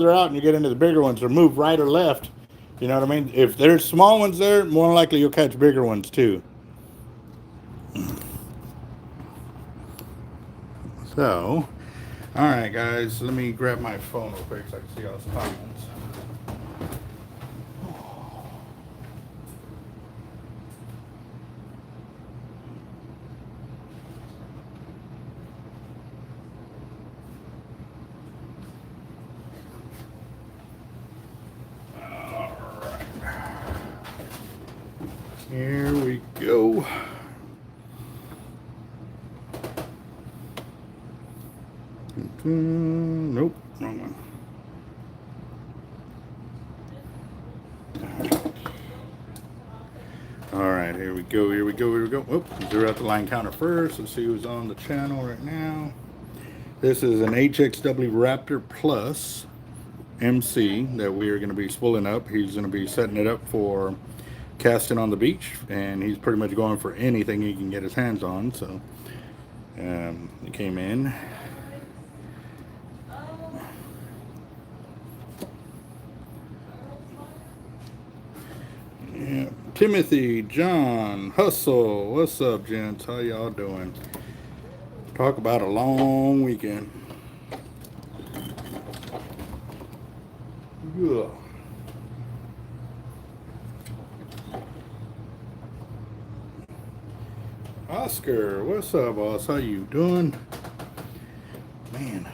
further out and you get into the bigger ones, or move right or left. You know what I mean? If there's small ones there, more likely you'll catch bigger ones too. So, all right, guys, let me grab my phone real quick so I can see all the comments. Here we go. Nope, wrong one. All right, here we go, here we go, here we go. Whoop, zero out the line counter first. Let's see who's on the channel right now. This is an HXW Raptor Plus MC that we are going to be spooling up. He's going to be setting it up for casting on the beach, and he's pretty much going for anything he can get his hands on. So he came in. Yeah. Timothy, John, Hustle, what's up, gents? How y'all doing? Talk about a long weekend. Yeah. Oscar, what's up, boss? How you doing? Man.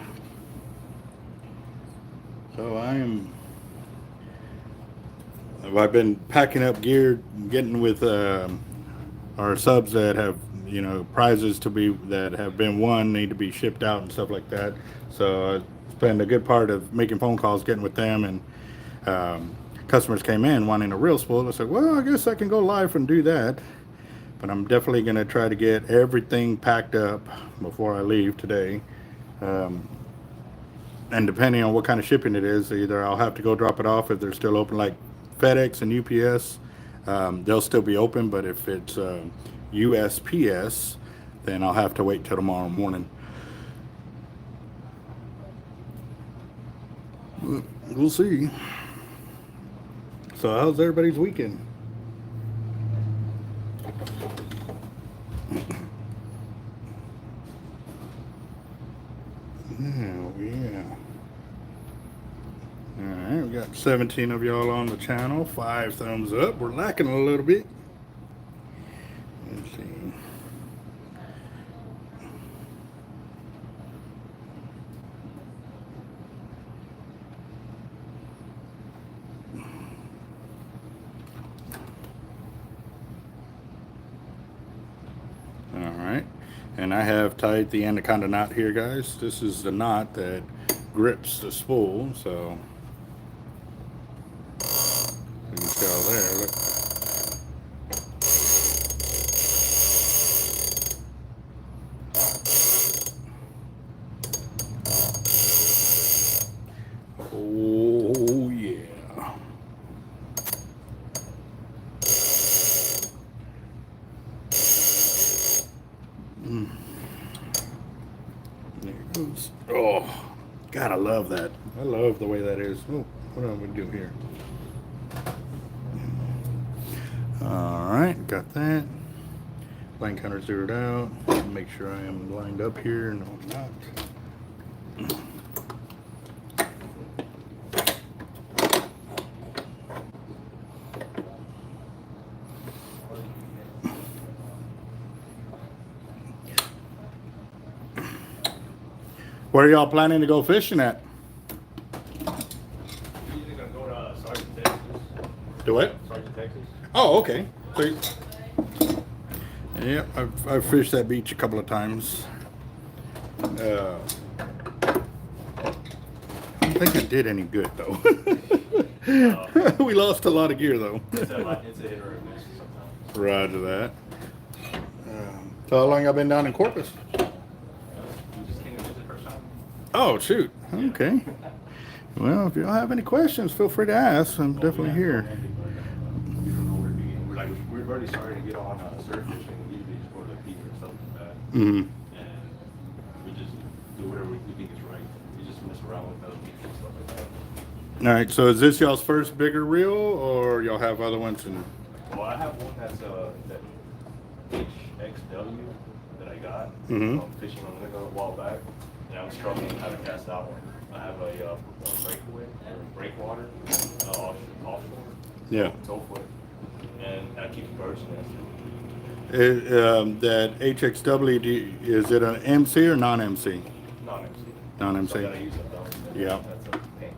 So I've been packing up gear, getting with our subs that have, you know, prizes to be, that have been won, need to be shipped out and stuff like that. So I spent a good part of making phone calls, getting with them, and customers came in wanting a real spool. I said, well, I guess I can go live and do that. But I'm definitely going to try to get everything packed up before I leave today. And depending on what kind of shipping it is, either I'll have to go drop it off if they're still open, like FedEx and UPS. They'll still be open, but if it's USPS, then I'll have to wait till tomorrow morning. We'll see. So how's everybody's weekend? Yeah. Alright, we got 17 of y'all on the channel. 5 thumbs up. We're lacking a little bit. Let's see. Alright. And I have tied the anaconda knot here, guys. This is the knot that grips the spool, so you can tell there, look. Oh yeah. There it goes. Oh, God, I love that. I love the way that is. Oh, what am I going to do here? All right, got that. Line counter zeroed out. Make sure I am lined up here. No, I'm not. Where are y'all planning to go fishing at? Usually gonna go to Sergeant, Texas. Do what? Sergeant, Texas. Oh, okay. Yeah, I've fished that beach a couple of times. I don't think I did any good though. We lost a lot of gear though. It's a hit or a miss sometimes. Roger that. So how long I've been down in Corpus? We just came to visit first time. Oh shoot. Okay. Well, if y'all have any questions, feel free to ask. I'm definitely here. We don't know where to begin. We're already starting to get on surf fishing. We usually just go to the beach or something like that. Mm-hmm. And we just do whatever we think is right. We just mess around with the beach and stuff like that. All right, so is this y'all's first bigger reel, or y'all have other ones? And Well, I have one that's that HXW that I got Mhm. from fishing on Loco a while back, and I was struggling how to cast that one. I have a breakwater offshore, yeah, tow foot, and I keep birds nesting. that HXW, is it an MC or non-MC? Non-MC. Non-MC. So I gotta use it though. Yeah. That's a pain.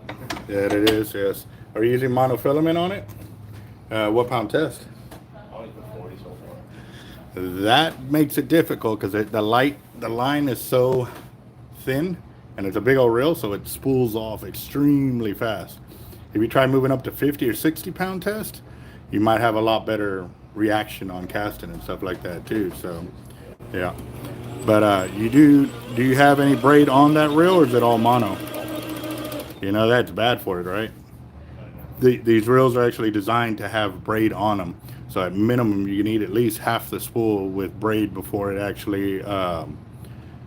Yeah, it is. Yes. Are you using monofilament on it? What pound test? I only put 40 so far. That makes it difficult because the line is so thin, and it's a big old reel, so it spools off extremely fast. If you try moving up to 50 or 60 pound test, you might have a lot better reaction on casting and stuff like that too. So, yeah. But do you have any braid on that reel, or is it all mono? You know that's bad for it, right? These reels are actually designed to have braid on them. So at minimum, you need at least half the spool with braid before it actually, so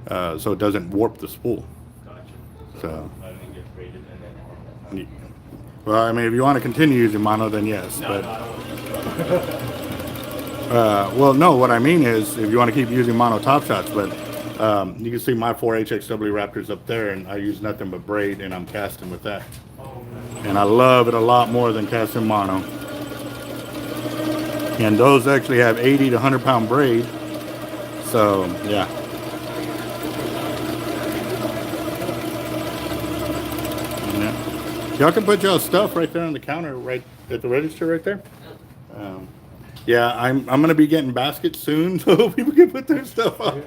it doesn't warp the spool. Gotcha. So, I didn't get braided and then. well, I mean, if you want to continue using mono, then yes. No, But no, I don't want to. well, no, what I mean is if you want to keep using mono top shots, but you can see my 4 HXW Raptors up there, and I use nothing but braid, and I'm casting with that. And I love it a lot more than casting mono. And those actually have 80 to 100 pound braid. So, yeah. Y'all can put y'all stuff right there on the counter, right at the register right there. Yeah, I'm gonna be getting baskets soon, so people can put their stuff on.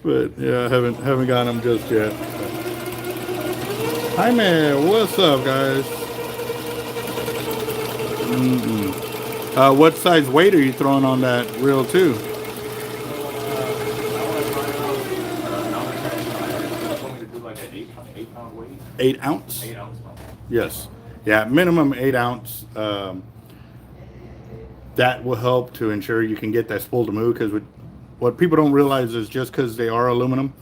But yeah, I haven't gotten them just yet. Hi man, what's up, guys? What size weight are you throwing on that reel too? Want me to do like an 8 pound weight? 8 ounce? 8 ounce. Yes. Yeah, minimum 8 ounce. That will help to ensure you can get that spool to move, because what people don't realize is just because they are aluminum,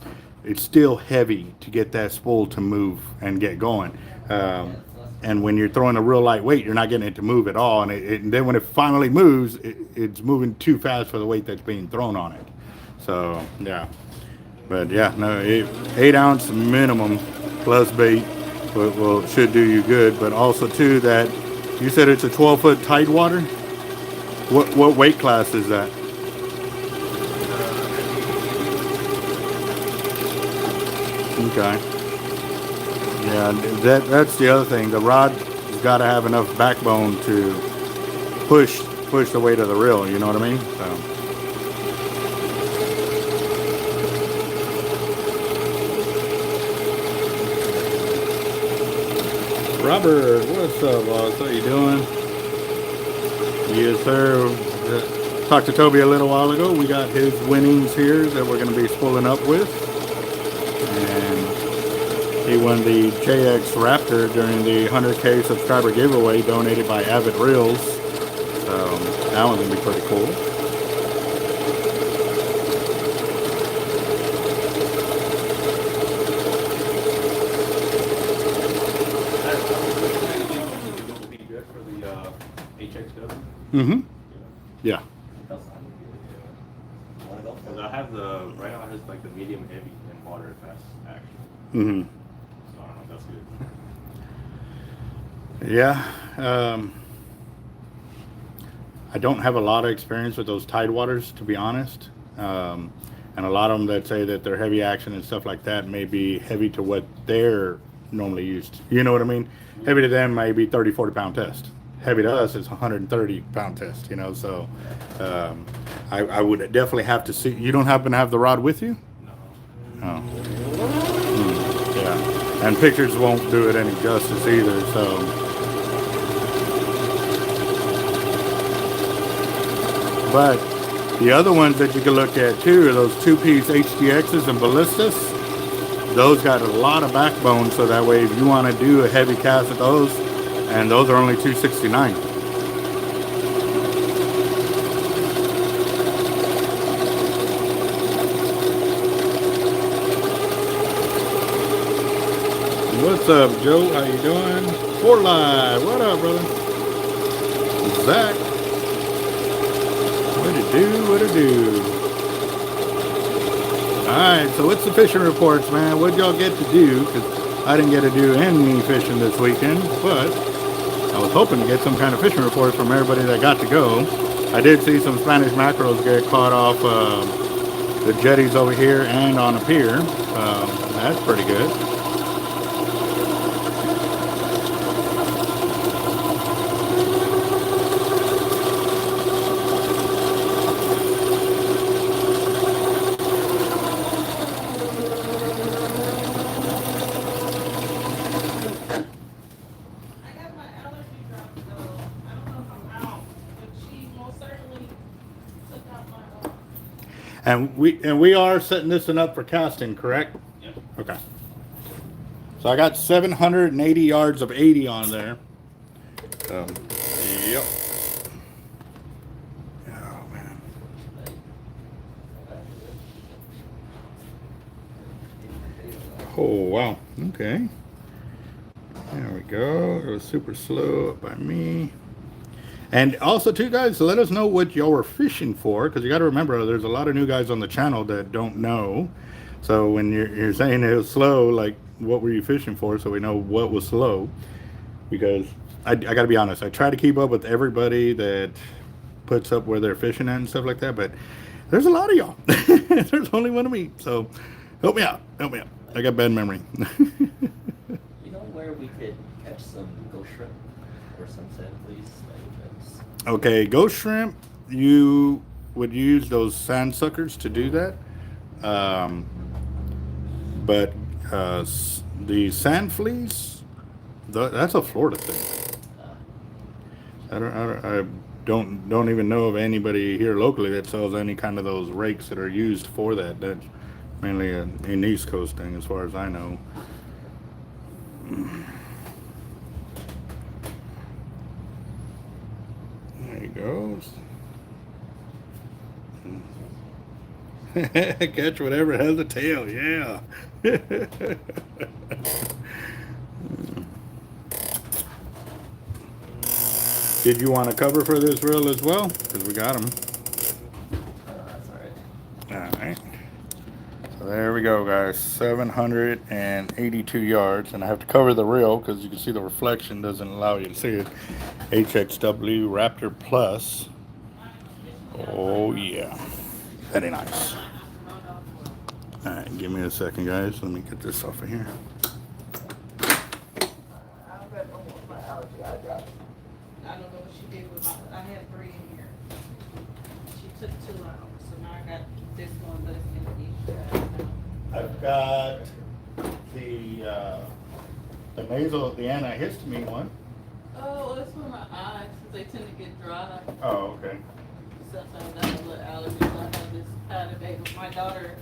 it's still heavy to get that spool to move and get going. And when you're throwing a real light weight, you're not getting it to move at all. And then when it finally moves, it's moving too fast for the weight that's being thrown on it. So, yeah. But yeah, no, 8 ounce minimum plus bait should do you good. But also too, that you said it's a 12-foot Tidewater. What weight class is that? Okay. Yeah, that's the other thing. The rod has got to have enough backbone to push the weight of the reel. You know what I mean? So. Robert, what's up, boss? How you doing? Yes, sir. Talked to Toby a little while ago. We got his winnings here that we're going to be spooling up with. And he won the JX Raptor during the 100K subscriber giveaway donated by Avet Reels. So that one's going to be pretty cool. Mm-hmm. Yeah. Because I have right now it has like the medium heavy and moderate fast action. Mm-hmm. So I don't know if that's good. Yeah. I don't have a lot of experience with those Tidewaters, to be honest. And a lot of them that say that they're heavy action and stuff like that may be heavy to what they're normally used. You know what I mean? Heavy to them may be 30, 40 pound test. Heavy to us is 130 pound test, you know, so I would definitely have to see. You don't happen to have the rod with you? No. Oh. Yeah. And pictures won't do it any justice either, so. But the other ones that you can look at too are those 2-piece HDXs and Ballistas. Those got a lot of backbone, so that way if you want to do a heavy cast with those, and those are only $269. What's up, Joe? How you doing? For Live. What up, brother? Zach. What it do? What it do? Alright, so what's the fishing reports, man? What'd y'all get to do? Because I didn't get to do any fishing this weekend, but I was hoping to get some kind of fishing reports from everybody that got to go. I did see some Spanish mackerels get caught off the jetties over here and on a pier. That's pretty good. And we are setting this one up for casting, correct? Yep. Okay. So I got 780 yards of 80 on there. Yep. Oh man. Oh wow. Okay. There we go. It was super slow up by me. And also, too, guys, let us know what y'all were fishing for, because you got to remember, there's a lot of new guys on the channel that don't know. So when you're saying it was slow, like, what were you fishing for, so we know what was slow. Because I got to be honest, I try to keep up with everybody that puts up where they're fishing at and stuff like that, but there's a lot of y'all. There's only one of me, so help me out. Help me out. I got bad memory. You know where we could catch some ghost shrimp or some sand fleas? Okay, ghost shrimp, you would use those sand suckers to do that. But the sand fleas, that's a Florida thing. I don't even know of anybody here locally that sells any kind of those rakes that are used for that. That's mainly an East Coast thing, as far as I know. There he goes. Catch whatever has a tail, yeah. Did you want to cover for this reel as well? Because we got them. That's alright. Alright. So there we go, guys. 782 yards. And I have to cover the reel because you can see the reflection doesn't allow you to see it. HXW Raptor Plus. Oh, yeah. Very nice. Alright, give me a second, guys. Let me get this off of here. I don't know what she did with I had 3 in here. She took 2 out, so now I got this one, but it's gonna be I've got the nasal, the antihistamine one. Oh, it's for my eyes, because they tend to get dry. Oh, okay. Sometimes I have little allergies. I have this Avet, but my daughter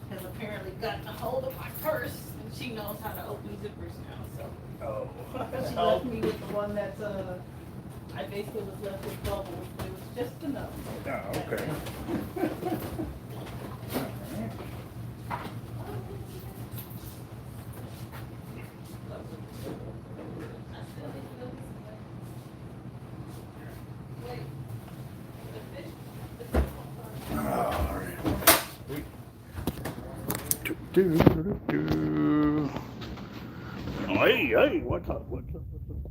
has apparently gotten a hold of my purse, and she knows how to open zippers now, so. Oh. She left me with the one that's, I basically was left with bubbles, but it was just enough. Oh, okay. Hey, what's up? What's up? Alright,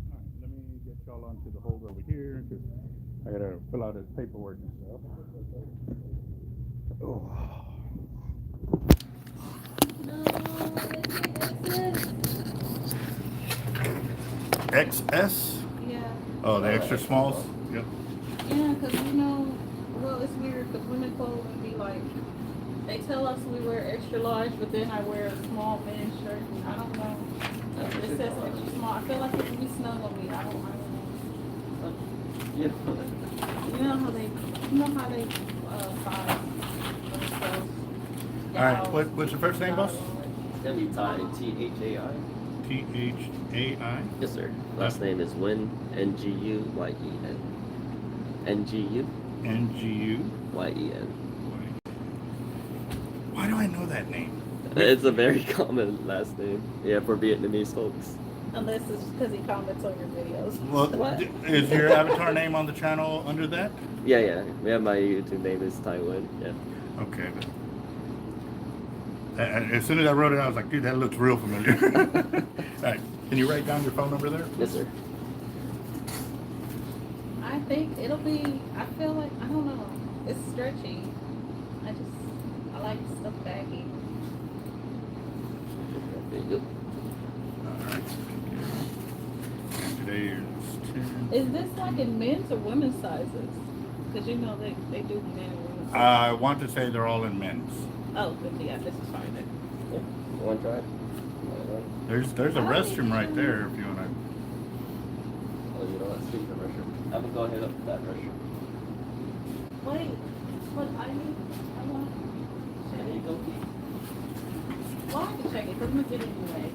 let me get y'all onto the hold over here, because I gotta fill out his paperwork and stuff. Oh. XS? Yeah. Oh, the extra smalls? Yep. Yeah, because well, it's weird because women clothes would be like, they tell us we wear extra large, but then I wear a small men's shirt, and I don't know. It says extra small. I feel like it would be snug on me. I don't know. Yeah. You know how they size those clothes? Alright, what's your first name, boss? It's gonna be Ty, Thai. Thai? Yes, sir. Last name is Nguyen, Nguyen. NGU? NGU? YEN. Why do I know that name? It's a very common last name. Yeah, for Vietnamese folks. Unless it's because he comments on your videos. Well, What? is your avatar name on the channel under that? Yeah. Yeah, my YouTube name is Taiwan. Yeah. Okay. As soon as I wrote it, I was like, dude, that looks real familiar. All right. Can you write down your phone number there? Yes, sir. I think it'll be, I feel like, I don't know, it's stretchy. I like stuff baggy. There you go. All right. And today is 10. Is this like in men's or women's sizes? Because you know they do men and women's. I want to say they're all in men's. Oh, then yeah, this is fine then. Yeah. You want to try it? There's a restroom right there if you want to. Oh, you don't want to speak the restroom. I would go ahead up to that restroom. Wait, but I want. There you go. Well, I can check it, because I'm gonna get it anyway.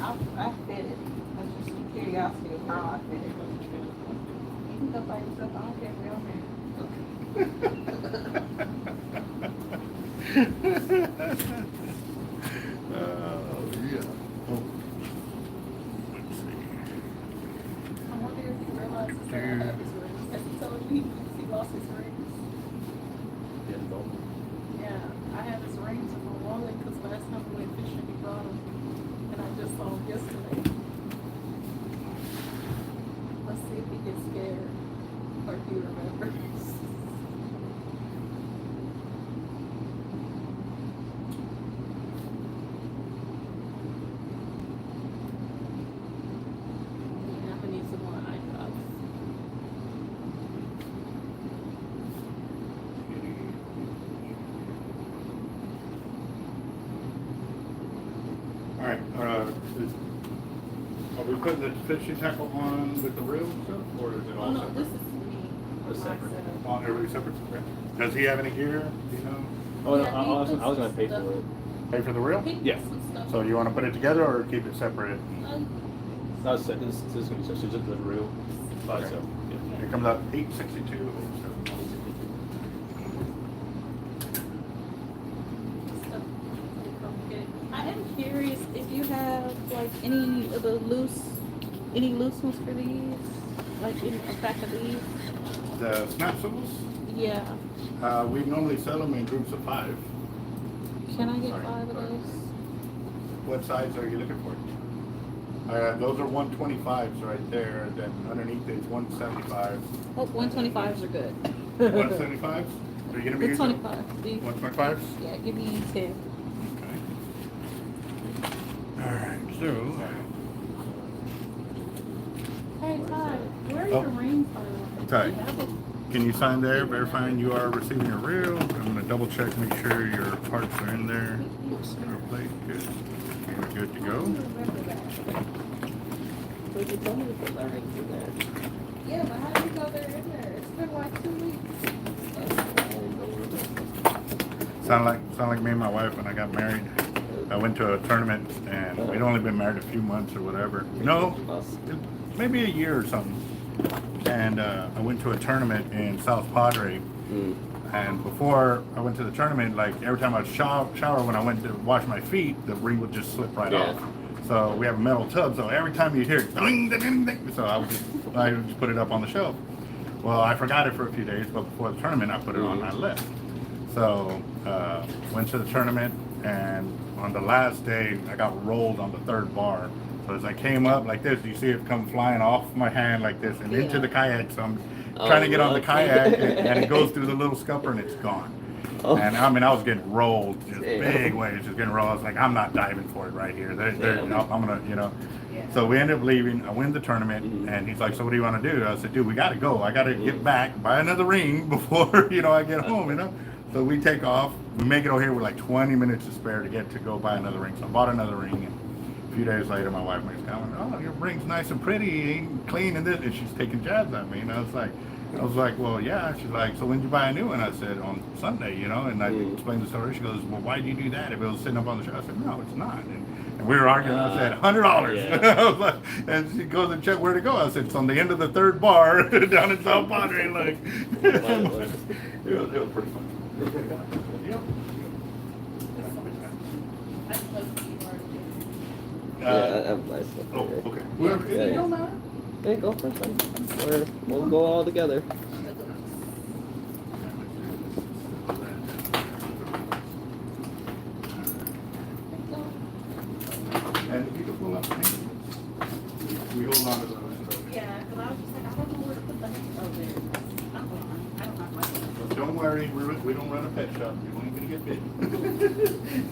I fit it. That's just curiosity of how I fit it. You can go by yourself, I don't care if we're on there. Yeah. Oh. Let's see. I wonder if he realizes that I have his rings. As he told you, he lost his rings. Yeah, go. Yeah, I have his rings in my wallet because last time we went fishing, he brought them. And I just saw him yesterday. Let's see if he gets scared or if he remembers. Yeah, I need some more eye drops. All right. Are we putting the fishing tackle on with the reel and stuff, or is it Oh all no, separate? this is me. It's My separate. setup. On every separate. Okay. Does he have any gear? Do you know? Oh, no, Yeah, I was he puts going to pay stuff- for it. Pay for the reel? He Yeah. puts some stuff. So you want to put it together or keep it separate? No, this is going to be just the real by Okay. itself. Yeah. It comes out 862. I am curious if you have like any of the loose ones for these, like in a pack of these. The snap swivels, Yeah. we normally sell them in groups of 5. Can I get Sorry. 5 of those? What size are you looking for? Those are 125s right there. Then underneath is 175s. Oh, 125s are good. 175s? Are you gonna be The using 25. 125s? Yeah, give me 10. Okay. All right. So. Hey Ty, where are Oh. your rings on? Ty. You have them? Can you sign there verifying you are receiving your reel? I'm gonna double check, make sure your parts are in there. Our plate, good. We're good to I go. don't remember that. But you told me to put my rings in there. Yeah, but how do you go there in there? It's been like 2 weeks. Sound like me and my wife when I got married. I went to a tournament and we'd only been married a few months or whatever. No, maybe a year or something. And I went to a tournament in South Padre. And before I went to the tournament, like every time I'd shower when I went to wash my feet, the ring would just slip right off. So we have a metal tub, so every time you hear ding, ding, ding, ding, so I would just put it up on the shelf. Well, I forgot it for a few days, but before the tournament, I put it on and I left. So went to the tournament, and on the last day, I got rolled on the 3rd bar. So as I came up like this, you see it come flying off my hand like this and into the kayak. So I'm trying to get on the kayak, and it goes through the little scupper and it's gone. And I mean, I was getting rolled, just big waves, just getting rolled. I was like, I'm not diving for it right here. I'm gonna, you know. So we ended up leaving. I win the tournament, and he's like, so what do you want to do? I said, dude, we got to go. I got to get back, buy another ring before, you know, I get home, you know. So we take off. We make it over here with like 20 minutes to spare to go buy another ring. So I bought another ring, and a few days later, my wife makes a comment, oh, your ring's nice and pretty, ain't clean and this, and she's taking jabs at me, and I was like, well, yeah. She's like, so when did you buy a new one? I said, on Sunday, you know, and I explained the story. She goes, well, why did you do that if it was sitting up on the shelf? I said, no, it's not. And we were arguing. I said, $100. Yeah. I was like, and she goes and check where to go. I said, it's on the end of the 3rd bar down in South Padre. Like, it was pretty fun. Yep. Yeah, I have my stuff Oh, here. okay. Whatever. Yeah, You yeah. don't know? Hey, go first then. We'll go all together. And if you can pull up the hand, we hold on to those. Yeah, because I was just like, I don't know where to put the hand. Oh, there. I'm blind. I don't have my phone. Don't worry, we don't run a pet shop. You don't even get bitten.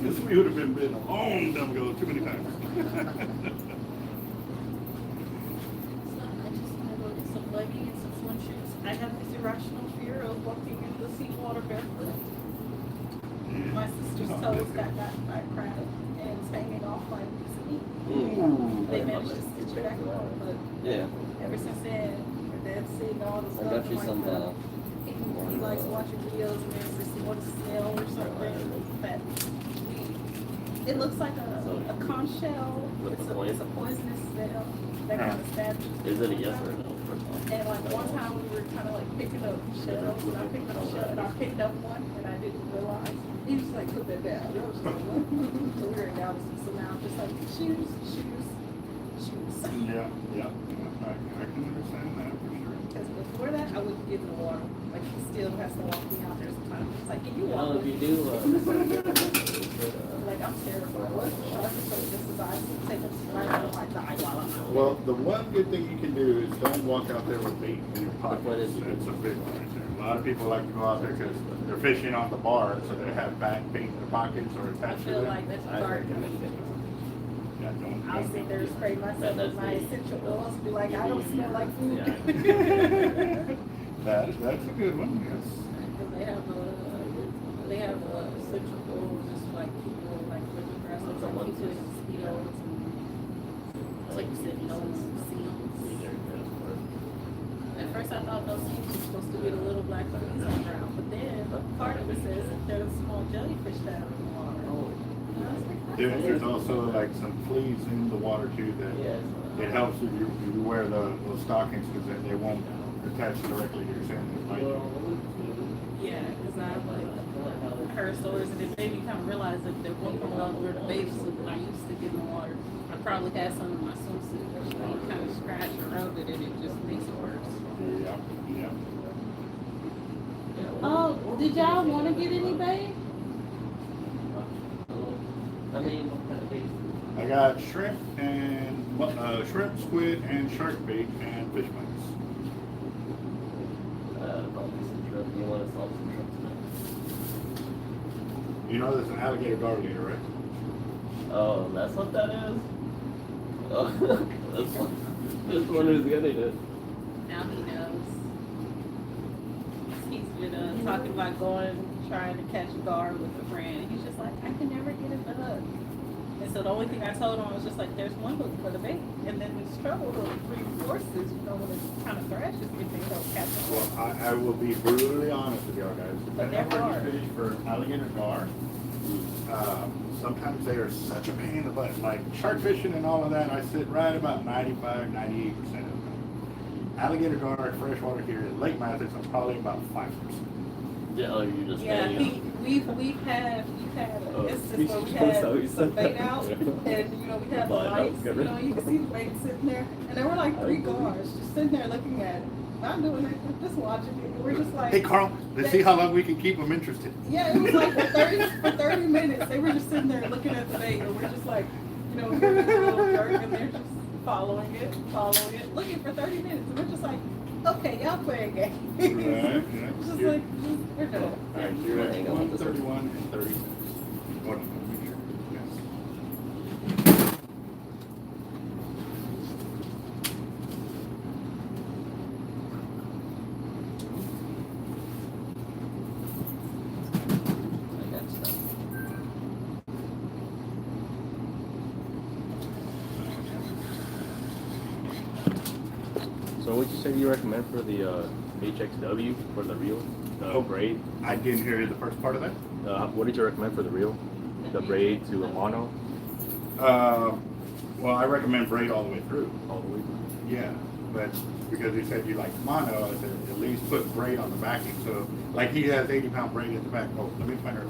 This we would have been bitten a long time ago, too many times. So I just want to go get some leggings and some swim shoes. I have this irrational fear of walking in the seawater barefoot. My sister's toes got crab and it's hanging off my piece of meat. They managed to stitch it back on, but Yeah. ever since then, my dad's seeing all the I stuff. got you I'm some, like, he likes watching videos and there's this one snail or something that it looks like a conch shell. With It's the a poisonous snail that kind of stabs you. Is it a yes or no? And like one time we were kind of like picking up shells and I picked up a shell and I picked up one and I didn't realize. He was like, put that down. I was like, what? So we were down, so now I'm just like, shoes. Yeah. I can understand that for sure. Because before that, I wouldn't get in the water. Like, he still has to walk me out there sometimes. It's like, can you walk Well, if with you me? do, Like, I'm terrified. What? I just like, this is I take a slide out of my die while I'm out. Well, the one good thing you can do is don't walk out there with bait in your pocket. What is it? That's a big one right there. A lot of people like to go out there because they're fishing on the bar, so they have back bait in their pockets or I attached to feel them. like that's dark. Yeah, don't. I'll sit there and spray myself with my essential oils and be like, I don't smell like food. That's a good one, yes. Because they have essential oils, just like people like living grass, like people with mosquitoes. And, like you said, seals. At first I thought those seals were supposed to get a little black fleas on the ground, but then part of it says that there's small jellyfish that are in the water. And I was like, There's also like some fleas in the water too that it helps if you wear those stockings because they won't attach directly to your skin. yeah, because I heard stories and it made me kind of realize that there one point I wore the bathing suit and I used to get in the water. I probably had some in my swimsuit. You kind of scratch or rub it and it just makes it worse. Yeah. Oh, did y'all want to get any bait? I mean, I got shrimp and shrimp, squid, and shark bait and fish bites. probably some shrimp. You want to salt some shrimp tonight? You know there's an alligator gar leader, right? Oh, that's what that is? Oh, this one who's getting it. Now he knows. He's been talking about trying to catch gar with a friend. He's just like, I can never get it the hook. And so the only thing I told him was just like, there's one hook for the bait. And then this trouble will reinforces, when it kind of thrashes, if they don't catch it. Well, I will be brutally honest with y'all guys. But Depending they're on hard. where you fish for alligator gar, sometimes they are such a pain in the butt. Like shark fishing and all of that, I sit right about 95, 98% of the time. Alligator gar, freshwater here, lake methods, I'm probably about 5%. Yeah, oh, you just Yeah, hanging out. we've had instances where we that's how you had said some bait that. out, and we had the Line out, lights, get you rid- can see the bait sitting there, and there were like 3 gars just sitting there looking at it, not doing it, just watching it. And we're just like, Hey Carl, let's see how long we can keep them interested. yeah, it was like for 30 minutes. They were just sitting there looking at the bait, and we're just like, giving it a little jerk, and they're just following it, looking for 30 minutes, and we're just like, okay, y'all playing games. Right, Just yeah. like, we're done. All right, you're at Hang on, this one. 131 and 36. One, yes. I got stuff. So what would you say you recommend for the HXW for the reel? The braid? I didn't hear the first part of that. What did you recommend for the reel? The braid to a mono Well, I recommend braid all the way through. all the way? Yeah, but because he said you like mono, I said at least put braid on the backing. So, like he has 80-pound braid at the back. Oh, let me find her.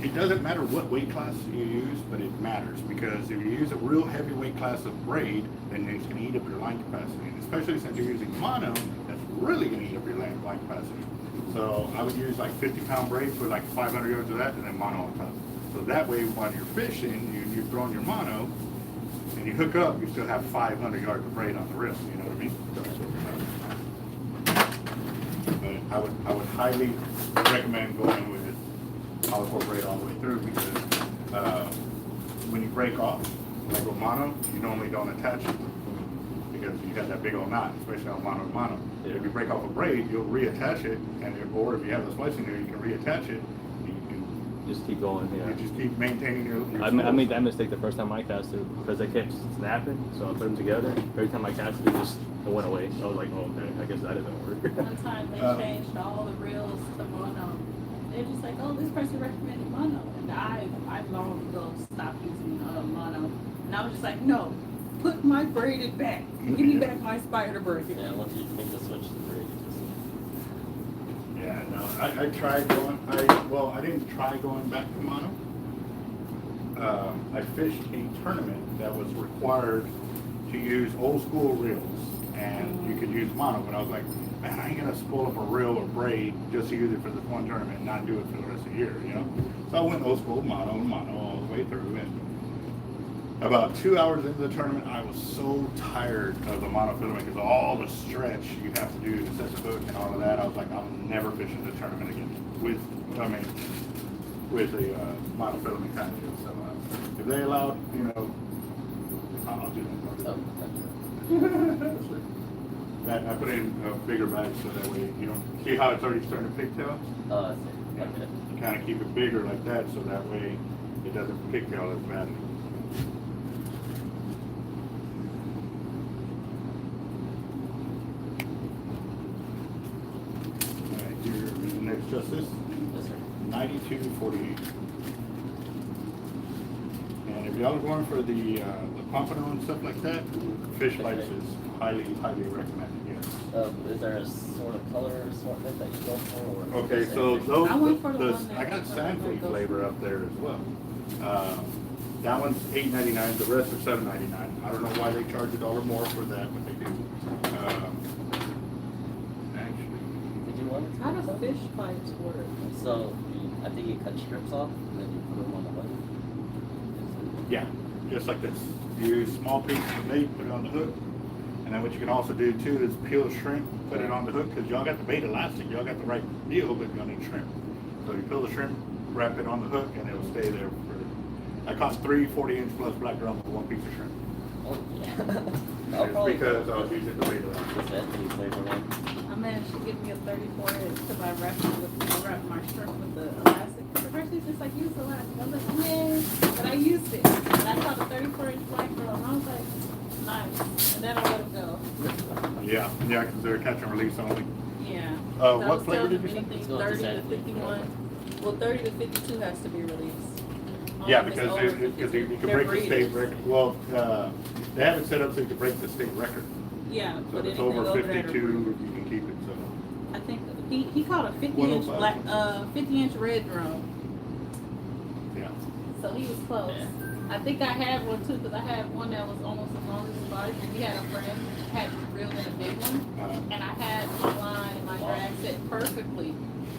it doesn't matter what weight class you use, but it matters because if you use a real heavy weight class of braid, then it's going to eat up your line capacity. And especially since you're using mono, that's really going to eat up your line capacity. So I would use like 50-pound braid, put like 500 yards of that, and then mono on top. So that way, while you're fishing, you're throwing your mono, and you hook up, you still have 500 yards of braid on the reel. You know what I mean? But I would highly recommend going with polypore braid all the way through because when you break off, like with mono, you normally don't attach it because you got that big old knot, especially on mono to mono. If you break off a braid, you'll reattach it, or if you have the splicing there, you can reattach it. Just keep going. Yeah. You just keep maintaining your I made that mistake the first time I casted because they kept snapping, so I put them together. Every time I casted, it went away. So I was like, oh, okay, I guess that doesn't work. One time they changed all the reels to mono. They're just like, oh, this person recommended mono. And I long ago stopped using mono. And I was just like, no, put my braided back. Give me back my spider braid. Yeah, once you make the switch to braid, Yeah, no, I tried going, I didn't try going back to mono. I fished a tournament that was required to use old school reels and you could use mono, but I was like, man, I ain't gonna spoil up a reel or braid just to use it for this one tournament and not do it for the rest of the year, you know? So I went old school mono all the way through, and about 2 hours into the tournament, I was so tired of the monofilament because all the stretch you have to do to set the hook and all of that. I was like, I'm never fishing the tournament again with a monofilament kind of deal. So if they allowed, you know, I'll do that. That I put in a bigger bag so that way you don't see how it's already starting to pigtail. okay. You kind of keep it bigger like that so that way it doesn't pigtail as badly. Next justice, 92.48. And if y'all are going for the pompano and stuff like that, fish lights is highly recommended. Yes. Is there a sort of color assortment that you go for? Or Okay, so those, I went for the one that I got was sandfleet like flavor up there as well. That one's $8.99. The rest are $7.99. I don't know why they charge $1 more for that, but they do. How does fish fights work? So I think you cut strips off and then you put them on the hook. Yeah, just like this. You use small pieces of bait, put it on the hook. And then what you can also do too is peel shrimp, put it on the hook, because y'all got the bait elastic, y'all got the right deal, but you'll need shrimp. So you peel the shrimp, wrap it on the hook, and it'll stay there for, I caught 3 40-inch plus black drum with 1 piece of shrimp. Oh yeah. It's because I was using the bait elastic. I managed to get me a 34-inch because I wrapped my shrimp with the elastic. The first it's just like, use the elastic. I was like, yeah, but I used it. And I caught a 34-inch black drum, and I was like, nice. And then I let him go. Yeah, because they're catch and release only. Yeah. What flavor did you say? Anything 30 to 51. Well, 30 to 52 has to be released. Yeah, because you can break the state record. Well, they have it set up so you can break the state record. Yeah, So but if it's anything over 52, that you can keep it. So I think he caught a 50-inch 105. black, 50-inch red drum. yeah. So he was close. Yeah. I think I had one too, because I had one that was almost as long as his body. And we had a friend who had reeled in a big one, and I had my line and my drag set perfectly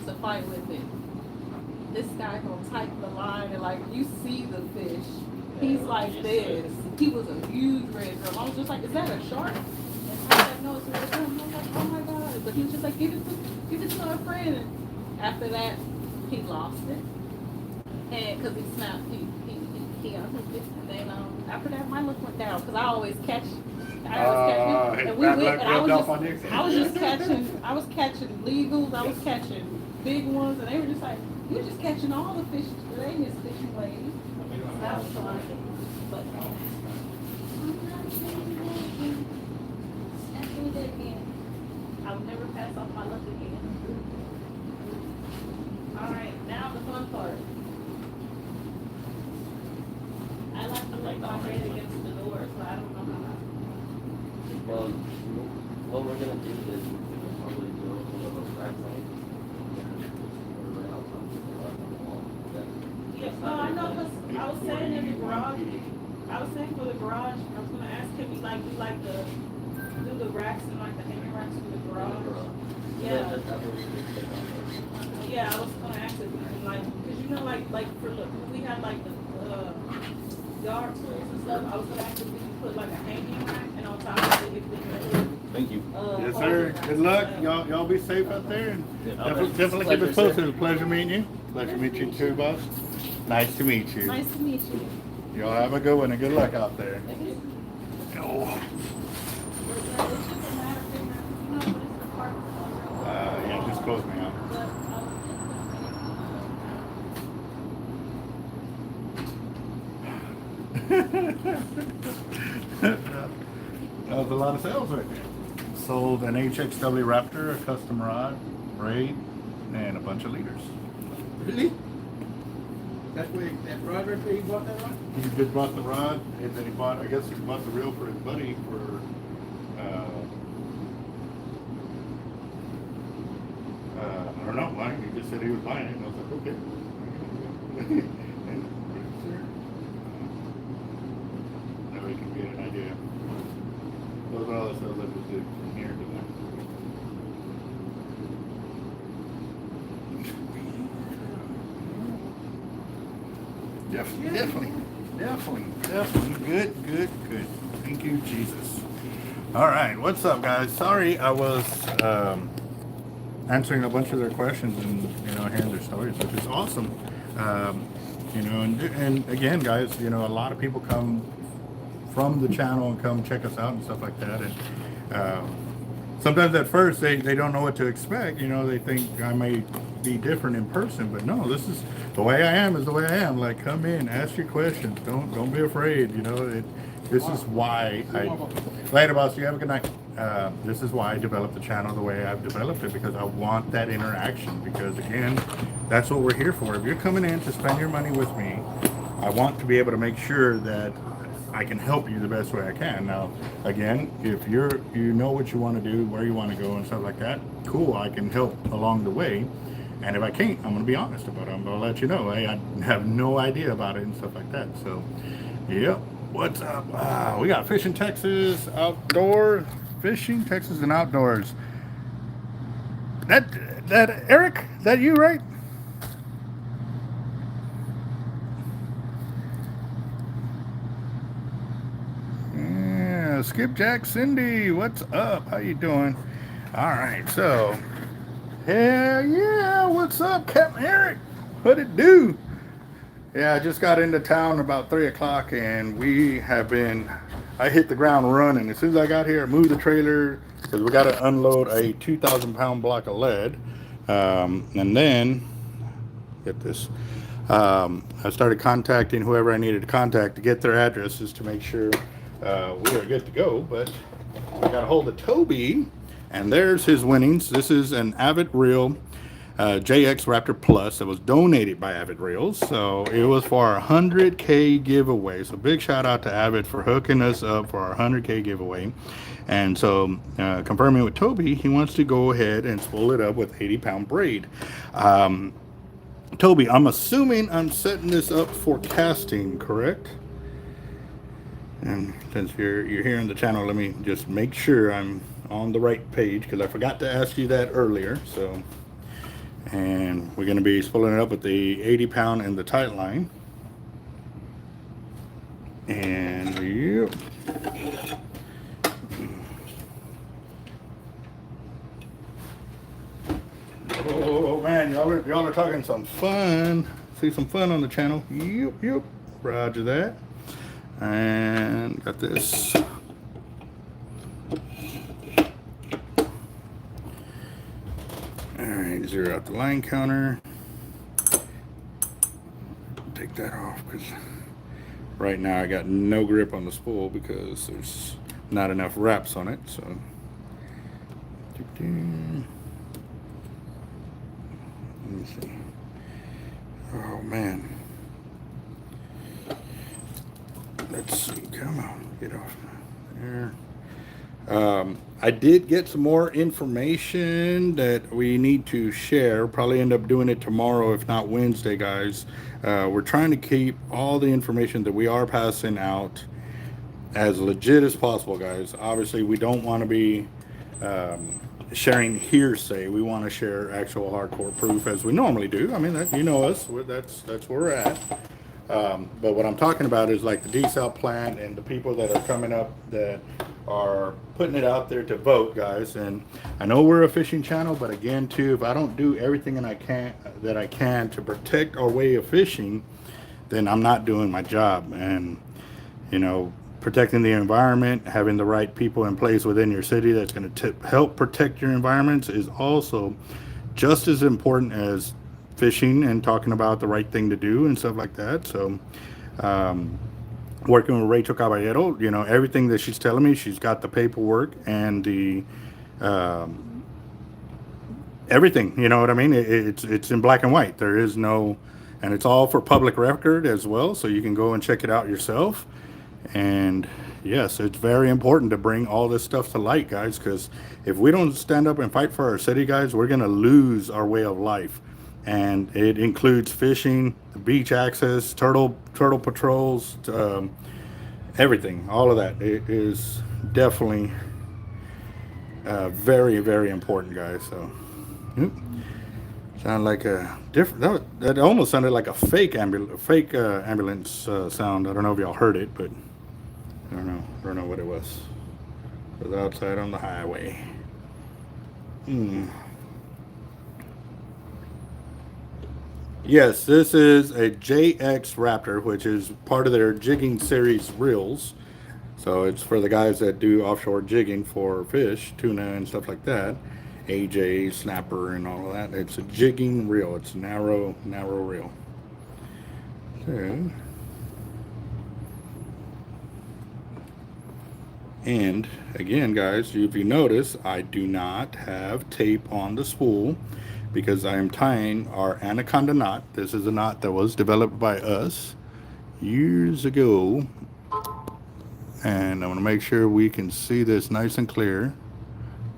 to fight with it. This guy gonna tighten the line and like you see the fish. He's like this. He was a huge red drum. I was just like, is that a shark? And I was like, no, it's a red drum. I was like, oh my god. But he was just like, give it to my friend. And after that, he lost it. And because he snapped, he unhooked it. And then after that, my look went down because I always catch. And we went, and I was just catching legals. I was catching big ones, and they were just like, you're just catching all the fish. They just fishing waves. That was fun. But I would never pass off my luck again. All right, now the fun part. I like to lay my head against the door, so I don't know how. Well, what we're gonna do is we're gonna probably do a little frac line. Yeah, like do like the racks and like the hanging racks for the garage. Yeah. Yeah, I was gonna ask if we can like, cause you know like for look, we had like the yard tools and stuff. I was gonna ask if we could put like a hanging rack and on top of it if we could. Thank you. Yes, sir. Good luck. Y'all be safe out there. And definitely keep us posted. It was a pleasure meeting you. Pleasure to meet you too, boss. Nice to meet you. Nice to meet you. Y'all have a good one and good luck out there. Oh. Yeah, just close me out. That was a lot of sales right there. Sold an HXW Raptor, a custom rod, braid, and a bunch of leaders. Really? That's where that rod right there, you bought that rod? He just bought the rod, and then he bought, I guess he bought the reel for his buddy for, I don't know why, he just said he was buying it, and I was like, okay. And, that way you can get an idea. Those are all the sales that was did from here to there. Definitely. Good. Thank you, Jesus. All right, what's up, guys? Sorry, I was answering a bunch of their questions and hearing their stories, which is awesome. And again, guys, a lot of people come from the channel and come check us out and stuff like that. And sometimes at first they don't know what to expect. They think I may be different in person, but no, this is the way I am. Is the way I am. Like, come in, ask your questions. Don't be afraid. This is why later, boss. You have a good night. This is why I developed the channel the way I've developed it, because I want that interaction. Because again, that's what we're here for. If you're coming in to spend your money with me, I want to be able to make sure that I can help you the best way I can. Now, again, if you know what you want to do, where you want to go and stuff like that, cool, I can help along the way. And if I can't, I'm going to be honest about it. I'm going to let you know, hey, I have no idea about it and stuff like that. So, yep. What's up? We got Fishing Texas, outdoor, Fishing Texas and Outdoors. That Eric, that you, right? Skipjack Cindy, what's up? How you doing? All right, so hell yeah, what's up, Capt.Eric? What it do? Yeah, I just got into town about 3 o'clock, and I hit the ground running. As soon as I got here, I moved the trailer because we got to unload a 2,000-pound block of lead, and then get this. I started contacting whoever I needed to contact to get their addresses to make sure we are good to go. But I got a hold of Toby, and there's his winnings. This is an Avet reel, JX Raptor Plus, that was donated by Avet Reels. So it was for our 100K giveaway. So big shout out to Avet for hooking us up for our 100K giveaway. And so confirming with Toby, he wants to go ahead and spool it up with 80-pound braid. Toby, I'm assuming I'm setting this up for casting, correct? And since you're here on the channel, let me just make sure I'm on the right page, because I forgot to ask you that earlier. So, and we're going to be spooling it up with the 80-pound and the tight line. And yep. Oh man, y'all are talking some fun. See some fun on the channel. Yep. Roger that. And got this. Alright, zero out the line counter. Take that off because right now I got no grip on the spool because there's not enough wraps on it. So let me see. Oh man. Let's see, come on, get off there. I did get some more information that we need to share. Probably end up doing it tomorrow, if not Wednesday, guys. We're trying to keep all the information that we are passing out as legit as possible, guys. Obviously, we don't want to be sharing hearsay. We want to share actual hardcore proof as we normally do. I mean, that, you know us. That's where we're at. But what I'm talking about is like the desal plant and the people that are coming up that are putting it out there to vote, guys. And I know we're a fishing channel, but again, too, if I don't do everything that I can to protect our way of fishing, then I'm not doing my job. And you know, protecting the environment, having the right people in place within your city that's going to help protect your environments is also just as important as fishing and talking about the right thing to do and stuff like that. So working with Rachel Caballero, you know, everything that she's telling me, she's got the paperwork and the everything, you know what I mean? It's in black and white. There is no, and it's all for public record as well, so you can go and check it out yourself. And yes, it's very important to bring all this stuff to light, guys, because if we don't stand up and fight for our city, guys, we're going to lose our way of life. And it includes fishing, the beach access, turtle patrols, everything, all of that. It is definitely very, very important, guys. So, sound like a different. That almost sounded like a fake ambulance sound. I don't know if y'all heard it, but I don't know what it was. It was outside on the highway. Yes, this is a JX Raptor, which is part of their jigging series reels. So it's for the guys that do offshore jigging for fish, tuna and stuff like that. AJ, snapper, and all of that. It's a jigging reel. It's a narrow reel. So, and again, guys, if you notice, I do not have tape on the spool because I am tying our anaconda knot. This is a knot that was developed by us years ago. And I want to make sure we can see this nice and clear.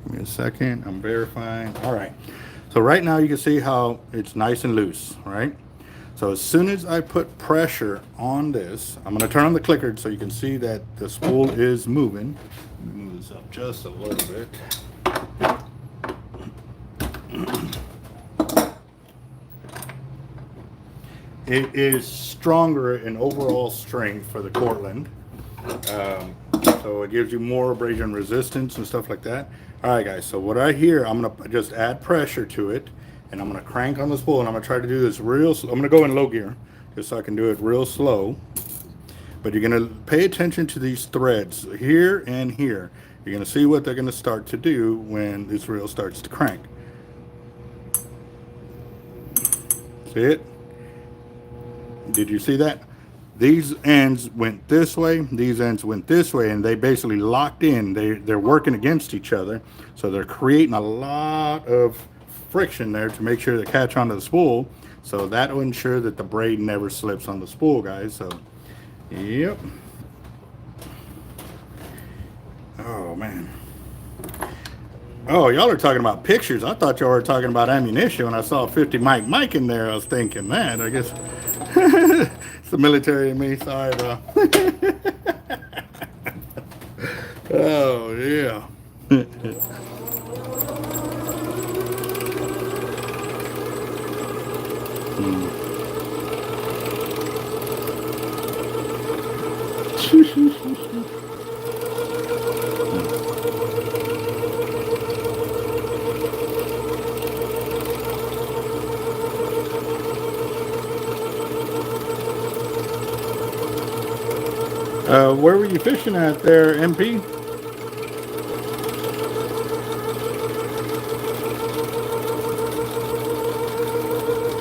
Give me a second. I'm verifying. All right. So right now you can see how it's nice and loose, right? So as soon as I put pressure on this, I'm going to turn on the clicker so you can see that the spool is moving. Move this up just a little bit. It is stronger in overall strength for the Cortland. So it gives you more abrasion resistance and stuff like that. All right, guys, so what I hear, I'm going to just add pressure to it, and I'm going to crank on the spool, and I'm going to try to do this real slow. I'm going to go in low gear just so I can do it real slow. But you're going to pay attention to these threads here and here. You're going to see what they're going to start to do when this reel starts to crank. See it? Did you see that? These ends went this way, these ends went this way, and they basically locked in. They're working against each other, so they're creating a lot of friction there to make sure they catch onto the spool. So that will ensure that the braid never slips on the spool, guys. So, yep. Oh, man. Oh, y'all are talking about pictures. I thought y'all were talking about ammunition. When I saw 50 Mike in there, I was thinking that. I guess it's the military in me. Sorry, bro. Oh, yeah. Where were you fishing at there, MP?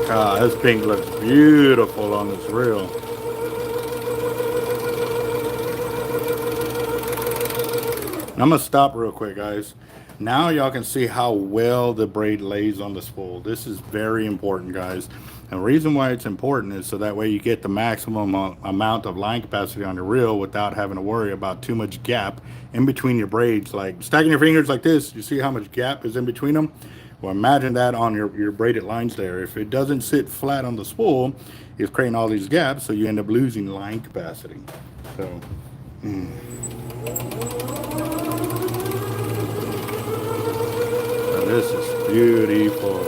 Ah, this pink looks beautiful on this reel. I'm gonna stop real quick, guys. Now y'all can see how well the braid lays on the spool. This is very important, guys. And the reason why it's important is so that way you get the maximum amount of line capacity on your reel without having to worry about too much gap in between your braids. Like stacking your fingers like this, you see how much gap is in between them? Well, imagine that on your braided lines there. If it doesn't sit flat on the spool, it's creating all these gaps, so you end up losing line capacity. So Now this is beautiful.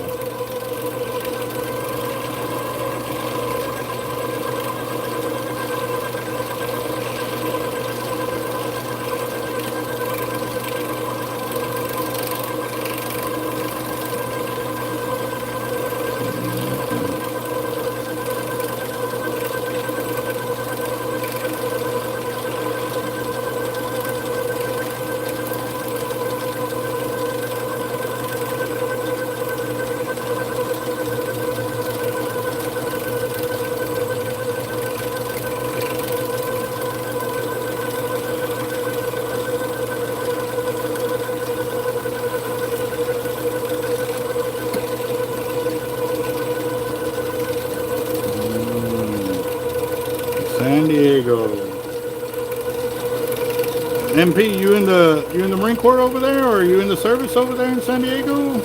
San Diego. MP, you in the Marine Corps over there, or are you in the service over there in San Diego?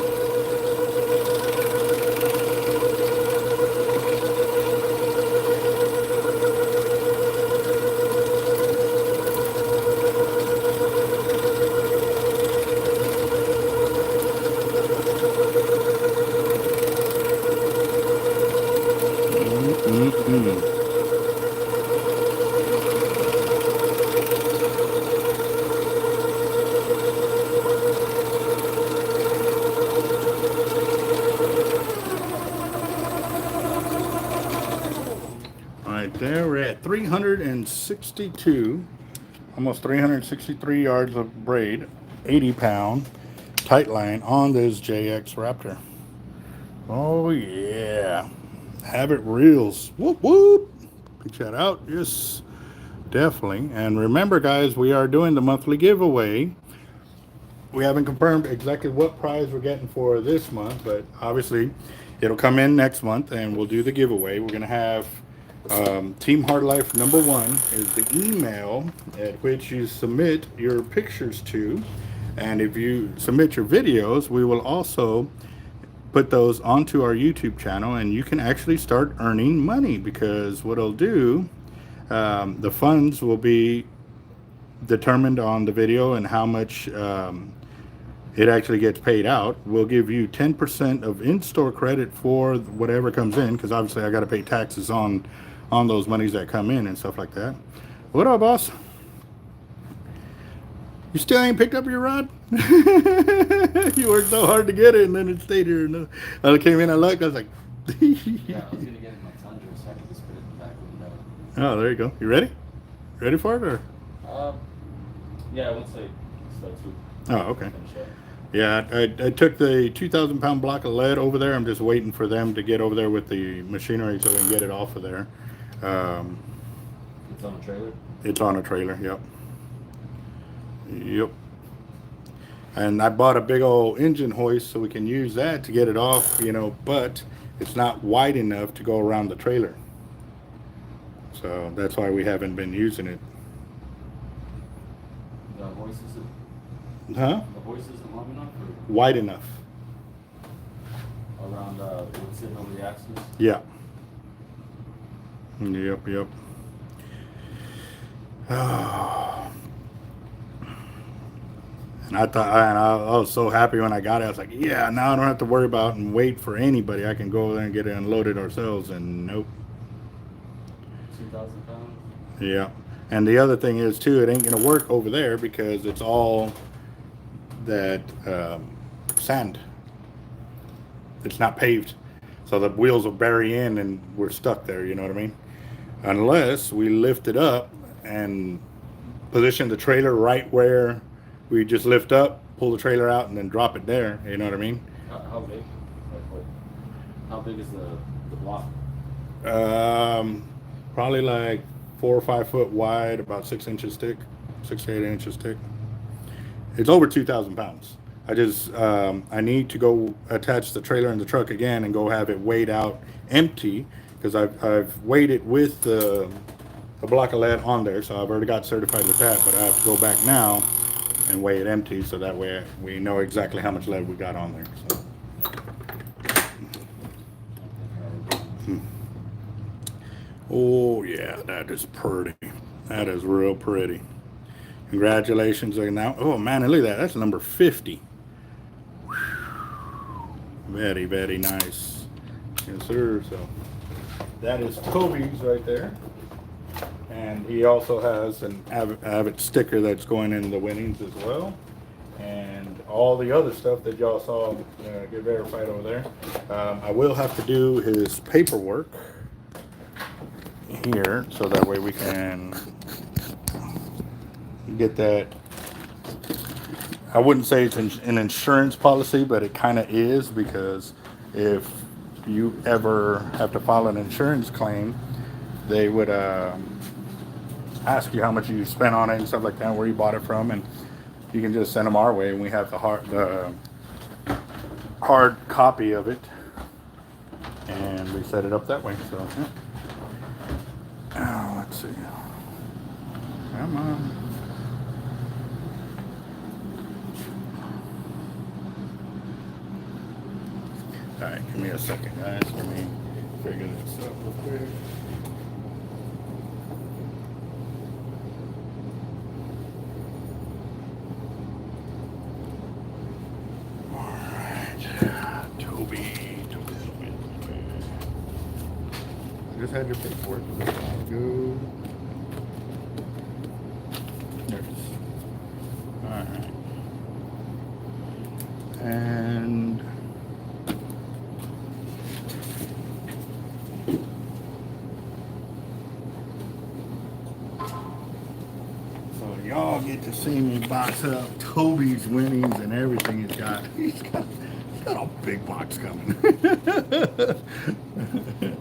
Right there, we're at 362, almost 363 yards of braid, 80-pound tight line on this JX Raptor. Oh yeah, Avet reels. Whoop whoop. Pick that out. Yes, definitely. And remember, guys, we are doing the monthly giveaway. We haven't confirmed exactly what prize we're getting for this month, but obviously it'll come in next month and we'll do the giveaway. We're gonna have Team Hard Life #1 is the email at which you submit your pictures to, and if you submit your videos, we will also put those onto our YouTube channel, and you can actually start earning money, because what it'll do, the funds will be determined on the video and how much it actually gets paid out. We'll give you 10% of in-store credit for whatever comes in, because obviously I got to pay taxes on those monies that come in and stuff like that. What up, boss? You still ain't picked up your rod? You worked so hard to get it, and then it stayed here. And I came in, I looked, I was like, Yeah, I was gonna get it in my Tundra, so I could just put it in the back window. oh, there you go. You ready? Ready for it, or? Yeah, once I start to Oh, okay. finish up. Yeah, I took the 2,000-pound block of lead over there. I'm just waiting for them to get over there with the machinery so we can get it off of there. It's on a trailer? It's on a trailer, yep. Yep. And I bought a big old engine hoist so we can use that to get it off, you know, but it's not wide enough to go around the trailer. So that's why we haven't been using it. The hoist isn't, Huh? the hoist isn't long enough, or Wide enough. around, what's sitting over the axis? Yeah. Yep, yep. And I thought, and I was so happy when I got it. I was like, yeah, now I don't have to worry about and wait for anybody. I can go over there and get it unloaded ourselves. And nope. 2,000 pounds? Yeah. And the other thing is too, it ain't gonna work over there because it's all that sand. It's not paved, so the wheels will bury in and we're stuck there. You know what I mean? Unless we lift it up and position the trailer right where we just lift up, pull the trailer out, and then drop it there. You know what I mean? How big? Like what? How big is the block? Probably like 4 or 5 foot wide, about 6 inches thick, 6 to 8 inches thick. It's over 2,000 pounds. I just I need to go attach the trailer in the truck again and go have it weighed out empty, because I've weighed it with the block of lead on there, so I've already got certified with that. But I have to go back now and weigh it empty, so that way we know exactly how much lead we got on there. So. Oh yeah, that is pretty. That is real pretty. Congratulations on now. Oh man, look at that. That's number 50. Very, very nice. Yes, sir. So that is Toby's right there. And he also has an Avet sticker that's going in the winnings as well. And all the other stuff that y'all saw get verified over there. I will have to do his paperwork here so that way we can get that. I wouldn't say it's an insurance policy, but it kind of is, because if you ever have to file an insurance claim, they would ask you how much you spent on it and stuff like that, where you bought it from, and you can just send them our way, and we have the hard copy of it, and we set it up that way. So, yeah. Oh, let's see. Come on. All right, give me a second, guys. Let me figure this out real quick. All right, Toby. I just had your paperwork. Go. There it is. All right. And y'all get to see me box up Toby's winnings and everything he's got. He's got a big box coming. Let's see.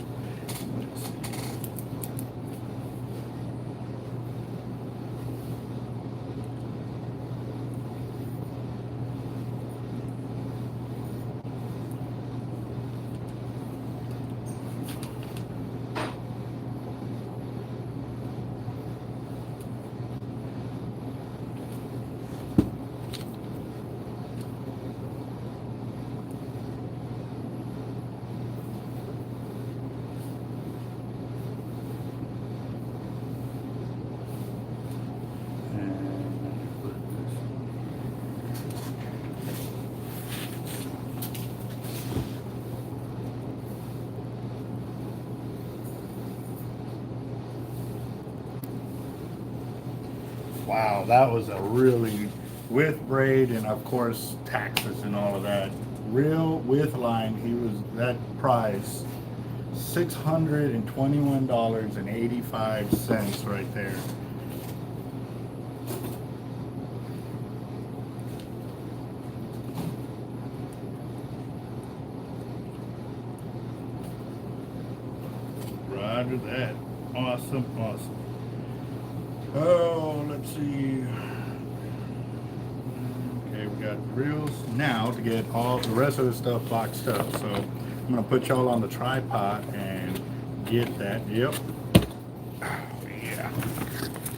Wow, that was a really, with braid and of course taxes and all of that, real with line, he was, that price, $621.85 right there. Roger that. Awesome, awesome. Oh, let's see. Okay, we got reels now to get all the rest of the stuff boxed up. So I'm gonna put y'all on the tripod and get that. Yep. Oh, yeah.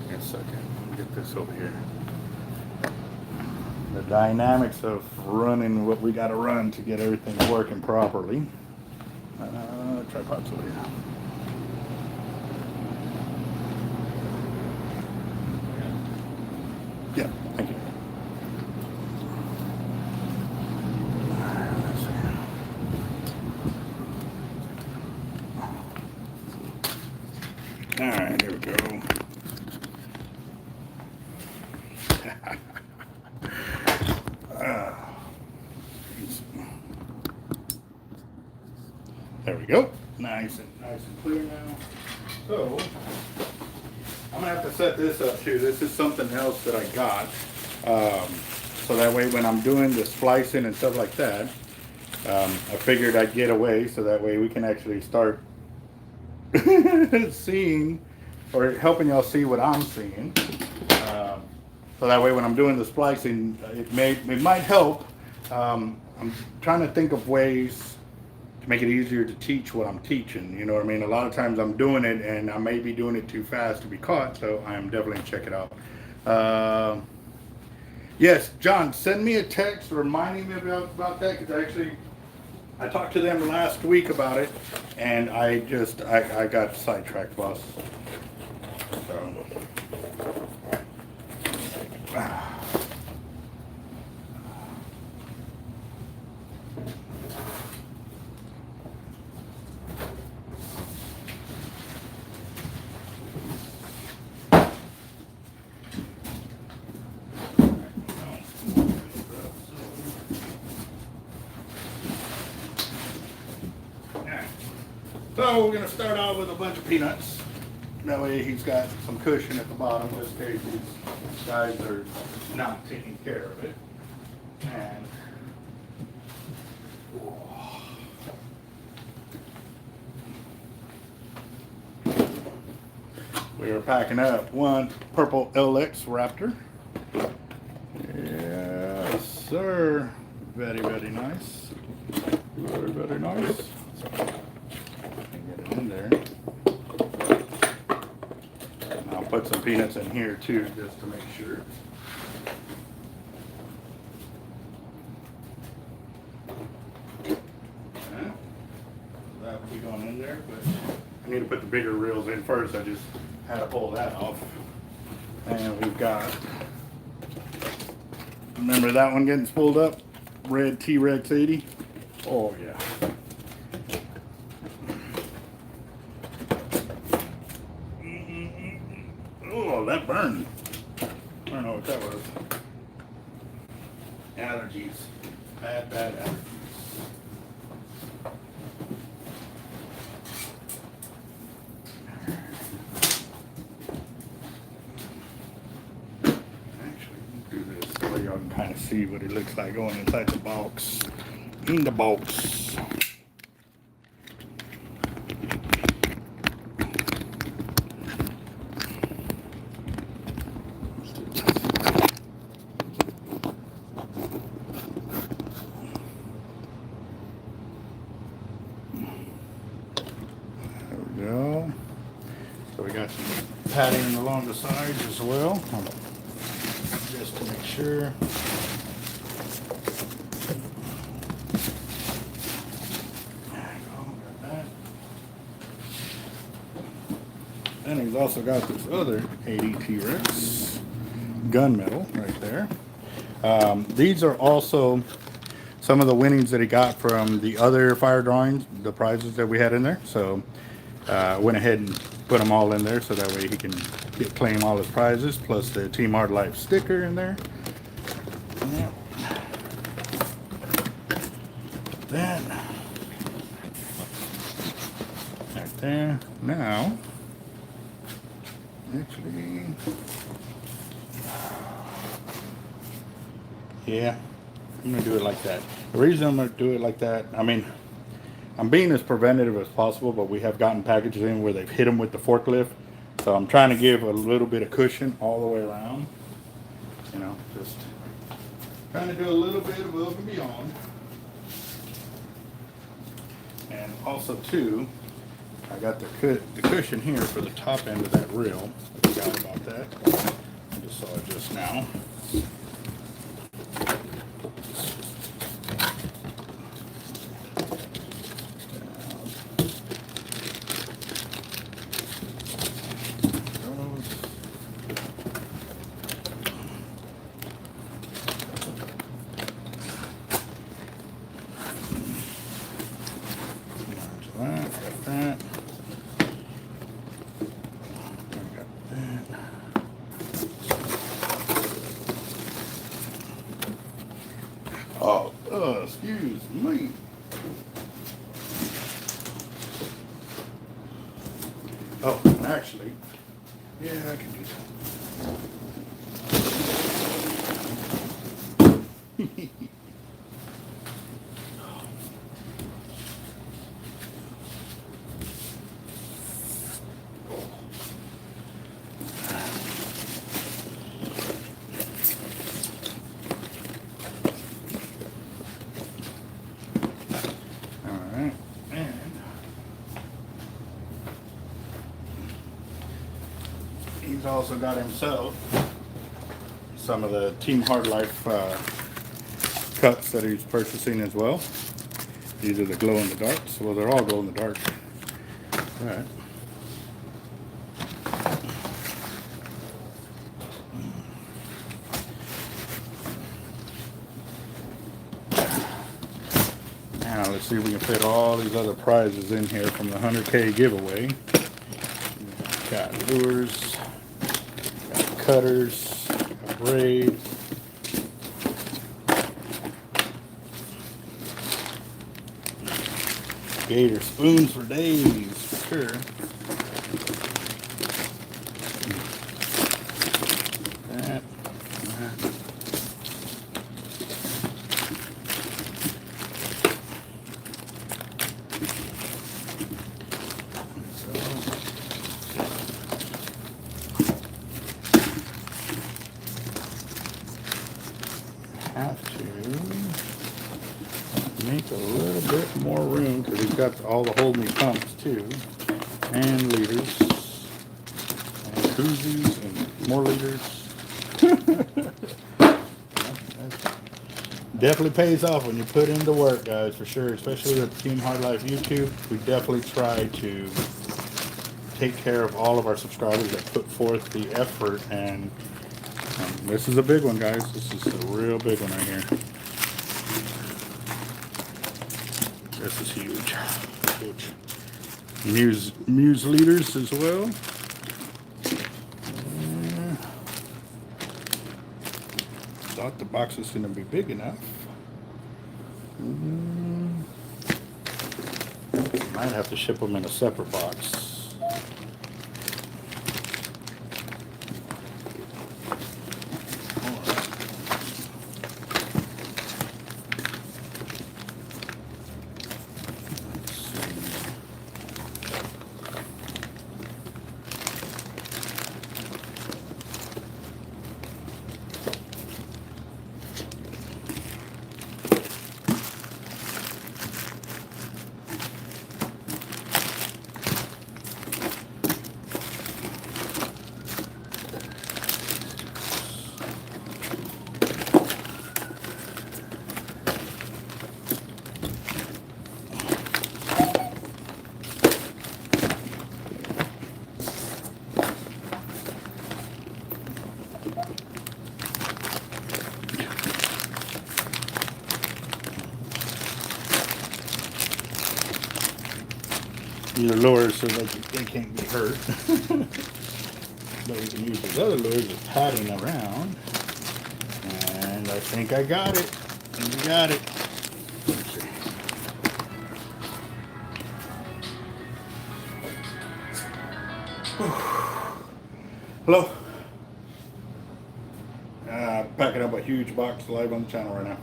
Wait a second. Get this over here. The dynamics of running what we gotta run to get everything working properly. Tripod's over here. Yeah, thank you. All right, here we go. There we go. Nice and clear now. So I'm gonna have to set this up too. This is something else that I got. So that way when I'm doing the splicing and stuff like that, I figured I'd get away so that way we can actually start seeing or helping y'all see what I'm seeing. So that way when I'm doing the splicing, it might help. I'm trying to think of ways to make it easier to teach what I'm teaching. You know what I mean? A lot of times I'm doing it and I may be doing it too fast to be caught, so I'm definitely check it out. Yes, John, send me a text reminding me about that, because I talked to them last week about it and I got sidetracked, boss. So So we're gonna start out with a bunch of peanuts. That way he's got some cushion at the bottom just in case these guys are not taking care of it. And we are packing up one purple LX Raptor. Yes, sir. Very, very nice. Very, very nice. So, get it in there. And I'll put some peanuts in here too, just to make sure. Okay. That will be going in there, but I need to put the bigger reels in first. I just had to pull that off. And we've got, remember that one getting spooled up? Red T-Rex 80. Oh yeah. Oh, that burned. I don't know what that was. Allergies. Bad allergies. So y'all can kind of see what it looks like going inside the box. In the box. There we go. So we got some padding along the sides as well. Just to make sure. Then he's also got this other 80 T-Rex gunmetal right there. These are also some of the winnings that he got from the other fire drawings, the prizes that we had in there. So went ahead and put them all in there so that way he can claim all his prizes, plus the Team Hard Life sticker in there. Yeah. That right there. Now, actually, yeah, I'm gonna do it like that. The reason I'm gonna do it like that, I mean, I'm being as preventative as possible, but we have gotten packages in where they've hit them with the forklift. So I'm trying to give a little bit of cushion all the way around. You know, just trying to do a little bit above and beyond. And also too, I got the cushion here for the top end of that reel. I forgot about that. I just saw it just now. Excuse me. Oh, actually, yeah, I can do that. He's also got himself some of the Team Hard Life cups that he's purchasing as well. These are the glow in the darks. Well, they're all glow in the dark. All right. Now let's see if we can fit all these other prizes in here from the 100K giveaway. Got lures, got cutters, got braid. Gator spoons for days, for sure. That. Have to make a little bit more room because we've got all the hold me pumps too, and leaders, and koozies, and more leaders. Definitely pays off when you put in the work, guys, for sure. Especially with Team Hard Life YouTube, we definitely try to take care of all of our subscribers that put forth the effort, and this is a big one, guys. This is a real big one right here. This is huge. Huge. Muse leaders as well. Thought the box was going to be big enough. Might have to ship them in a separate box. Your lures so that they can't get hurt. But we can use these other lures as padding around. And I think I got it. We got it. Hello. Packing up a huge box live on the channel right now.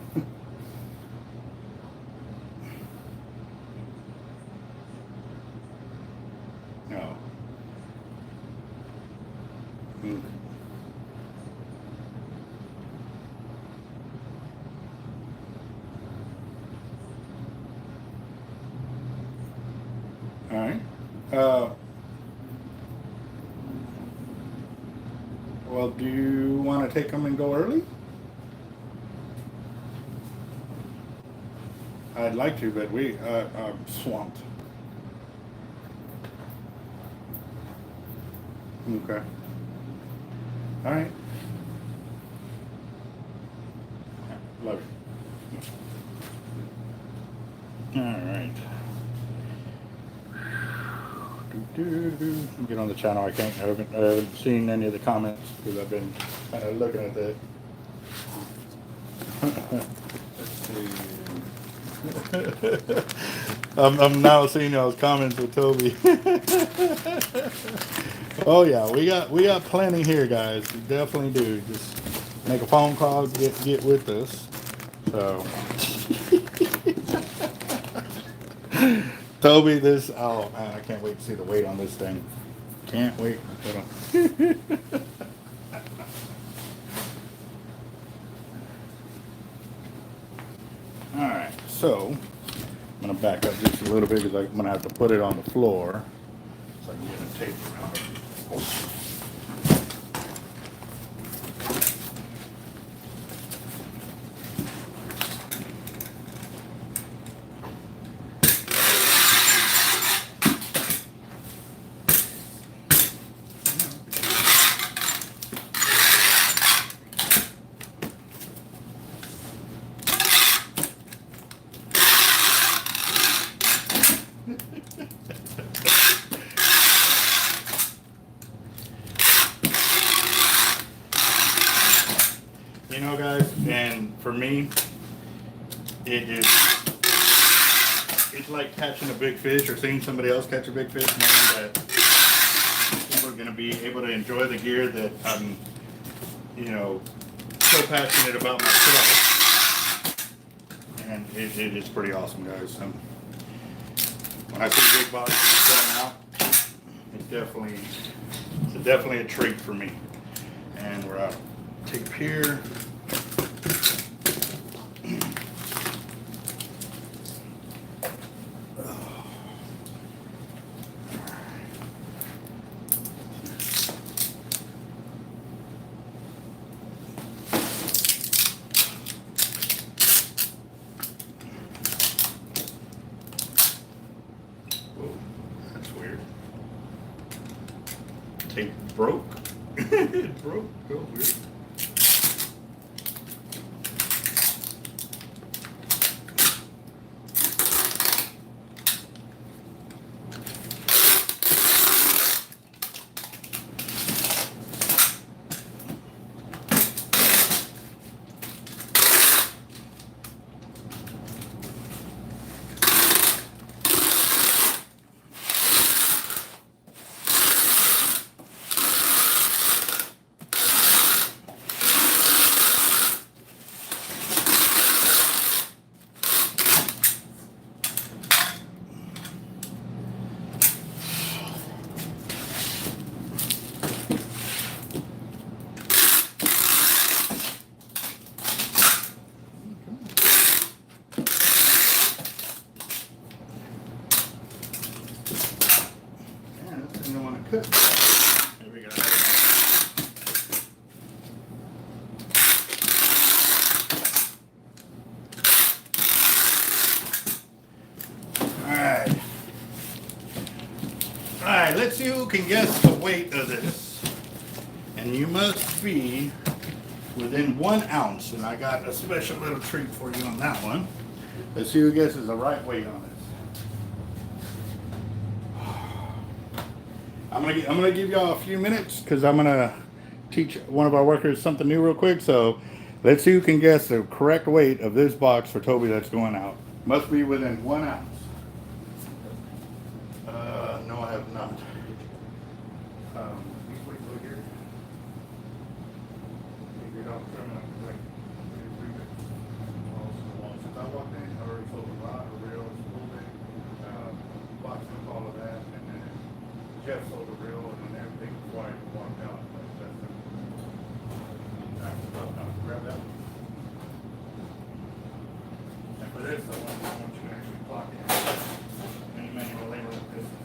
No. All right. Well, do you want to take them and go early? I'd like to, but I'm swamped. Okay. All right. Love it. All right. Get on the channel. I haven't seen any of the comments because I've been kind of looking at that. Let's see. I'm now seeing those comments with Toby. Oh yeah, we got plenty here, guys. We definitely do. Just make a phone call, get with us. So. Toby, oh man, I can't wait to see the weight on this thing. Can't wait. Alright, so I'm going to back up just a little bit because I'm going to have to put it on the floor so I can get a tape around it. You know, guys, and for me, it's it's like catching a big fish or seeing somebody else catch a big fish, knowing that people are going to be able to enjoy the gear that I'm, you know, so passionate about myself. And it is pretty awesome, guys. When I see big boxes going out, it's definitely a treat for me. And we're out of tape here. Tape broke. It broke. Oh, weird. There we go. Alright. Alright, let's see who can guess the weight of this. And you must be within 1 ounce. And I got a special little treat for you on that one. Let's see who guesses the right weight on this. I'm gonna give y'all a few minutes because I'm gonna teach one of our workers something new real quick. So let's see who can guess the correct weight of this box for Toby that's going out. Must be within 1 ounce. No, I have not. Since I walked in, I already sold a lot of reels, boxing, all of that, and then Jeff sold the reel and then everything before I walked out. Grab that. And for this, I want you to actually clock in any manual labor business.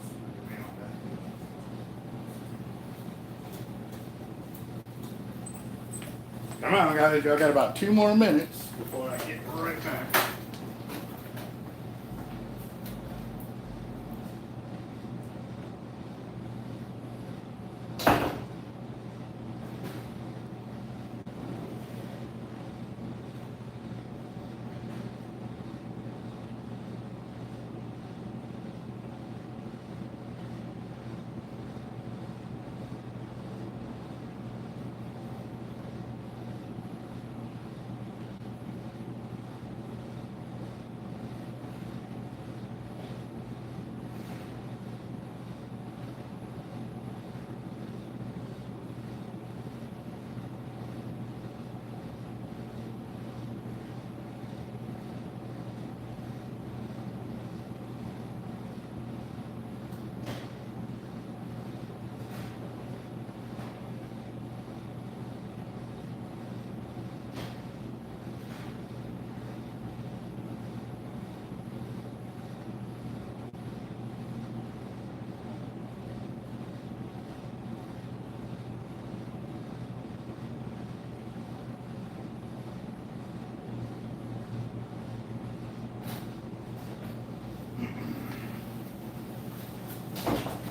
Come on, guys. Y'all got about 2 more minutes before I get right back.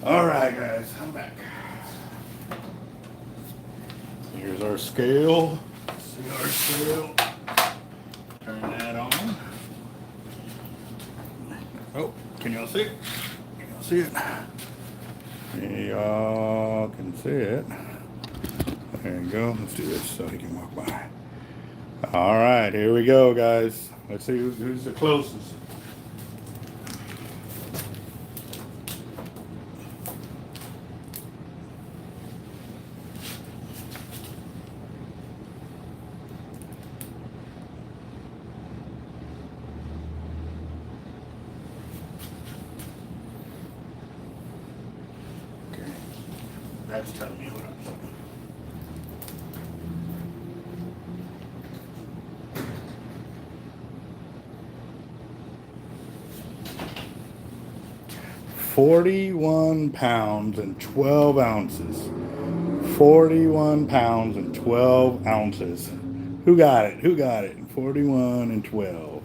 All right, guys, I'm back. Here's our scale. See our scale. Turn that on. Oh, can y'all see it? Can y'all see it? Y'all can see it. There you go. Let's do this so he can walk by. All right, here we go, guys. Let's see who's the closest. That's telling me what I'm doing. £41 and 12 ounces. 41 pounds and 12 ounces. Who got it? Who got it? 41 and 12.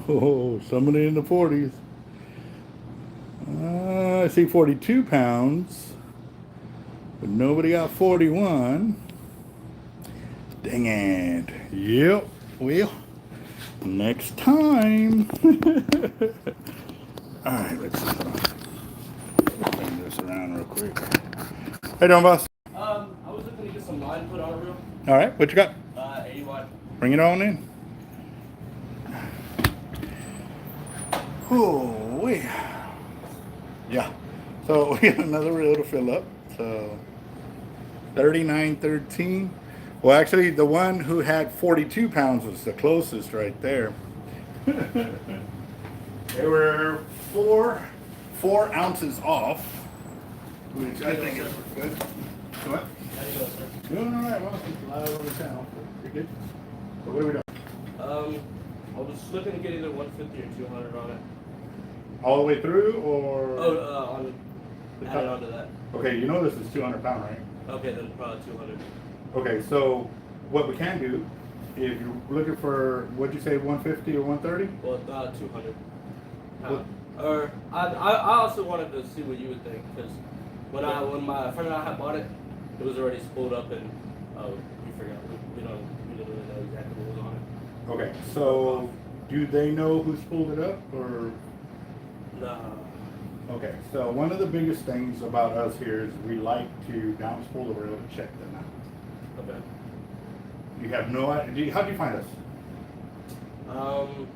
Oh, somebody in the 40s. I see 42 pounds, but nobody got 41. Dang it. Yep. Well, next time. All right, let's bring this around real quick. How you doing, boss? I was looking to get some line put on a reel. All right, what you got? 80 watt. Bring it on in. Oh, yeah. So we got another reel to fill up. So 39.13. Well, actually, the one who had 42 pounds was the closest right there. They were four ounces off, which I think is good. What? How you doing, sir? Doing all right. Well, it's live on the channel. Pretty good. So what are we doing? I was looking to get either 150 or 200 on it. All the way through, or? On The added top? on to that. Okay, you know this is 200 pound, right? Okay, then probably 200. Okay, so what we can do, if you're looking for, what'd you say, 150 or 130? Well, 200. What? Or I also wanted to see what you would think, because when my friend and I had bought it, it was already spooled up and we forgot. We didn't really know exactly what was on it. Okay, so do they know who spooled it up, or? Nah. Okay, so one of the biggest things about us here is we like to down spool the reel to check the knot. Okay. You have no idea, how'd you find us? I don't know.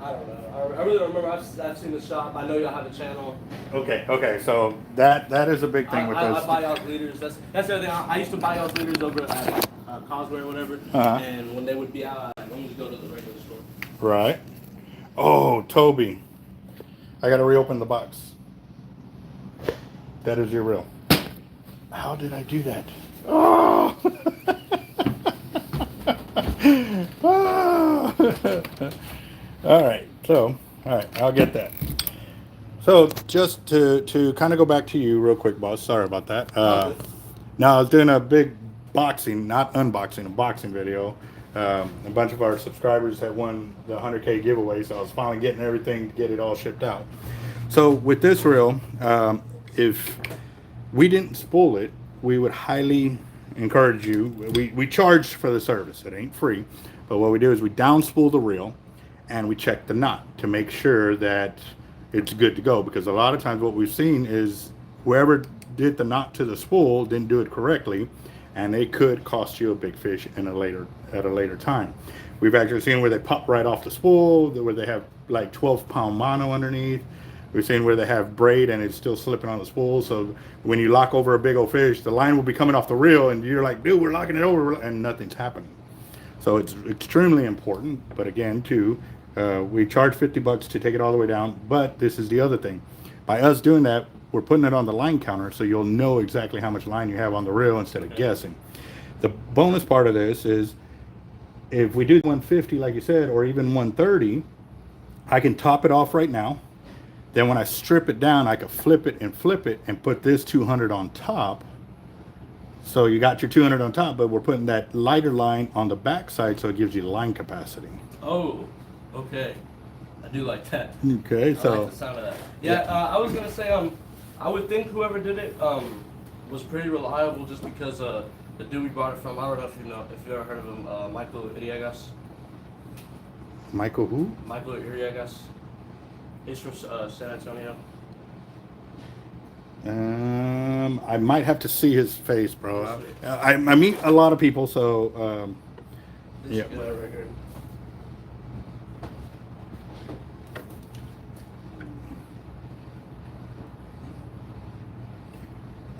I really don't remember. I've seen the shop. I know y'all have a channel. Okay, so that is a big thing with us. I buy y'all's leaders. That's the other thing. I used to buy y'all's leaders over at Causeway or whatever. Uh-huh. And when they would be out, I normally go to the regular store. Right. Oh, Toby, I gotta reopen the box. That is your reel. How did I do that? Oh! All right, I'll get that. So just to kind of go back to you real quick, boss. Sorry about that. Now I was doing a big boxing, not unboxing, a boxing video. A bunch of our subscribers had won the 100K giveaway, so I was finally getting everything to get it all shipped out. So with this reel, if we didn't spool it, we would highly encourage you. We charge for the service. It ain't free. But what we do is we down spool the reel and we check the knot to make sure that it's good to go. Because a lot of times what we've seen is whoever did the knot to the spool didn't do it correctly, and it could cost you a big fish at a later time. We've actually seen where they pop right off the spool, where they have like 12-pound mono underneath. We've seen where they have braid and it's still slipping on the spool. So when you lock over a big old fish, the line will be coming off the reel and you're like, dude, we're locking it over, and nothing's happening. So it's extremely important. But again, too, we charge $50 to take it all the way down. But this is the other thing. By us doing that, we're putting it on the line counter so you'll know exactly how much line you have on the reel instead of guessing. The bonus part of this is if we do 150, like you said, or even 130, I can top it off right now. Then when I strip it down, I can flip it and put this 200 on top. So you got your 200 on top, but we're putting that lighter line on the back side so it gives you line capacity. Oh, okay. I do like that. Okay, so. I like the sound of that. Yeah, I was gonna say, I would think whoever did it was pretty reliable, just because the dude we bought it from, I don't know if you ever heard of him, Michael Iriagas. Michael who? Michael Iriagas. He's from San Antonio. I might have to see his face, bro. I meet a lot of people, so yeah. Record.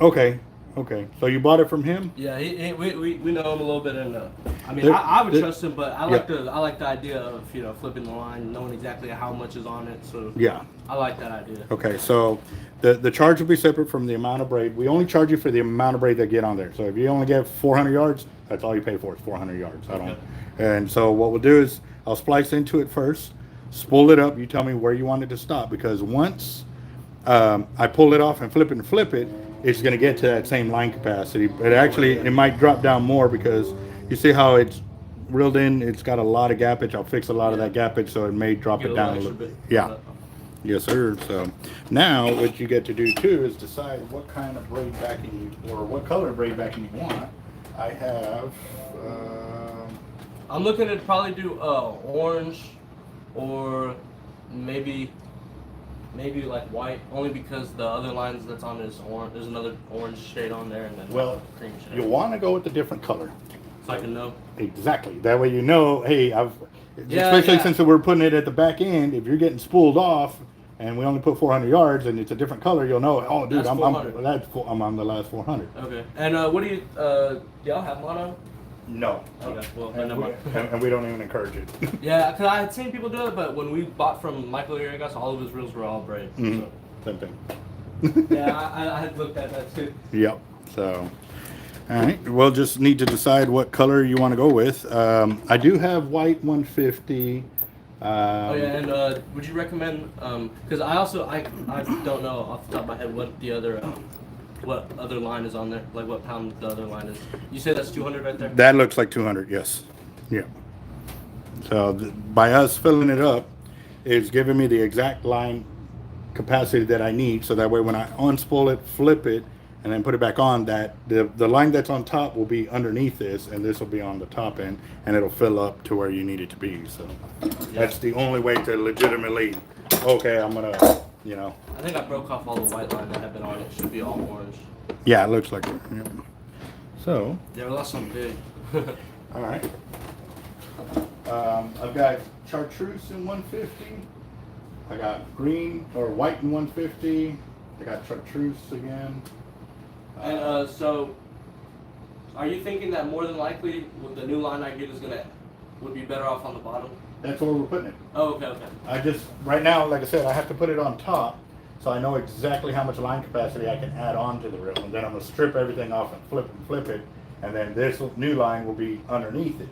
Okay. So you bought it from him? Yeah, we know him a little bit, and I mean, I would trust him, but I like the idea of flipping the line, knowing exactly how much is on it. So Yeah. I like that idea. Okay, so the charge will be separate from the amount of braid. We only charge you for the amount of braid that get on there. So if you only get 400 yards, that's all you pay for is 400 yards. I don't. Okay. And so what we'll do is I'll splice into it first, spool it up. You tell me where you want it to stop, because once I pull it off and flip it, it's going to get to that same line capacity. But actually, it might drop down more because you see how it's reeled in. It's got a lot of gappage. I'll fix a lot of that gappage, so it may drop Get it a down a little little bit. extra bit. Yeah. Yes, sir. So now what you get to do too is decide what kind of braid backing you, or what color braid backing you want. I have, I'm looking to probably do orange, or maybe like white, only because the other lines that's on is orange. There's another orange shade on there, and then well, cream shade. you want to go with a different color. So I can know. Exactly. That way you know, hey, especially since we're putting it at the back end, if you're getting spooled off and we only put 400 yards and it's a different color, you'll know, oh, dude, That's I'm 400. I'm on the last 400. Okay. And what do you y'all have mono? No. Okay. Well, then And never mind. and we don't even encourage it. Yeah, because I had seen people do it, but when we bought from Michael Erigas, all of his reels were all braid. Mhm. So. Same thing. Yeah, I had looked at that too. Yep. So, all right. We'll just need to decide what color you want to go with. I do have white 150. Oh yeah, and would you recommend? Because I don't know off the top of my head what other line is on there, like what pound the other line is. You say that's 200 right there. That looks like 200. Yes. Yeah. So by us filling it up, it's giving me the exact line capacity that I need. So that way, when I unspool it, flip it, and then put it back on, that the line that's on top will be underneath this, and this will be on the top end, and it'll fill up to where you need it to be. So that's the only way to legitimately, okay, I'm gonna, I think I broke off all the white line that had been on it. Should be all orange. Yeah, it looks like it. Yeah. So, Yeah, well, that's some big. all right. I've got chartreuse in 150. I got green or white in 150. I got chartreuse again. And so, are you thinking that more than likely with the new line I get would be better off on the bottom? That's where we're putting it. Oh, okay. I just, right now, like I said, I have to put it on top, so I know exactly how much line capacity I can add on to the reel. And then I'm gonna strip everything off and flip it, and then this new line will be underneath it.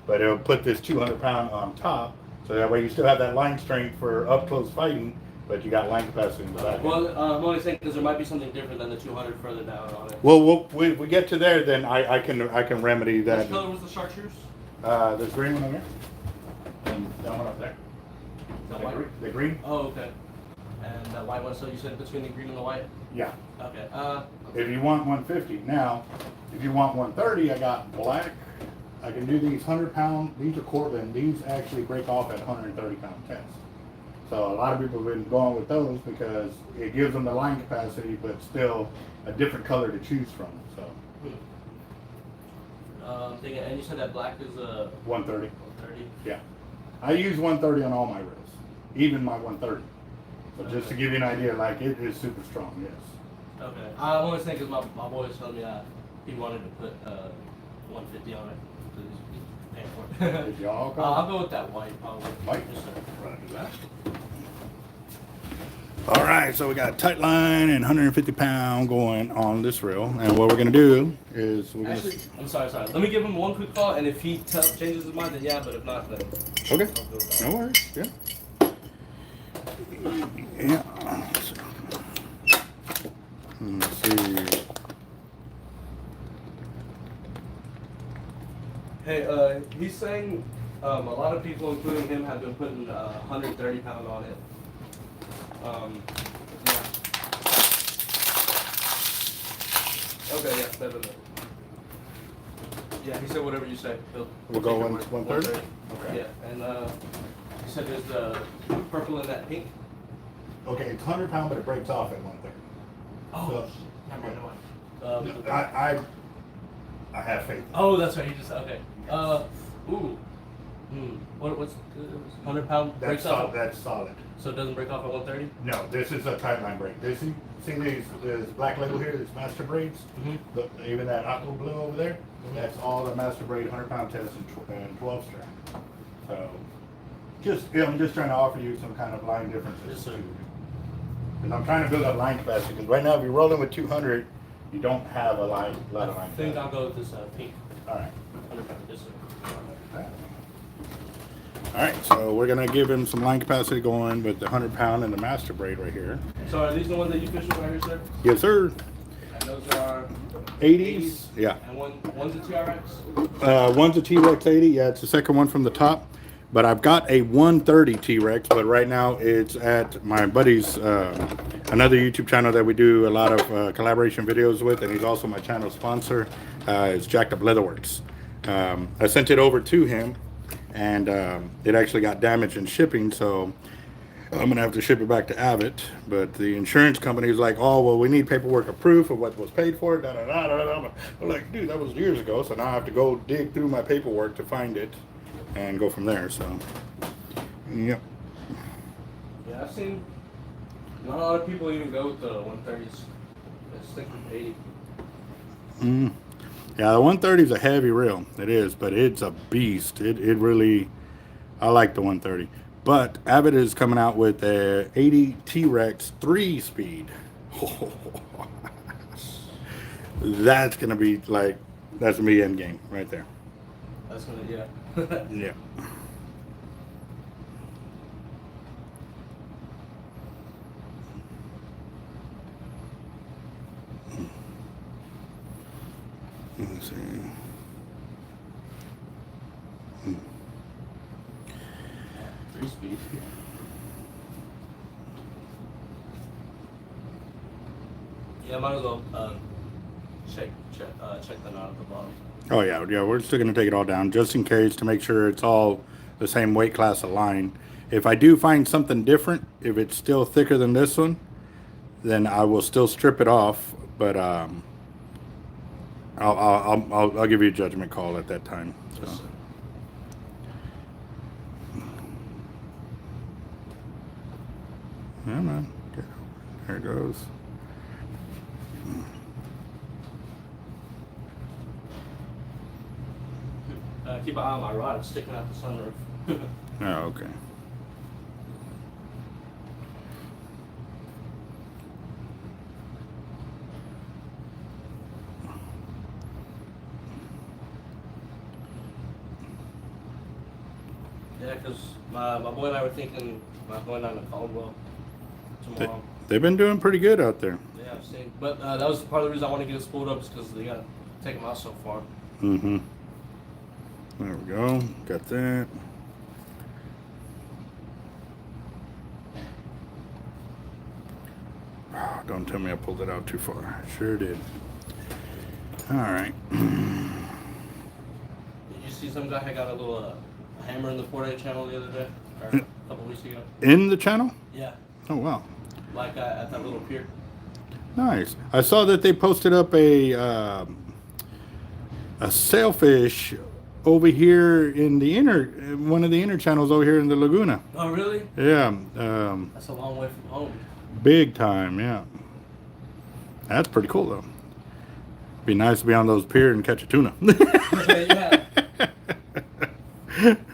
But it'll put this 200 pound on top, so that way you still have that line strength for up close fighting, but you got line capacity in the back. Well, I'm only saying because there might be something different than the 200 further down on it. Well, we get to there, then I can remedy that. Which color was the chartreuse? There's green one on there, and that one up there. The white? The green? Oh, okay. And the white one, so you said between the green and the white? Yeah. Okay. If you want 150, now, if you want 130, I got black. I can do these 100 pound, these are Corpus, these actually break off at 130 pound tests. So a lot of people have been going with those because it gives them the line capacity, but still a different color to choose from, so. Thinking, and you said that black is 130, 130? yeah. I use 130 on all my reels, even my 130. So just to give you an idea, like it is super strong, yes. Okay. I only think because my boy was telling me he wanted to put 150 on it. So he's paying for it. Did y'all go? I'll go with that white probably. White? Yes, sir. Roger that. All right, so we got a tight line and 150 pound going on this reel, and what we're gonna do is we're gonna. Actually, I'm sorry. Let me give him one quick call, and if he changes his mind, then yeah. But if not, then Okay. I'll go with that. No worries. Yeah. Yeah. Let's see. Hey, he's saying a lot of people, including him, have been putting 130 pound on it. Yeah. Okay, yeah, better. Yeah, he said whatever you say. We'll go 130? Okay. Yeah, and he said there's the purple and that pink. Okay, it's 100 pound, but it breaks off at 130. Oh, So- never mind. I have faith. Oh, that's right. He just okay. Ooh. What's 100-pound breaks off? That's solid. So it doesn't break off at 130? No, this is a tight line break. See this black label here, this master braids? Even that aqua blue over there, that's all the master braid 100-pound test and 12 strand. So, I'm just trying to offer you some kind of line differences. Yes, sir. And I'm trying to build up line capacity, because right now if you're rolling with 200, you don't have a lot of line I think capacity. I'll go with this pink. All right. 100-pound. Yes, sir. All right, so we're gonna give him some line capacity going with the 100-pound and the master braid right here. So are these the ones that you fish with right here, sir? Yes, sir. And those are 80s. Yeah. And one's a TRX? One's a T-Rex 80. Yeah, it's the second one from the top. But I've got a 130 T-Rex, but right now it's at my buddy's, another YouTube channel that we do a lot of collaboration videos with, and he's also my channel sponsor. It's Jacked Up Leatherworks. I sent it over to him, and it actually got damaged in shipping, so I'm gonna have to ship it back to Avet. But the insurance company is like, oh, well, we need paperwork of proof of what was paid for. Da, da, da, da, da. I'm like, dude, that was years ago, so now I have to go dig through my paperwork to find it and go from there. So, yep. Yeah, I've seen not a lot of people even go with the 130s. They stick with 80. Yeah, the 130 is a heavy reel. It is, but it's a beast. It really, I like the 130. But Avet is coming out with a 80 T-Rex 3-speed. That's gonna be like, that's gonna be end game right there. That's gonna, yeah. Yeah. Let's see. 3-speed. Yeah, might as well check the knot at the bottom. Oh yeah, we're still gonna take it all down just in case to make sure it's all the same weight class of line. If I do find something different, if it's still thicker than this one, then I will still strip it off. But I'll give you a judgment call at that time. So. Yes, sir. Yeah, man. There it goes. Keep an eye on my rod. It's sticking out the sunroof. Oh, okay. Yeah, because my boy and I were thinking about going down to Caldwell tomorrow. They've been doing pretty good out there. Yeah, I've seen. But that was part of the reason I want to get it spooled up is because they got to take them out so far. Mm-hmm. There we go. Got that. Oh, don't tell me I pulled it out too far. I sure did. All right. Did you see some guy had got a little hammer in the 4A channel the other day? Or a couple weeks ago? In the channel? Yeah. Oh, wow. Like at that little pier. Nice. I saw that they posted up a sailfish over here in the one of the inner channels over here in the Laguna. Oh, really? Yeah. That's a long way from home. Big time, yeah. That's pretty cool though. Be nice to be on those pier and catch a tuna. Yeah.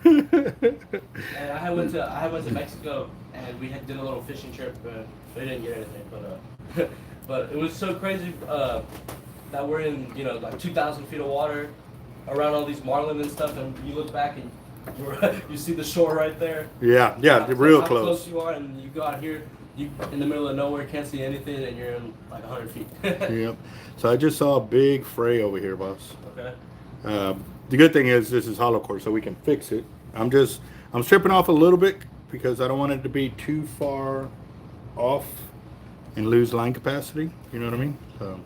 And I went to Mexico and we did a little fishing trip. We didn't get anything, but but it was so crazy that we're in like 2,000 feet of water around all these marlin and stuff, and you look back and you see the shore right there. Yeah, How real how close. you are, and you go out here, you in the middle of nowhere, can't see anything, and you're in like 100 feet. Yep. So I just saw a big fray over here, boss. Okay. The good thing is this is hollow core, so we can fix it. I'm stripping off a little bit because I don't want it to be too far off and lose line capacity. You know what I mean? So.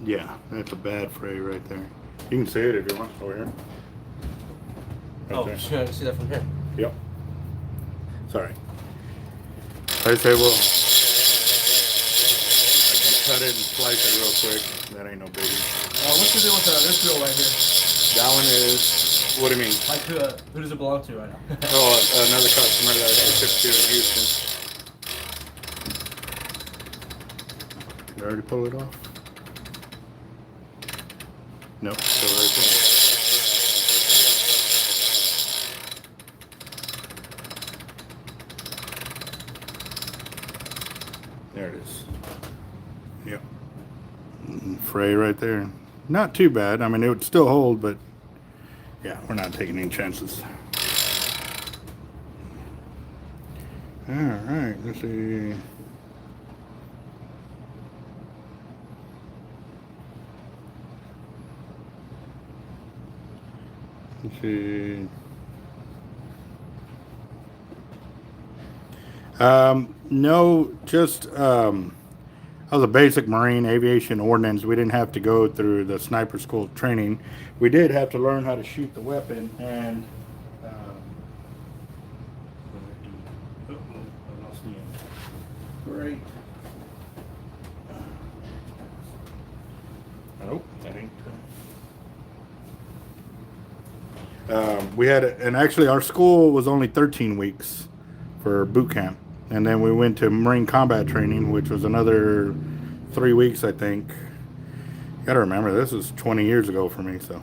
Yeah, that's a bad fray right there. You can see it if you want over here. Oh, there. sure, I can see that from here. Yep. Sorry. I say, well, I can cut it and slice it real quick. That ain't no biggie. What's the deal with this grill right here? That one is, what do you mean? Like, who does it belong to right now? Oh, another customer that I shipped to in Houston. Did I already pull it off? Nope, still right there. There it is. Yep. Fray right there. Not too bad. I mean, it would still hold, but yeah, we're not taking any chances. All right, let's see. Let's see. No, just I was a basic Marine aviation ordnance. We didn't have to go through the sniper school training. We did have to learn how to shoot the weapon, and Great. nope, that ain't. We had, and actually our school was only 13 weeks for boot camp. And then we went to Marine combat training, which was another 3 weeks, I think. You gotta remember, this was 20 years ago for me, so.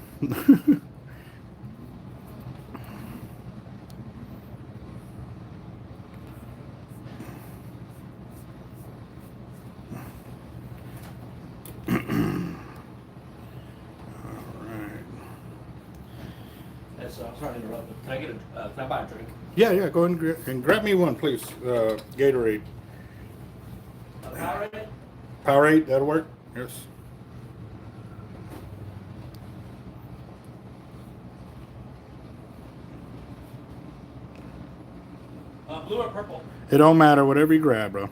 So I'm sorry to interrupt, but can I get can I buy a drink? Yeah, go ahead and grab me one, please. Gatorade. Powerade? Powerade, that'll work? Yes. Blue or purple? It don't matter, whatever you grab, bro.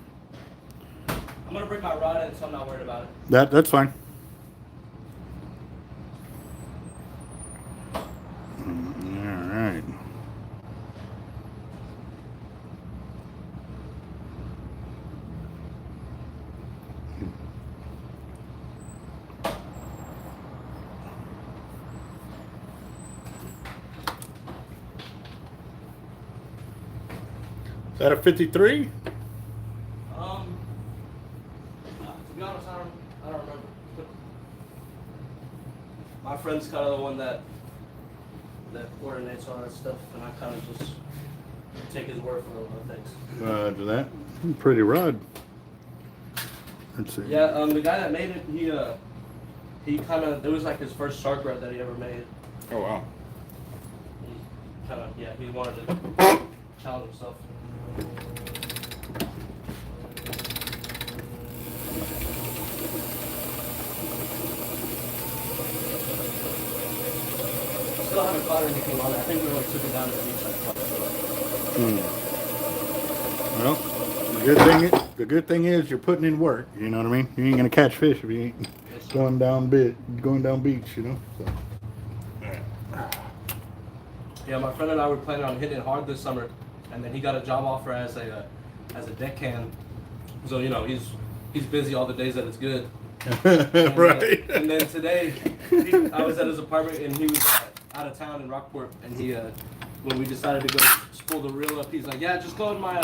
I'm gonna bring my rod in, so I'm not worried about it. That's fine. All right. Is that a 53? To be honest, I don't remember. My friend's kind of the one that coordinates all that stuff, and I kind of just take his word for a lot of things. To that. Pretty rod. Let's see. Yeah, the guy that made it, he kind of, it was like his first shark rod that he ever made. Oh, wow. He kind of, yeah, he wanted to challenge himself. Still haven't caught anything on it. I think we only took it down to the beach like twice. Well, the good thing is you're putting in work. You know what I mean? You ain't gonna catch fish if you ain't going down beach. You know. So. Yeah, my friend and I were planning on hitting it hard this summer, and then he got a job offer as a deckhand. So you know he's busy all the days that it's good. And, right. And then today, I was at his apartment and he was out of town in Rockport, and he when we decided to go spool the reel up, he's like, yeah, just go in my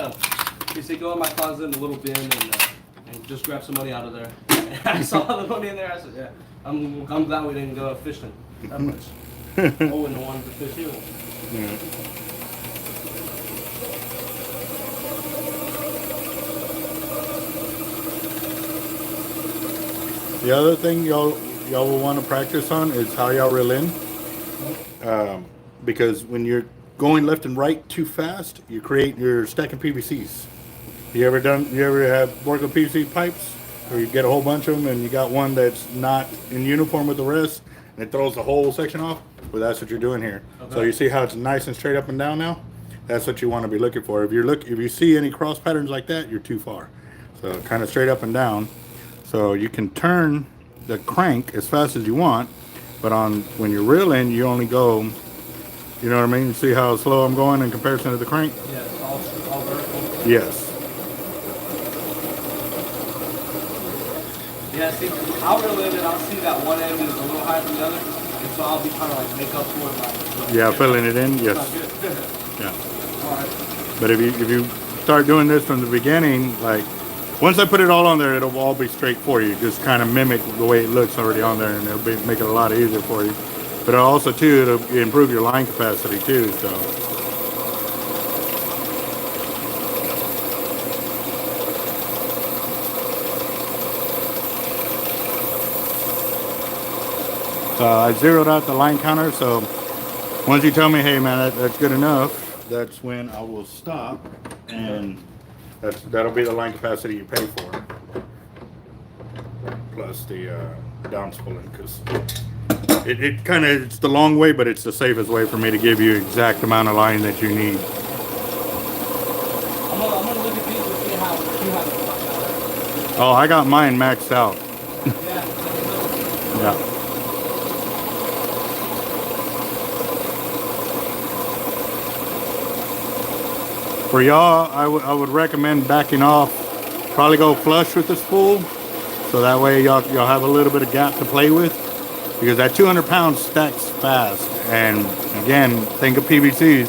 he said go in my closet in the little bin and just grab some money out of there. And I saw the money in there. I said, yeah, I'm glad we didn't go fishing that much. I wouldn't have wanted to fish either. Yeah. The other thing y'all will want to practice on is how y'all reel in, because when you're going left and right too fast, you're stacking PVCs. You ever have work with PVC pipes, or you get a whole bunch of them and you got one that's not in uniform with the rest, and it throws the whole section off? Well, that's what you're doing here. Okay. So you see how it's nice and straight up and down now? That's what you want to be looking for. If you see any cross patterns like that, you're too far. So kind of straight up and down. So you can turn the crank as fast as you want, but when you're reeling, you only go You know what I mean? See how slow I'm going in comparison to the crank? Yeah, it's all vertical. Yes. Yeah, see, I'll reel in and I'll see that one end is a little higher than the other, and so I'll be trying to like make up for it by Yeah, filling it in. Yes. Good. Yeah. All right. But if you start doing this from the beginning, like once I put it all on there, it'll all be straight for you. Just kind of mimic the way it looks already on there, and it'll make it a lot easier for you. But also too, it'll improve your line capacity too. So I zeroed out the line counter. So once you tell me, hey man, that's good enough, that's when I will stop, and that'll be the line capacity you pay for, plus the downspooling, because it kind of, it's the long way, but it's the safest way for me to give you exact amount of line that you need. I'm gonna look at these and see how you have it. Oh, I got mine maxed out. Yeah. Yeah. For y'all, I would recommend backing off. Probably go flush with the spool, so that way y'all have a little bit of gap to play with, because that 200 pounds stacks fast. And again, think of PVCs.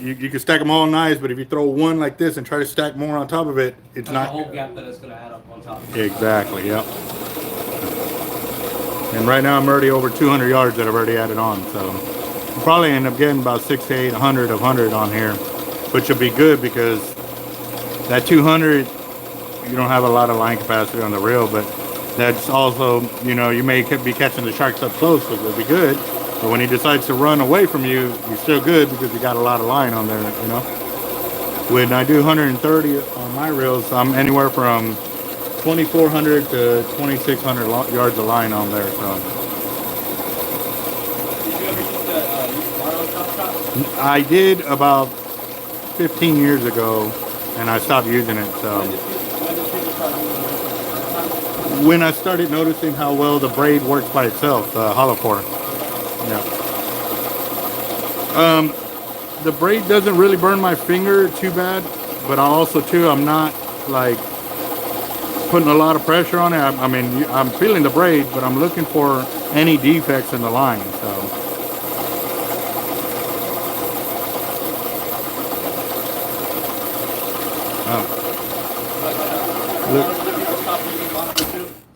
You can stack them all nice, but if you throw one like this and try to stack more on top of it, it's That's not. the whole gap that it's gonna add up on top. Exactly. Yep. And right now I'm already over 200 yards that I've already added on, so I'll probably end up getting about 6 to 800 of 100 on here, which will be good because that 200, you don't have a lot of line capacity on the reel, but that's also, you know, you may be catching the sharks up close, which will be good, but when he decides to run away from you, you're still good because you got a lot of line on there, you know. When I do 130 on my reels, I'm anywhere from 2,400 to 2,600 yards of line on there, so. Did you ever use Mario Top Shot? I did about 15 years ago, and I stopped using it, so. When I started noticing how well the braid works by itself, the hollow core. Yeah. The braid doesn't really burn my finger too bad, but also too, I'm not like putting a lot of pressure on it. I mean, I'm feeling the braid, but I'm looking for any defects in the line, so.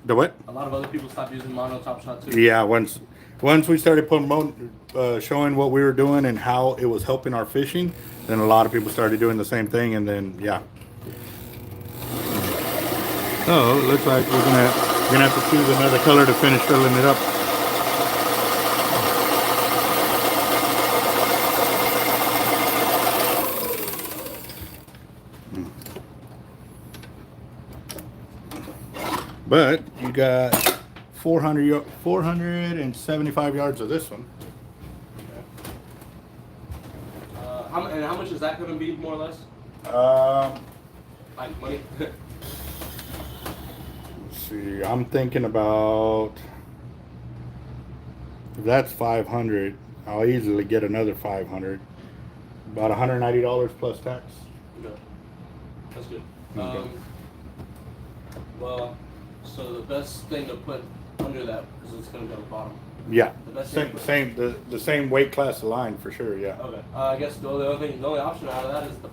The what? A lot of other people stopped using mono top shot too. Yeah, once we started showing what we were doing and how it was helping our fishing, then a lot of people started doing the same thing, and then yeah. So it looks like we're gonna have to choose another color to finish filling it up. But you got 475 yards of this one. How much is that going to be, more or less? Like money? Let's see, I'm thinking about, if that's 500, I'll easily get another 500. About $190 plus tax. Okay. That's good. Okay. Well, so the best thing to put under that is it's going to be on the bottom. Yeah, The best the same weight class of line for sure. Yeah. Okay. I guess the only option out of that is the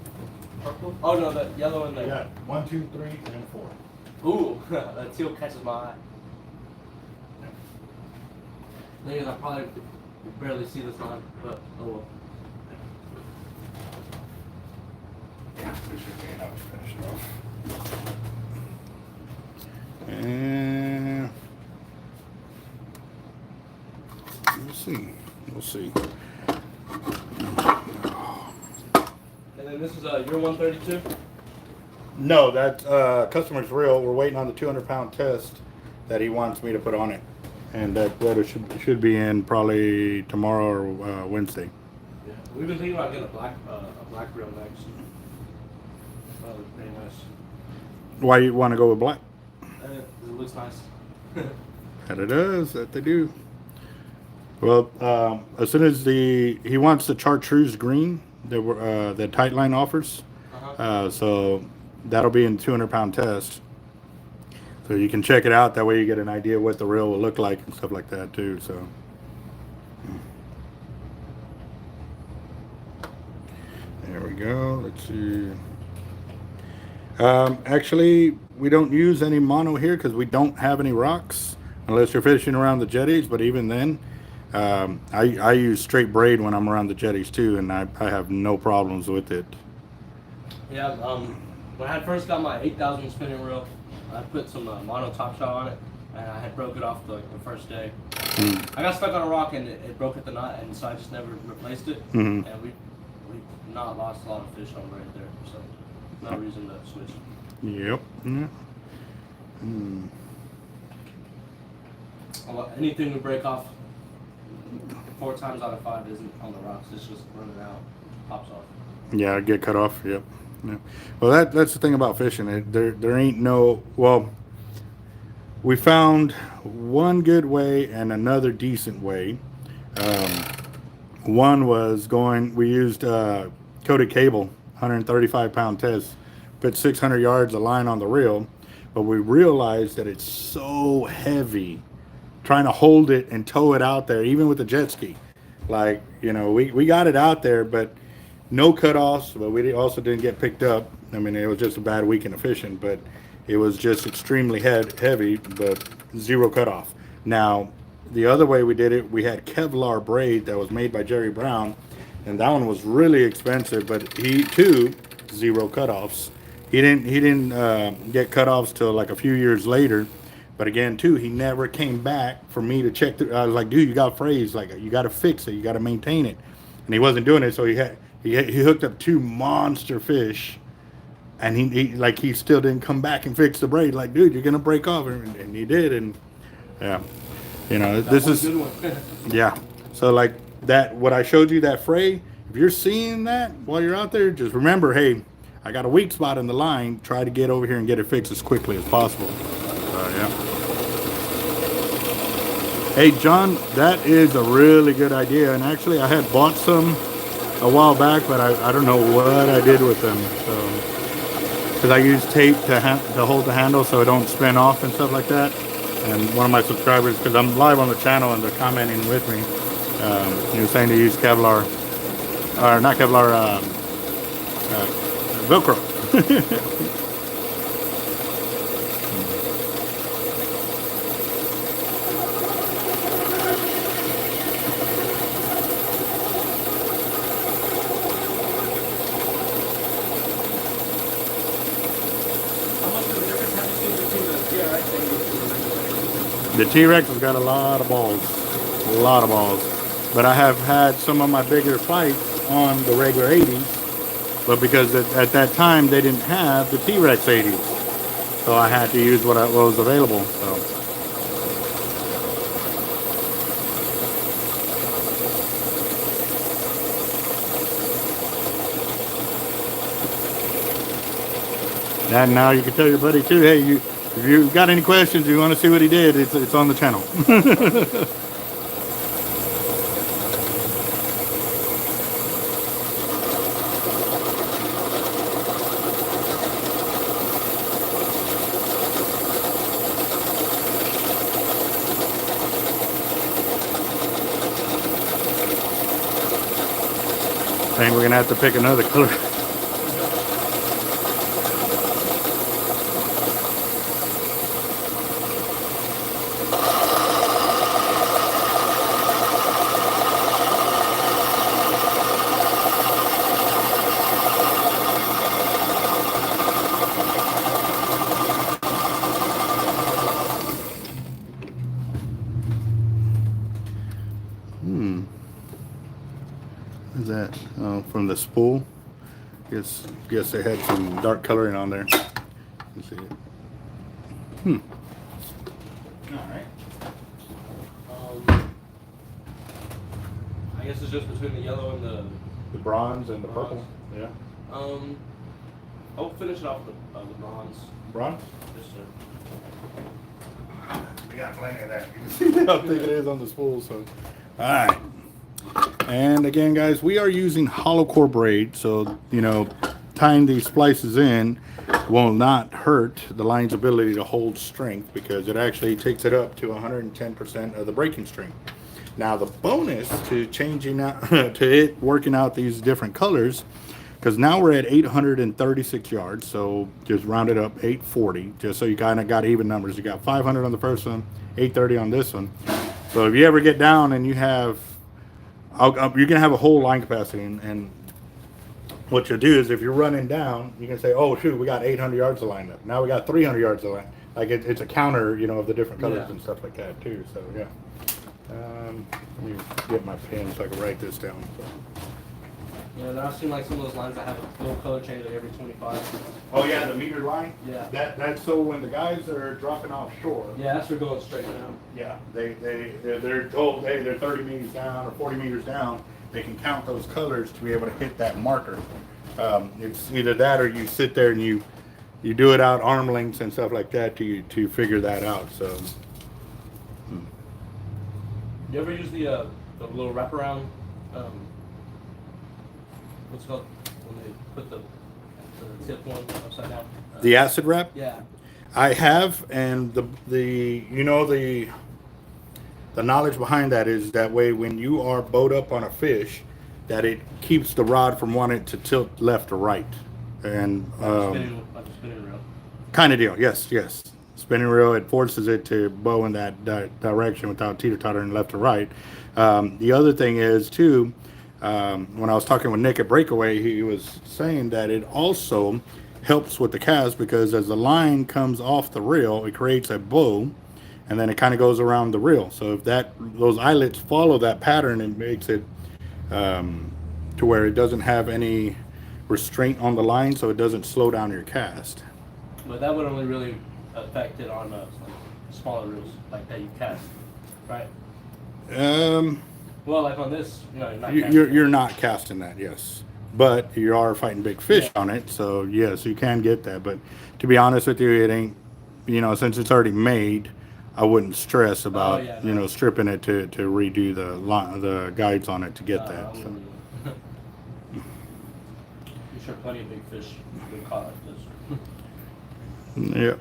purple. Oh no, the yellow and the. Yeah, 1, 2, 3, and 4. Ooh, that teal catches my eye. The thing is, I probably barely see this line, but oh well. Yeah, we should be enough to finish it off. And we'll see. And then this is your 132. No, that customer's reel. We're waiting on the 200-pound test that he wants me to put on it, and that should be in probably tomorrow or Wednesday. Yeah, we've been thinking about getting a black reel next. Very nice. Why you want to go with black? It looks nice. That it does. That they do. Well, as soon as he wants the chartreuse green that Tightline offers, so that'll be in 200-pound test. So you can check it out. That way you get an idea what the reel will look like and stuff like that too. So. There we go. Let's see. Actually, we don't use any mono here because we don't have any rocks unless you're fishing around the jetties. But even then, I use straight braid when I'm around the jetties too, and I have no problems with it. Yeah, when I first got my 8,000 spinning reel, I put some mono top shot on it, and I had broke it off the first day. I got stuck on a rock and it broke at the knot, and so I just never replaced it. And we not lost a lot of fish on right there, so no reason to switch. Yep. Yeah. Anything we break off 4 times out of 5 isn't on the rocks. It's just running out, pops off. Yeah, get cut off. Yep. Yeah. Well, that's the thing about fishing. There ain't no. Well, we found one good way and another decent way. One was we used coated cable, 135-pound test, put 600 yards of line on the reel, but we realized that it's so heavy trying to hold it and tow it out there, even with the jet ski. Like, we got it out there, but no cutoffs, but we also didn't get picked up. I mean, it was just a bad weekend of fishing, but it was just extremely heavy, but 0 cutoff. Now, the other way we did it, we had Kevlar braid that was made by Jerry Brown, and that one was really expensive, but he too 0 cutoffs. He didn't get cutoffs till like a few years later, but again too, he never came back for me to check. I was like, dude, you got phrased, like you got to fix it, you got to maintain it, and he wasn't doing it. So he hooked up 2 monster fish, and he still didn't come back and fix the braid. Like, dude, you're gonna break off, and he did, and yeah. This is good one. yeah. So like that, what I showed you, that fray, if you're seeing that while you're out there, just remember, hey, I got a weak spot in the line. Try to get over here and get it fixed as quickly as possible. Yeah. Hey, John, that is a really good idea. And actually, I had bought some a while back, but I don't know what I did with them. So, because I use tape to hold the handle so it don't spin off and stuff like that. And one of my subscribers, because I'm live on the channel and they're commenting with me, he was saying to use Kevlar, or not Kevlar, Velcro. The T-Rex has got a lot of balls. But I have had some of my bigger fights on the regular 80s, but because at that time they didn't have the T-Rex 80s, so I had to use what was available. So. And now you can tell your buddy too, hey, if you got any questions, you want to see what he did, it's on the channel. I think we're gonna have to pick another color. What is that? From the spool. Guess they had some dark coloring on there. Let's see it. Alright. I guess it's just between the yellow and The bronze and the purple. Yeah. I'll finish it off with the bronze. Bronze? Yes, sir. We got plenty of that. You can see how thick it is on the spool. So, All right. And again, guys, we are using hollow core braid, so tying these splices in will not hurt the line's ability to hold strength, because it actually takes it up to 110% of the breaking strength. Now the bonus to changing out to it working out these different colors, because now we're at 836 yards, so just round it up 840, just so you kind of got even numbers. You got 500 on the first one, 830 on this one. So if you ever get down and you have, you're gonna have a whole line capacity, and what you'll do is if you're running down, you can say, oh shoot, we got 800 yards of line up. Now we got 300 yards of line. Like it's a counter, of the different colors Yeah. and stuff like that too. So yeah. Let me get my pen so I can write this down. Yeah, and I've seen like some of those lines that have a little color change like every 25. Oh yeah, the meter line. Yeah. That's so when the guys are dropping offshore. Yeah, that's for going straight down. Yeah, they're told, hey, they're 30 meters down or 40 meters down. They can count those colors to be able to hit that marker. It's either that or you sit there and you do it out arm lengths and stuff like that to figure that out. So. You ever use the little wraparound? What's it called when they put the tip one upside down? The acid wrap? Yeah. I have, and the knowledge behind that is that way when you are bowed up on a fish, that it keeps the rod from wanting to tilt left or right, and Like a spinning reel. kind of deal. Yes. Spinning reel, it forces it to bow in that direction without teeter-tottering left or right. The other thing is too, when I was talking with Nick at Breakaway, he was saying that it also helps with the cast, because as the line comes off the reel, it creates a bow, and then it kind of goes around the reel. So if those eyelets follow that pattern, it makes it to where it doesn't have any restraint on the line, so it doesn't slow down your cast. But that would only really affect it on like smaller reels like that you cast, right? Well, like on this, no, you're not casting. You're not casting that, yes, but you are fighting big fish on it, so yes, you can get that. But to be honest with you, it ain't, since it's already made, I wouldn't stress about stripping it to redo the guides on it to get that. So. I'm sure plenty of big fish get caught like this. Yep.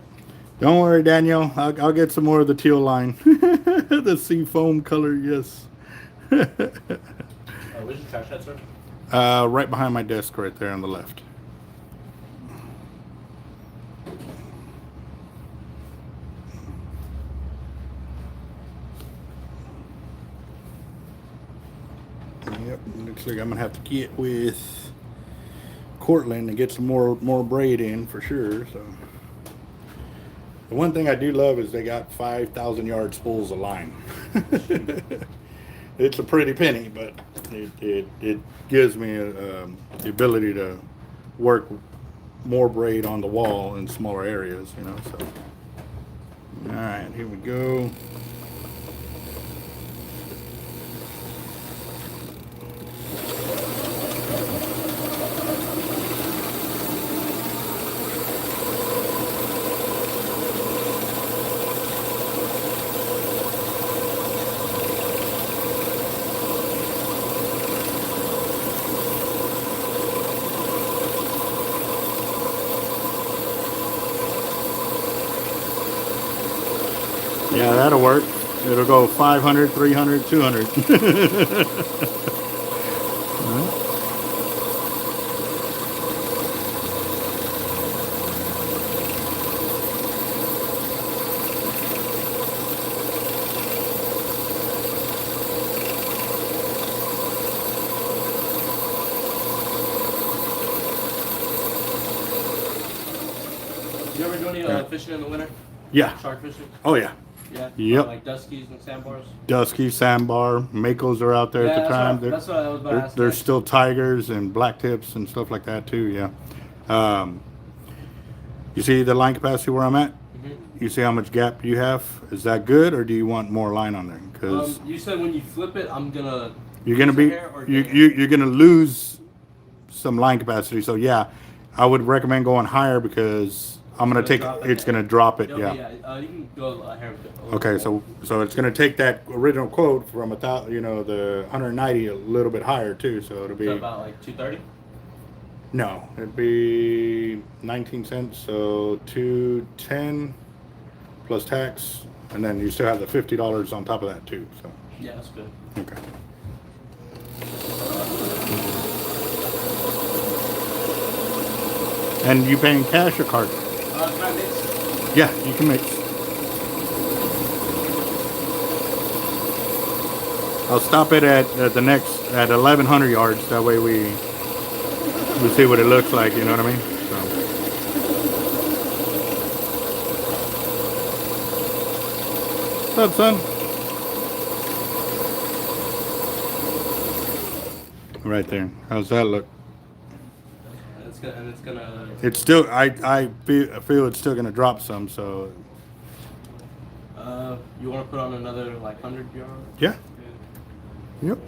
Don't worry, Daniel. I'll get some more of the teal line. The sea foam color, yes. Where's your trash head, sir? Right behind my desk, right there on the left. Yep. Looks like I'm gonna have to get with Cortland and get some more braid in for sure. So. The one thing I do love is they got 5,000 yard spools of line. It's a pretty penny, but it gives me the ability to work more braid on the wall in smaller areas, so. All right, here we go. Yeah, that'll work. It'll go 500, 300, 200. You ever do any fishing in the winter? Yeah. Shark fishing? Oh, yeah. Yeah. Yep. Like duskies and sandbars. Dusky, sandbar, makos are out there at the time. That's what I was about to ask. There's still tigers and black tips and stuff like that too. Yeah. You see the line capacity where I'm at? Mm-hmm. You see how much gap you have? Is that good, or do you want more line on there? Because you said when you flip it, you're gonna be you're gonna lose some line capacity. So yeah, I would recommend going higher, because I'm gonna It's take, drop it. it's gonna drop it, Okay, yeah. you can go here. Okay, so it's gonna take that original quote from the 190 a little bit higher too, so it'll So be, about like 230. no, it'd be 19 cents, so 210 plus tax, and then you still have the $50 on top of that too, so, Yeah, that's good. okay. And you paying cash or card? Can I mix? Yeah, you can mix. I'll stop it at the next, at 1,100 yards, that way we see what it looks like, you know what I mean? So. What's up, son? Right there. How's that look? And it's gonna. It's still, I feel it's still gonna drop some, so. You want to put on another like 100 yards? Yeah. Yep.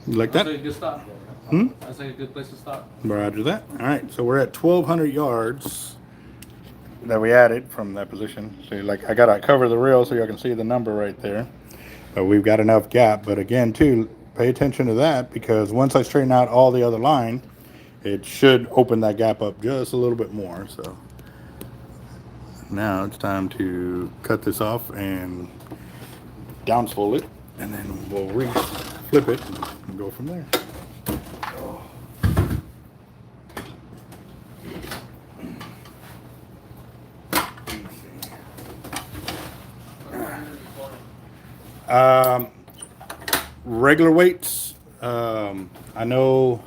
You like That's that? a good stop. Hmm? That's like a good place to stop. Roger that. All right, so we're at 1,200 yards that we added from that position. So like, I gotta cover the reel so y'all can see the number right there. But we've got enough gap. But again, too, pay attention to that, because once I straighten out all the other line, it should open that gap up just a little bit more. So now it's time to cut this off and downspool it, and then we'll flip it and go from there. Regular weights. I don't know.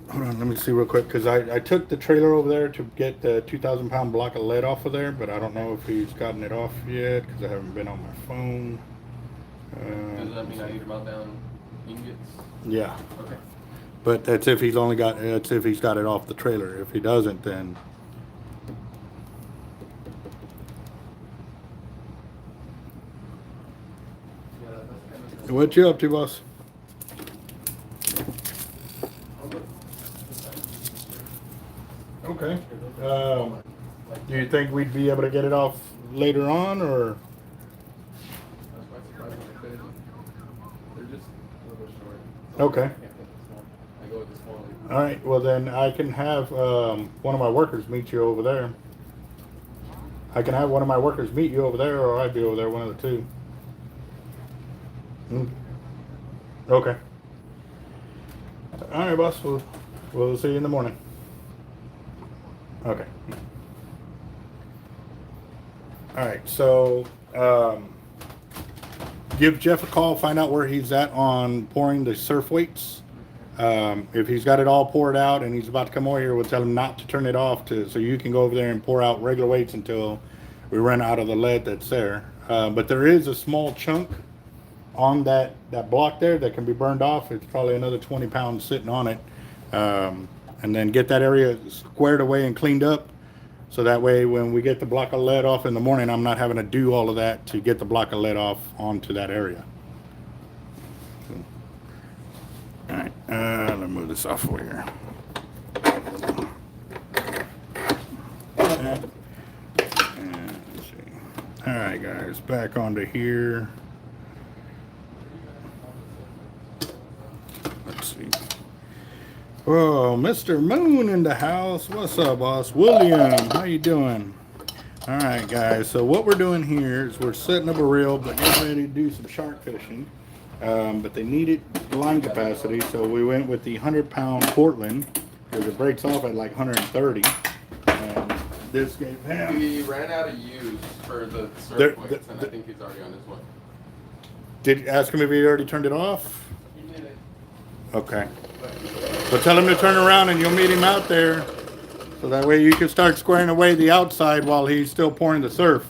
Hold on, let me see real quick, because I took the trailer over there to get the 2,000-pound block of lead off of there, but I don't know if he's gotten it off yet because I haven't been on my phone. Does that mean I need to melt down ingots? Yeah, Okay. but that's if he's got it off the trailer. If he doesn't, then what you up to, boss? Okay. Do you think we'd be able to get it off later on, or? They're just a little short. Okay. I go with the small. All right. Well, then I can have one of my workers meet you over there. I can have one of my workers meet you over there, or I'd be over there, one of the two. Okay. All right, boss. We'll see you in the morning. Okay. All right. So give Jeff a call. Find out where he's at on pouring the surf weights. If he's got it all poured out and he's about to come over here, we'll tell him not to turn it off so you can go over there and pour out regular weights until we run out of the lead that's there. But there is a small chunk on that block there that can be burned off. It's probably another 20 pounds sitting on it. And then get that area squared away and cleaned up, so that way when we get the block of lead off in the morning, I'm not having to do all of that to get the block of lead off onto that area. All right, let me move this off over here. And let's see. All right, guys, back onto here. Let's see. Oh, Mr. Moon in the house. What's up, boss? William, how you doing? All right, guys. So what we're doing here is we're setting up a reel, but getting ready to do some shark fishing. But they needed line capacity, so we went with the 100-pound Portland because it breaks off at like 130. And this gave him. He ran out of use for the surf weights, and I think he's already on his way. Did you ask him if he already turned it off? He did it. Okay. But But tell him to turn around and you'll meet him out there. So that way you can start squaring away the outside while he's still pouring the surf.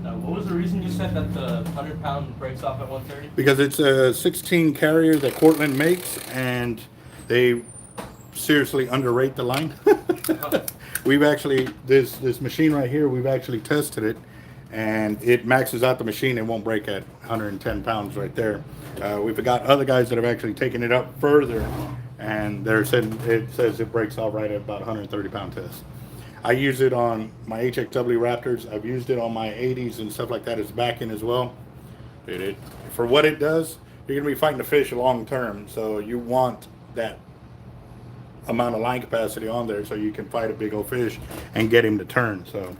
What was the reason you said that the 100-pound breaks off at 130? Because it's a 16 carrier that Cortland makes, and they seriously underrate the line. We've actually, this machine right here, we've actually tested it, and it maxes out the machine. It won't break at 110 pounds right there. We've got other guys that have actually taken it up further, and it says it breaks off right at about 130 pound test. I use it on my HXW Raptors. I've used it on my 80s and stuff like that as backing as well. For what it does, you're going to be fighting the fish long term, so you want that amount of line capacity on there so you can fight a big old fish and get him to turn. So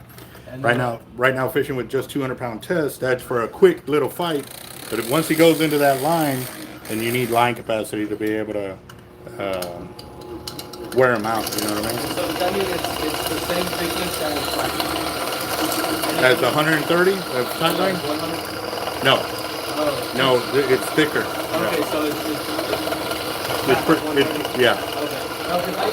right now fishing with just 200-pound test, that's for a quick little fight. But once he goes into that line, then you need line capacity to be able to wear him out. You know what I mean? So does that mean it's the same thickness as like As 130, that's tight line? 100? No, Oh. no, it's thicker. Okay, so it's Yeah. Okay. No, because I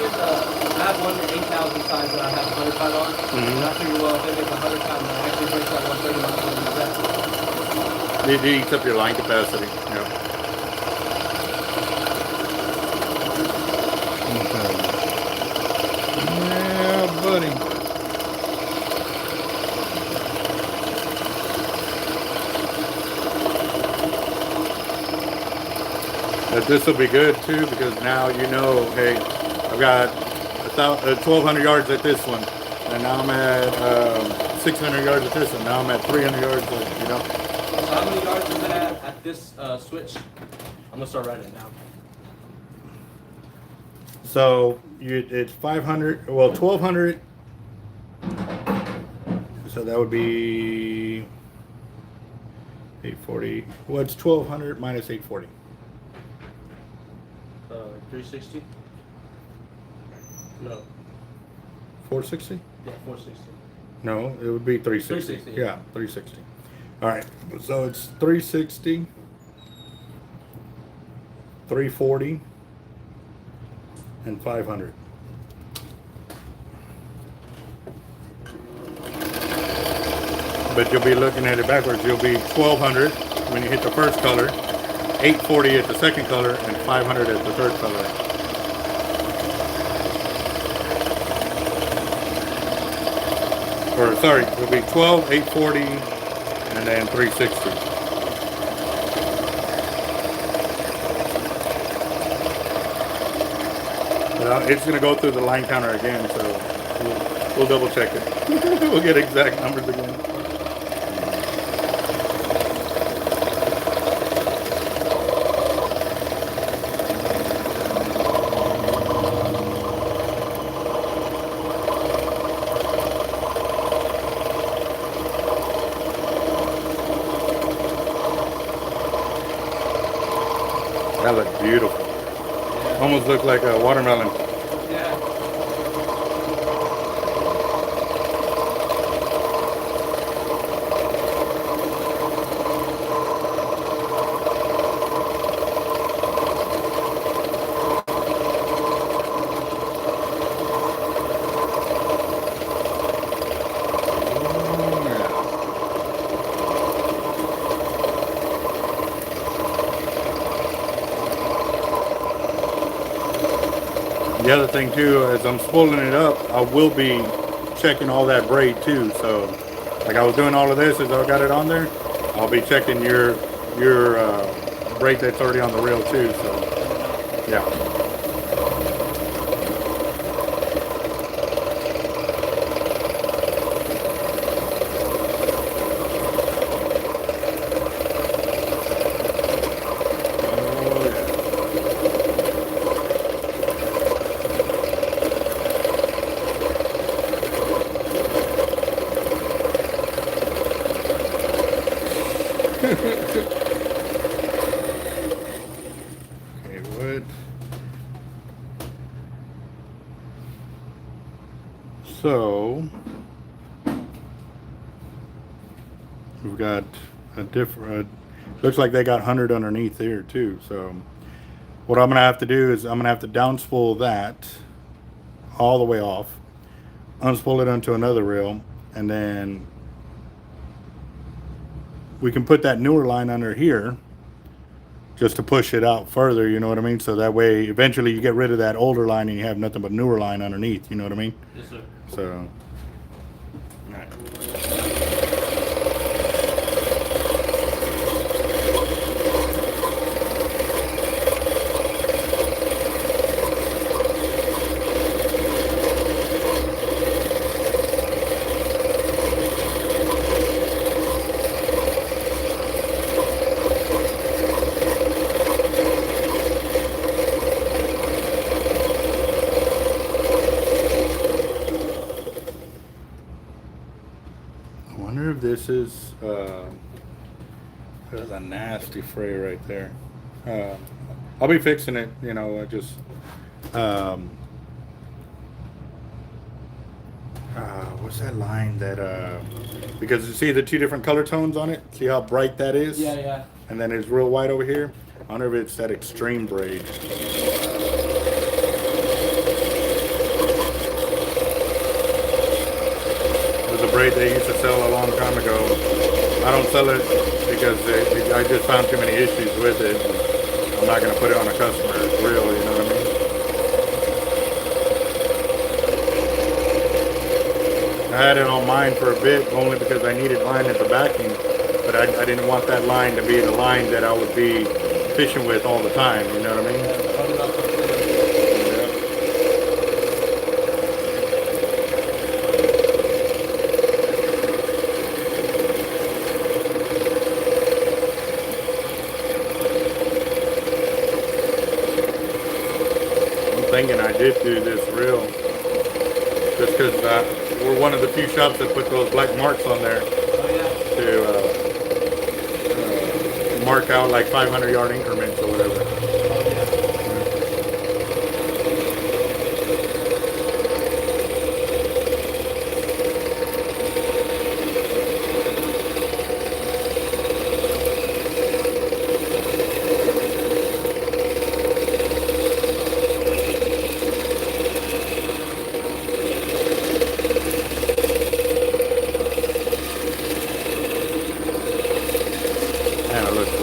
have one 8,000 size that I have 100 pound on. Mhm. And I figured, well, if they make 100 pound, then actually breaks that 130 might as well use that. It eats up your line capacity. Yeah. Yeah, buddy. But this will be good too, because now you know, hey, I've got 1,200 yards at this one, and now I'm at 600 yards at this one. Now I'm at 300 yards. You know. So how many yards is it at this switch? I'm gonna start writing it down. So it's 500. Well, 1,200. So that would be 840. What's 1,200 minus 840? 360? No. 460? Yeah, 460. No, it would be 360. 360. Yeah, 360. All right, so it's 360, 340, and 500. But you'll be looking at it backwards. You'll be 1,200 when you hit the first color, 840 at the second color, and 500 at the third color. Or sorry, it'll be 12, 840, and then 360. It's going to go through the line counter again, so we'll double check it. We'll get exact numbers again. That looks beautiful. Almost looked like a watermelon. Yeah. The other thing too, as I'm spooling it up, I will be checking all that braid too. So, like I was doing all of this as I got it on there, I'll be checking your braid that's already on the reel too. So, yeah. Okay, wood. So we've got a different. Looks like they got 100 underneath here too. So what I'm gonna have to do is I'm gonna have to downspool that all the way off, unspool it onto another reel, and then we can put that newer line under here just to push it out further, you know what I mean? So that way eventually you get rid of that older line and you have nothing but newer line underneath, you know what I mean? Yes, sir. So, all right. I wonder if this is, there's a nasty fray right there. I'll be fixing it, you know, I just, what's that line that, because you see the two different color tones on it? See how bright that is? Yeah, yeah. And then it's real white over here. I wonder if it's that extreme braid. A braid they used to sell a long time ago. I don't sell it because I just found too many issues with it. I'm not going to put it on a customer's reel, you know what I mean? I had it on mine for a bit only because I needed line at the backing, but I didn't want that line to be the line that I would be fishing with all the time, you know what I mean? Thinking I did do this reel just because we're one of the few shops that put those black marks on there to mark out like 500-yard increments or whatever.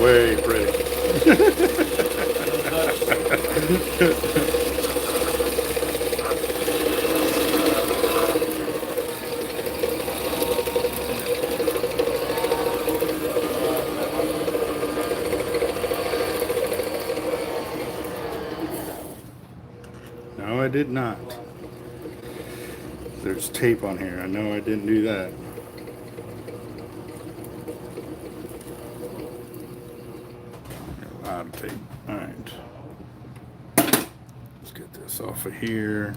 Way pretty. No, I did not. There's tape on here. I know I didn't do that. Tape. All right, let's get this off of here.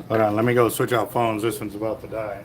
Hold on, let me go switch out phones. This one's about to die.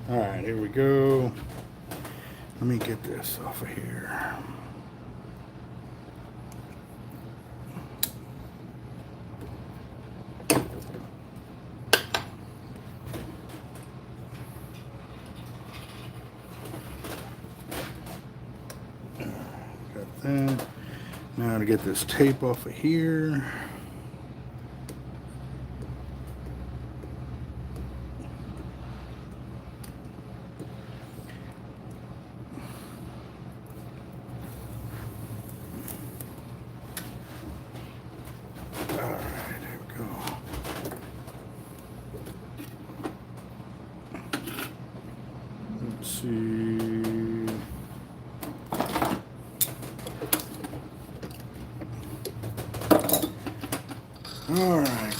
All right, here we go. Let me get this off of here. Got that. Now to get this tape off of here.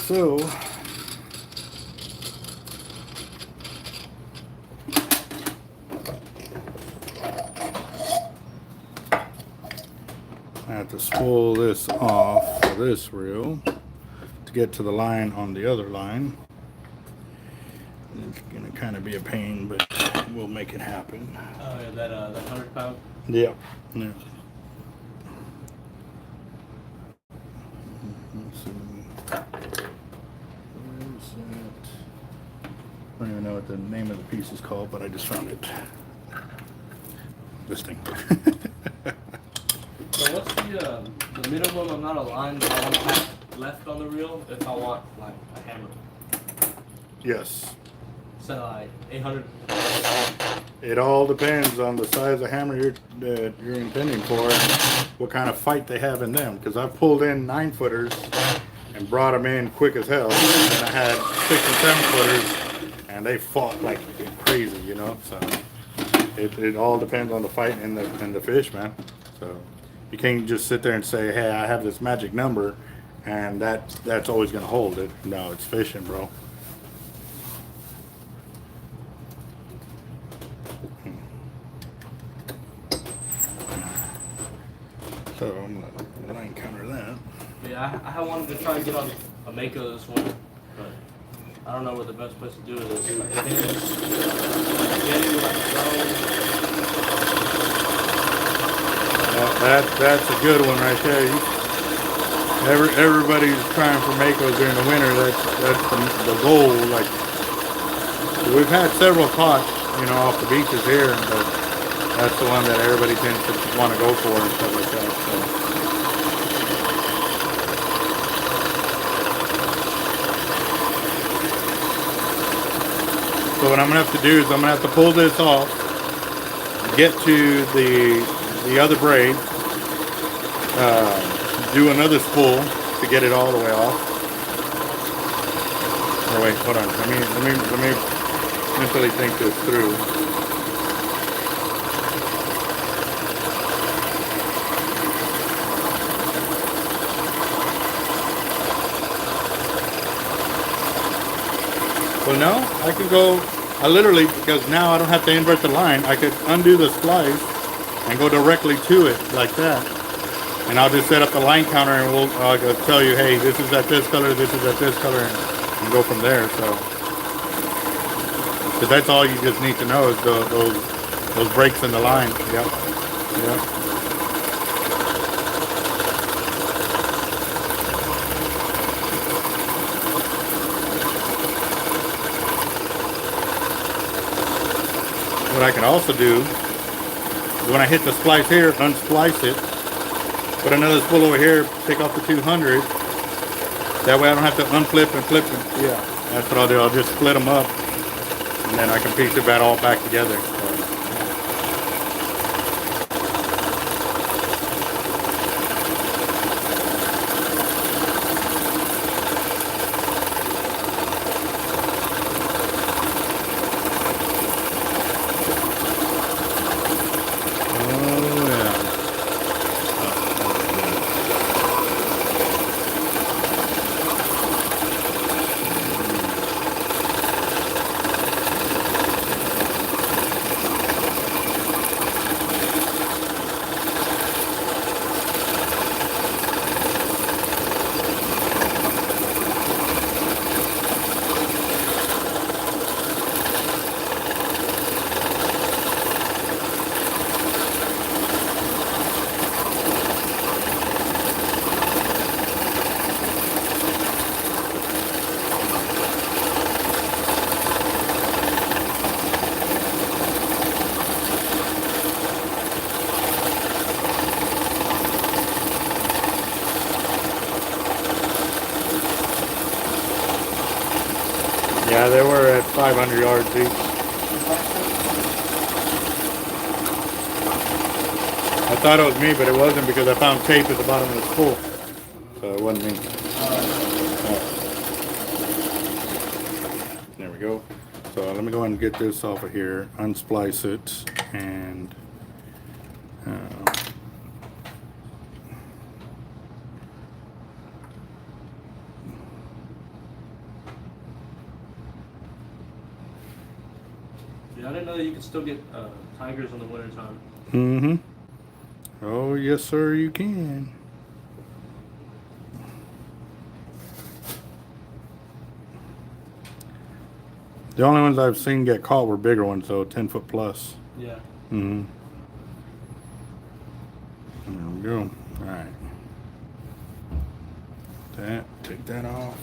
So, I have to spool this off for this reel to get to the line on the other line. It's gonna kind of be a pain, but we'll make it happen. Oh, yeah, that 100-pound. Yep. Yeah. Let's see. Where is that? I don't even know what the name of the piece is called, but I just found it. This thing. So what's the minimum amount of line that I want to have left on the reel if I want like a hammer? Yes. So like 800. It all depends on the size of hammer that you're intending for and what kind of fight they have in them. Because I've pulled in 9-footers and brought them in quick as hell. And I had 6 and 7-footers and they fought like crazy, you know. So it all depends on the fight and the fish, man. So you can't just sit there and say, hey, I have this magic number and that's always gonna hold it. No, it's fishing, bro. So I'm gonna line counter that. Yeah, I wanted to try and get on a Mako this one, but I don't know what the best place to do it is. Like, That's a good one right there. Everybody's trying for Makos during the winter. That's the goal. Like we've had several caught, you know, off the beaches here, but that's the one that everybody tends to want to go for and stuff like that. So what I'm gonna have to do is I'm gonna have to pull this off, get to the other braid, do another spool to get it all the way off. Oh wait, hold on. Let me mentally think this through. Well, no, I could go. I literally, because now I don't have to invert the line. I could undo the splice and go directly to it like that. And I'll just set up the line counter and I'll tell you, hey, this is at this color, this is at this color, and go from there. So, because that's all you just need to know is those breaks in the line. Yep. Yep. What I can also do is when I hit the splice here, unsplice it, put another spool over here, take off the 200. That way I don't have to unflip and flip it. Yeah, that's what I'll do. I'll just split them up and then I can piece it all back together. Yeah, they were at 500 yards each. I thought it was me, but it wasn't because I found tape at the bottom of the spool. So it wasn't me. There we go. So let me go ahead and get this off of here, unsplice it, and Yeah, I didn't know that you could still get tigers in the wintertime. Mm-hmm. Oh, yes, sir, you can. The only ones I've seen get caught were bigger ones, though, 10-foot plus. Yeah. Mm-hmm. There we go. All right. Take that off.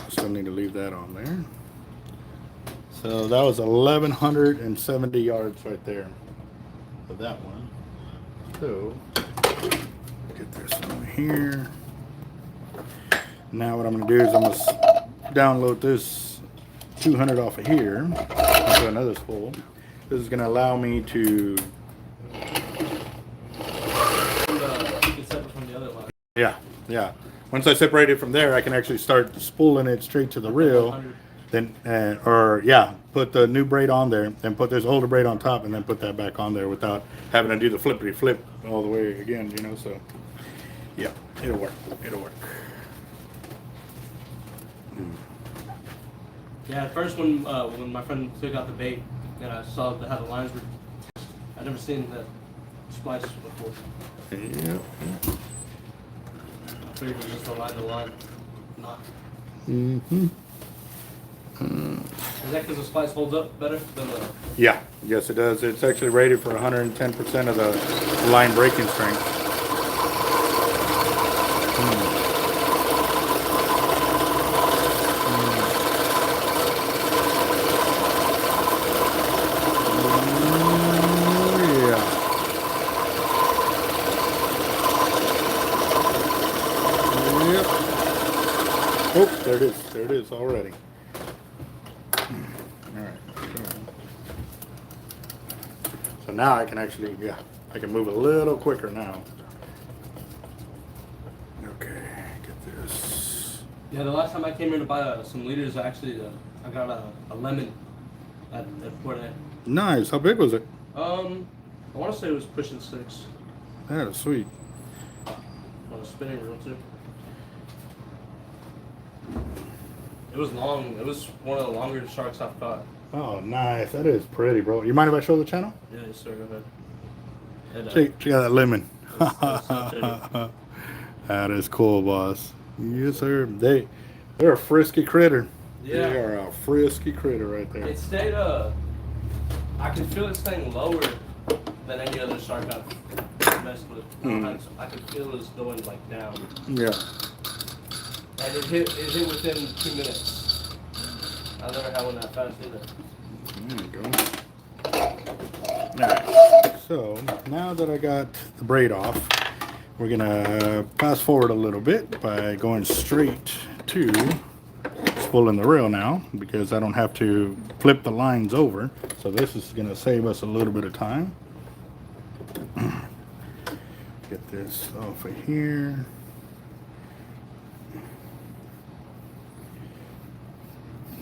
Still need to leave that on there. So that was 1,170 yards right there for that one. So get this over here. Now what I'm going to do is I'm going to download this 200 off of here into another spool. This is going to allow me to. It's separate from the other line. Yeah. Once I separate it from there, I can actually start spooling it straight to the reel. Then, put the new braid on there, then put this older braid on top, and then put that back on there without having to do the flippity flip all the way again, you know. So, yeah, it'll work. It'll work. Yeah, at first when my friend took out the bait and I saw how the lines were, I'd never seen that splice before. Yeah. I figured it was just a line to line knot. Mm-hmm. Is that because the splice holds up better than the? Yeah, yes it does. It's actually rated for 110% of the line breaking strength. Oh, there it is. There it is already. Alright. So now I can actually, I can move a little quicker now. Okay, get this. Yeah, the last time I came here to buy some leaders, I got a lemon at Port A. Nice. How big was it? I want to say it was pushing 6 That is sweet. on a spinning reel too. It was long. It was one of the longer sharks I've caught. Oh, nice. That is pretty, bro. You mind if I show the channel? Yeah, yes, sir. Go ahead. And, Check out that lemon. that's so That is cool, boss. Yes, sir. They're a frisky critter. Yeah. They are a frisky critter right there. it stayed. I could feel it staying lower than any other shark I've messed with. I could feel it was going like down. Yeah. And it hit within 2 minutes. I never had one that fast either. There you go. Alright, so now that I got the braid off, we're gonna fast forward a little bit by going straight to spooling the reel now, because I don't have to flip the lines over. So this is gonna save us a little bit of time. Get this off of here.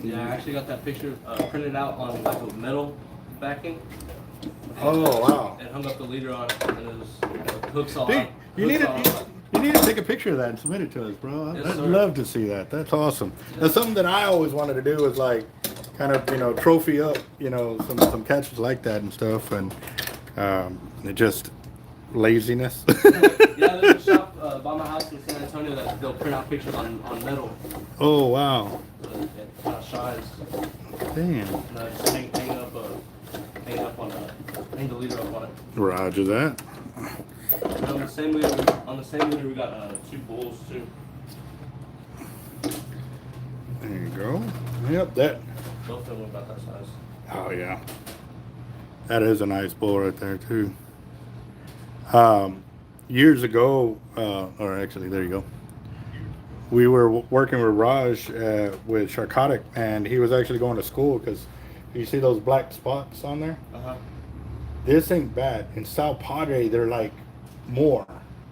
Yeah, I actually got that picture printed out on like a metal backing. Oh wow! And hung up the leader on it, and it was hooks all Dude, out. you need to take a picture of that and submit it to us, bro. Yes, I'd sir. love to see that. That's awesome. That's something that I always wanted to do, is like kind of trophy up some catches like that and stuff, and it just laziness. Yeah, there's a shop by my house in San Antonio that they'll print out pictures on metal. Oh wow! It kind of shines. Damn. And just hang the leader up on it. Roger that. And on the same leader we got 2 bulls too. There you go. Yep, that. Both of them about that size. Oh yeah. That is a nice bull right there too. Years ago, or actually, there you go. We were working with Raj with Sharkotic, and he was actually going to school because you see those black spots on there? Uh-huh. This ain't bad. In Sao Padre, they're like more.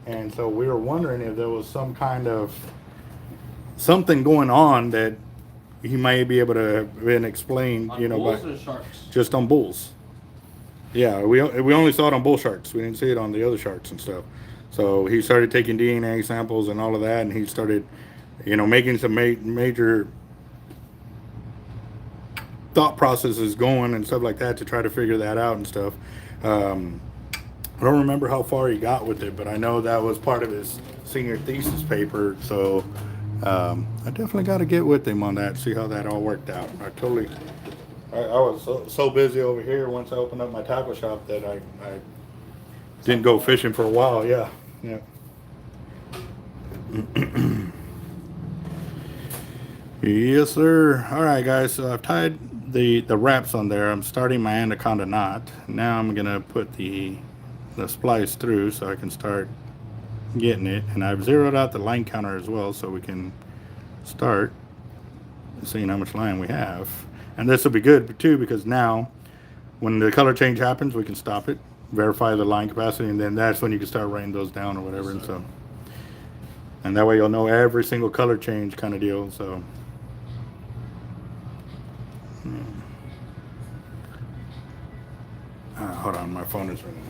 And so we were wondering if there was some kind of something going on that he might be able to then explain, On you know, bulls by or sharks? just on bulls. Yeah, we only saw it on bull sharks. We didn't see it on the other sharks and stuff. So he started taking DNA samples and all of that, and he started, you know, making some major thought processes going and stuff like that to try to figure that out and stuff. I don't remember how far he got with it, but I know that was part of his senior thesis paper. So I definitely got to get with him on that, see how that all worked out. I was so busy over here once I opened up my tackle shop that I didn't go fishing for a while. Yeah. Yes, sir. All right, guys. So I've tied the wraps on there. I'm starting my anaconda knot. Now I'm gonna put the splice through so I can start getting it. And I've zeroed out the line counter as well, so we can start seeing how much line we have. And this will be good too, because now when the color change happens, we can stop it, verify the line capacity, and then that's when you can start writing those down or whatever. And so, and that way you'll know every single color change kind of deal. So. Hold on, my phone is ringing.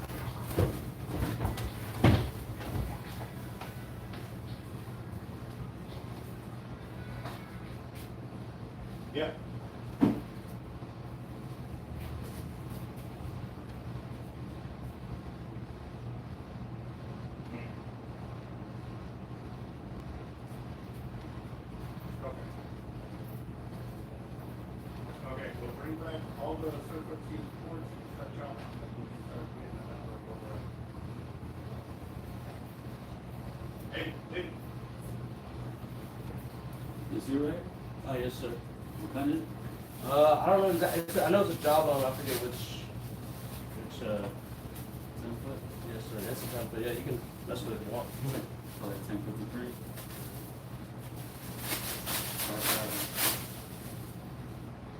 Yeah. Okay, we'll bring back all the surface boards and touch off. Hey, hey. Is he right? Oh, yes, sir. What kind is it? I don't know exactly. I know it's a job on. I forget which. 10 foot? Yes, sir. That's a job, but yeah, you can mess with it if you want. Probably 1053.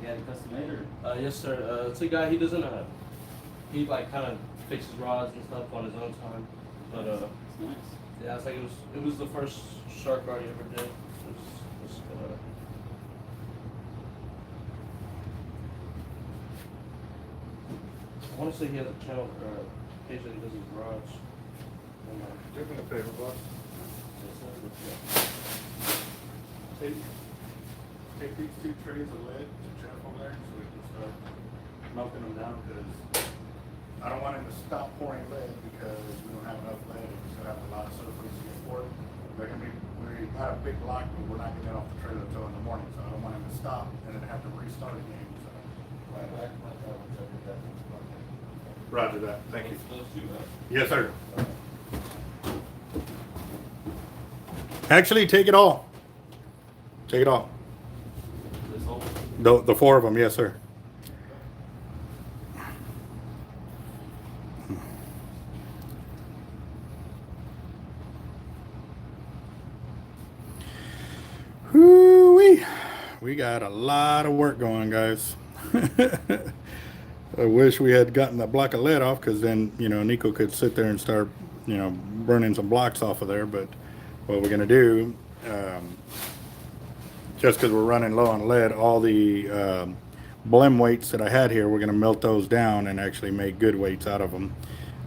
You had it custom made or? Yes, sir. It's a guy. He doesn't. He like kind of fixes rods and stuff on his own time. But It's nice. yeah, it's like it was the first shark rod he ever did. I want to say he has a channel page that he does his rods. Do me a favor, boss. Take these 2 trays of lead to Jeff over there so we can start melting them down, because I don't want him to stop pouring lead because we don't have enough lead and we still have a lot of surface to get for it. We got a big block, but we're not getting it off the trailer until in the morning, so I don't want him to stop and then have to restart again. So. Roger that. Thank you. Yes, sir. Actually, take it all. Take it all. This whole? The 4 of them, yes, sir. Whoo-wee. We got a lot of work going, guys. I wish we had gotten that block of lead off, because then, you know, Nico could sit there and start, you know, burning some blocks off of there. But what we're going to do, just because we're running low on lead, all the blem weights that I had here, we're going to melt those down and actually make good weights out of them.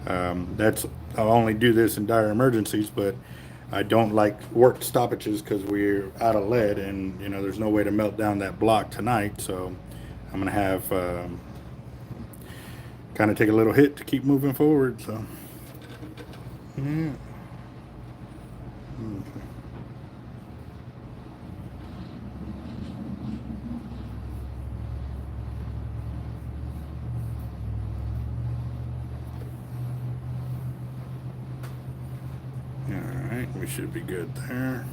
I'll only do this in dire emergencies, but I don't like work stoppages because we're out of lead, and you know there's no way to melt down that block tonight. So I'm gonna have kind of take a little hit to keep moving forward. So yeah. Alright, we should be good there.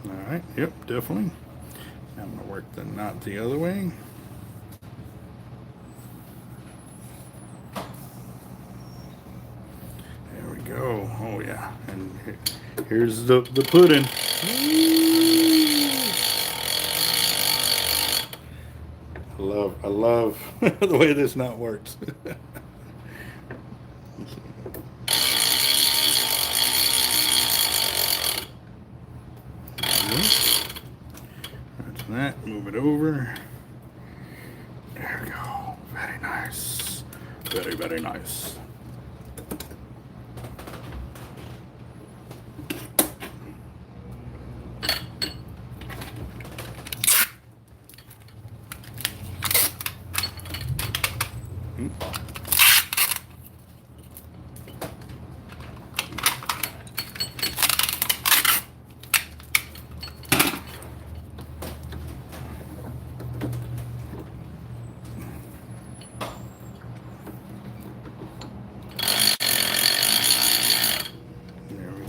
Alright, yep, definitely. I'm going to work the knot the other way. There we go. Oh yeah, and here's the pudding. I love the way this knot works. that, move it over. There we go. Very nice. Very, very nice.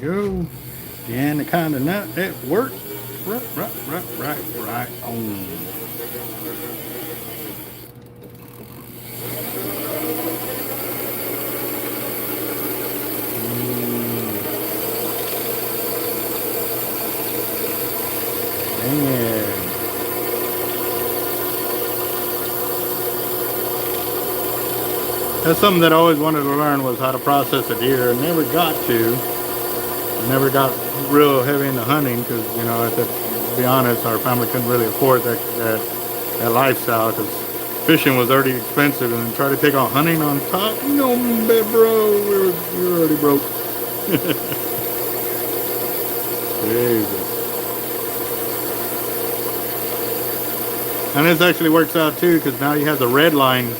Go. And the kind of nut that worked. Right on. Man. That's something that I always wanted to learn, was how to process a deer. I never got to. Never got real heavy into hunting because, you know, to be honest, our family couldn't really afford that lifestyle because fishing was already expensive, and then try to take on hunting on top, you know, bro, we were already broke. Jesus. And this actually works out too, because now you have the red line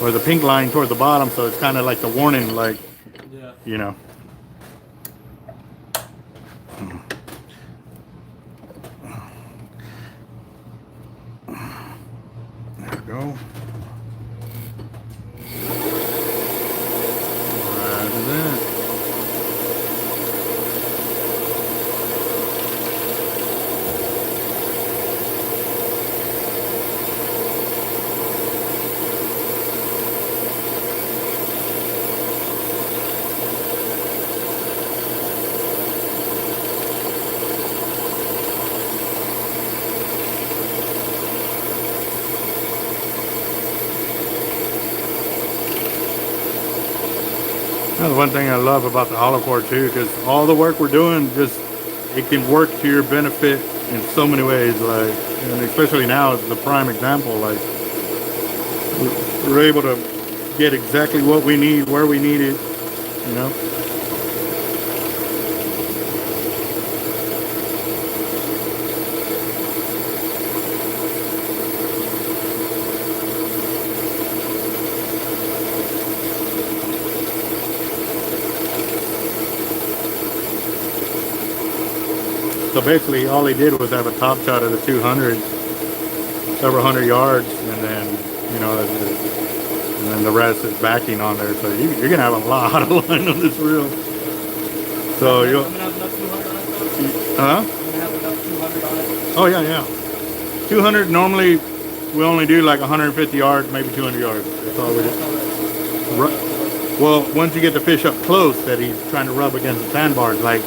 or the pink line toward the bottom, so it's kind of like the warning, like, Yeah. you know. There we go. Right to that. That's one thing I love about the hollow core too, because all the work we're doing, just it can work to your benefit in so many ways. Like, and especially now is the prime example. Like, we're able to get exactly what we need, where we need it. You know. So basically, all he did was have a top shot of the 200, several hundred yards, and then, you know, and then the rest is backing on there. So you're gonna have a lot of line on this reel. So you'll, huh? Oh yeah, yeah. 200 normally we only do like 150 yards, maybe 200 yards. That's all we do. Well, once you get the fish up close that he's trying to rub against the sandbars, like.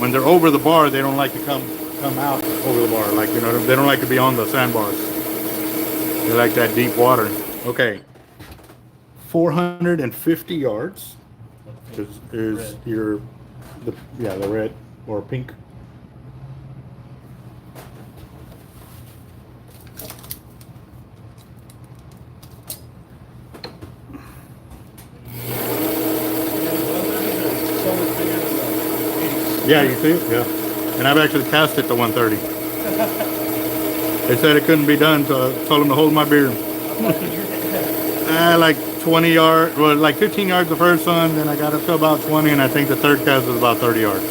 When they're over the bar, they don't like to come out over the bar. Like, you know, they don't like to be on the sandbars. They like that deep water. Okay. 450 yards is your, the red or pink. Yeah, you see it? Yeah. And I've actually cast it to 130. They said it couldn't be done, so I told them to hold my beer. Like 20 yards, well, like 15 yards the first one, then I got up to about 20, and I think the third cast was about 30 yards.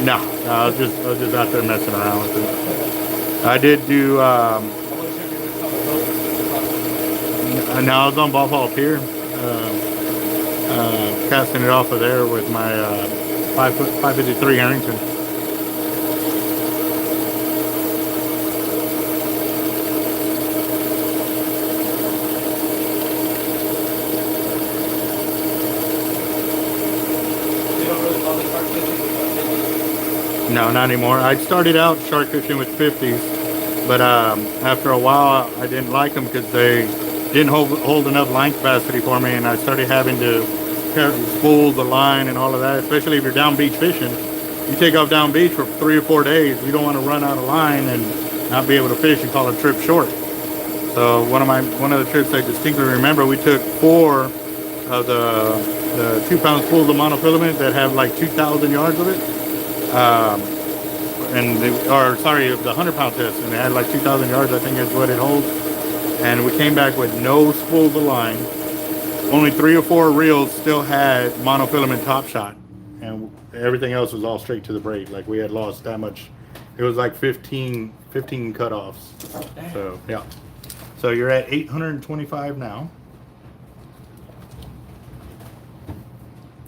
No, I was just out there messing around with it. I did do, now I was on Ball Fall Pier, casting it off of there with my 553 Harrington. No, not anymore. I started out shark fishing with 50s, but after a while I didn't like them because they didn't hold enough line capacity for me, and I started having to spool the line and all of that, especially if you're down beach fishing. you take off down beach for 3 or 4 days, you don't want to run out of line and not be able to fish and call a trip short. So one of the trips I distinctly remember, we took 4 of the 2-pound spools of monofilament that have like 2,000 yards of it. Of the 100-pound test, and it had like 2,000 yards, I think is what it holds. And we came back with no spools of line. Only 3 or 4 reels still had monofilament top shot, and everything else was all straight to the braid. Like we had lost that much. It was like 15 cutoffs. So yeah. So you're at 825 now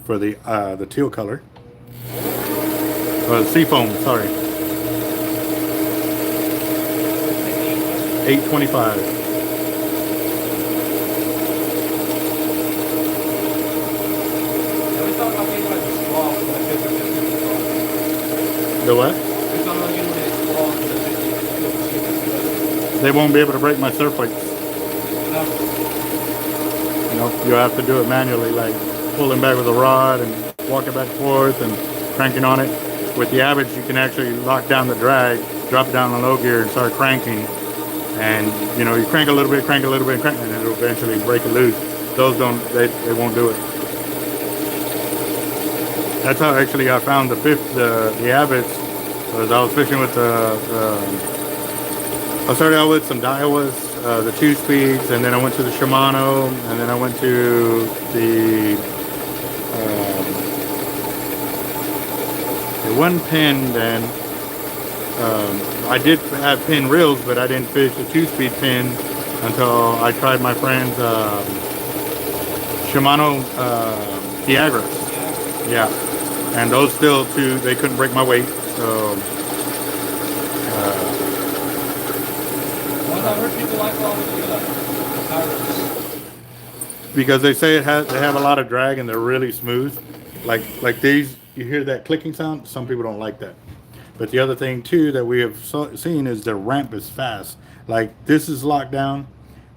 for the teal color. Seafoam, sorry. 825. The what? They won't be able to break my surf plates. You know, you have to do it manually, like pulling back with a rod and walking back and forth and cranking on it. With the Avet, you can actually lock down the drag, drop it down on low gear and start cranking. And you know, you crank a little bit, and it'll eventually break it loose. Those they won't do it. That's how actually I found the Avets. Was I was fishing with I started out with some Daiwas, the 2-speeds, and then I went to the Shimano, and then I went to the one pin. Then I did have pin reels, but I didn't fish the 2-speed pin until I tried my friend's Shimano Tiagras. Yeah, and those still too, they couldn't break my weight. So I heard people like because they say they have a lot of drag and they're really smooth. Like these, you hear that clicking sound. Some people don't like that. But the other thing too that we have seen is the ramp is fast. Like this is locked down,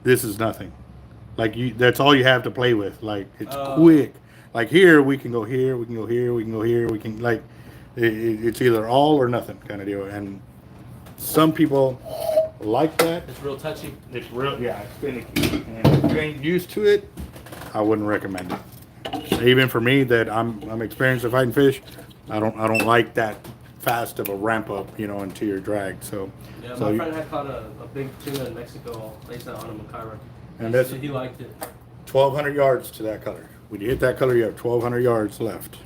this is nothing. Like that's all you have to play with. Like it's quick. Like here we can go here, we can go here, we can go here, we can like it's either all or nothing kind of deal. And some people like that. It's real touchy. It's real, yeah, it's finicky. And if you ain't used to it, I wouldn't recommend it. Even for me, that I'm experienced at fighting fish, I don't like that fast of a ramp up, you know, into your drag. So yeah, my friend had caught a big tuna in Mexico. They said on a Macaira. And that's he liked it. 1,200 yards to that color. When you hit that color, you have 1,200 yards left.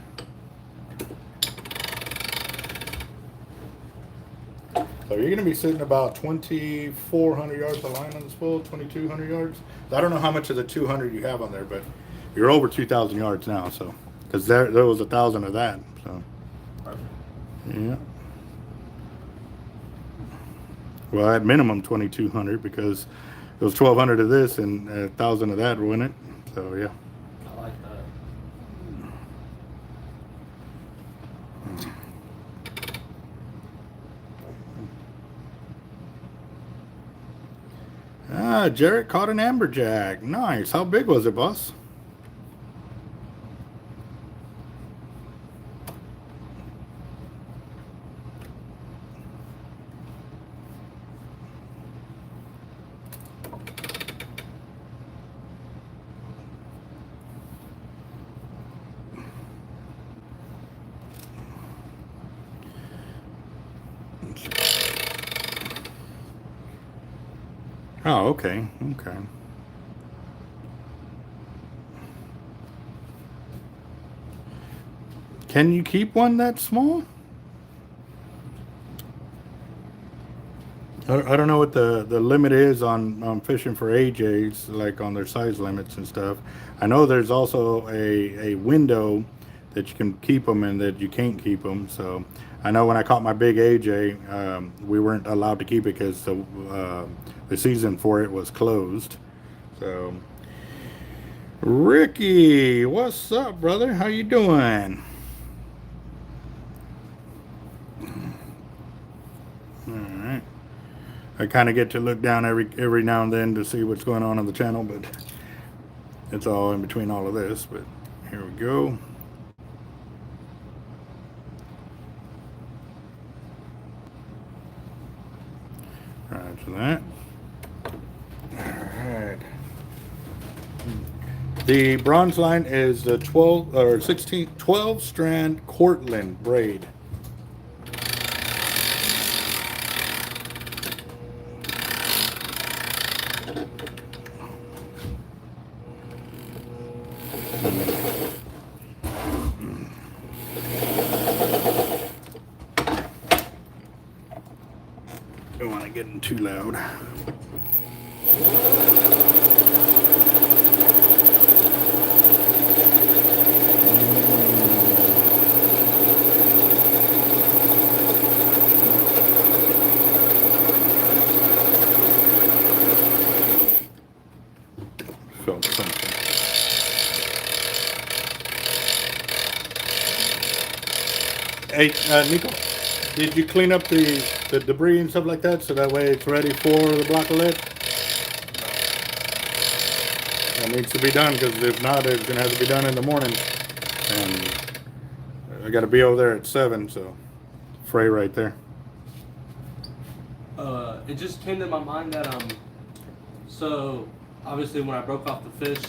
So you're going to be sitting about 2,400 yards of line on the spool, 2,200 yards. I don't know how much of the 200 you have on there, but you're over 2,000 yards now. So, because there was 1,000 of that. So, yeah. Well, at minimum 2,200 because it was 1,200 of this and 1,000 of that, wasn't it? So yeah. I like that. Jarrett caught an amberjack. Nice. How big was it, boss? Oh, okay. Okay. Can you keep one that small? I don't know what the limit is on fishing for AJs, like on their size limits and stuff. I know there's also a window that you can keep them and that you can't keep them. So I know when I caught my big AJ, we weren't allowed to keep it because the season for it was closed. So Ricky, what's up, brother? How you doing? All right. I kind of get to look down every now and then to see what's going on the channel, but it's all in between all of this. But here we go. So that. All right. The bronze line is the 12 or 16, 12 strand Cortland braid. Don't want to get in too loud. Felt something. Hey, Nico, did you clean up the debris and stuff like that so that way it's ready for the block of lead? That needs to be done because if not, it's going to have to be done in the morning. And I got to be over there at 7, so fray right there. It just came to my mind that so obviously when I broke off the fish,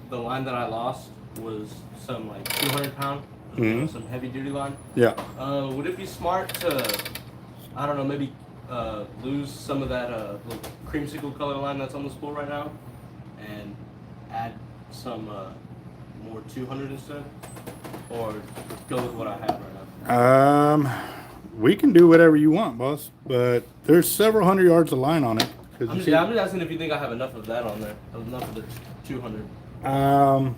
the line that I lost was some like 200-pound, some heavy duty line. Yeah. Would it be smart to, I don't know, maybe lose some of that little creamsicle color line that's on the spool right now, and add some more 200 instead, or go with what I have right now? We can do whatever you want, boss, but there's several hundred yards of line on it. I'm just asking if you think I have enough of that on there, enough of the 200. But I'm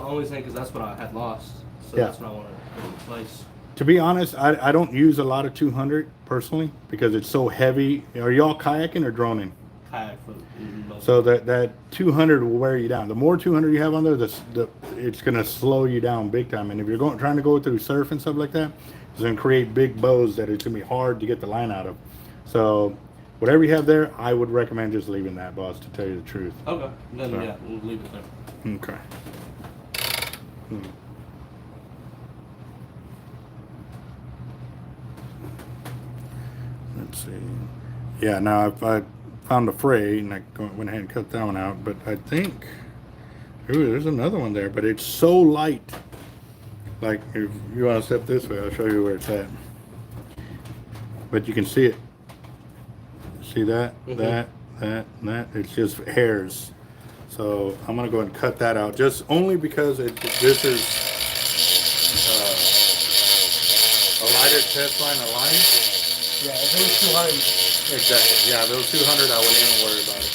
only saying because that's what I had lost, so Yeah. that's what I want to replace. To be honest, I don't use a lot of 200 personally because it's so heavy. Are y'all kayaking or droning? Kayak for most. So that 200 will wear you down. The more 200 you have on there, it's gonna slow you down big time. And if you're trying to go through surf and stuff like that, it's gonna create big bows that it's gonna be hard to get the line out of. So whatever you have there, I would recommend just leaving that, boss, to tell you the truth. Okay, then So. yeah, we'll leave it there. Okay. Let's see. Yeah, now if I found a fray and I went ahead and cut that one out, but I think, ooh, there's another one there, but it's so light. Like if you want to step this way, I'll show you where it's at. But you can see it. See that, that, and that. It's just hairs. So I'm gonna go ahead and cut that out, just only because this is a lighter test line of line. Yeah, if it was 200. Exactly. Yeah, if it was 200, I wouldn't even worry about it.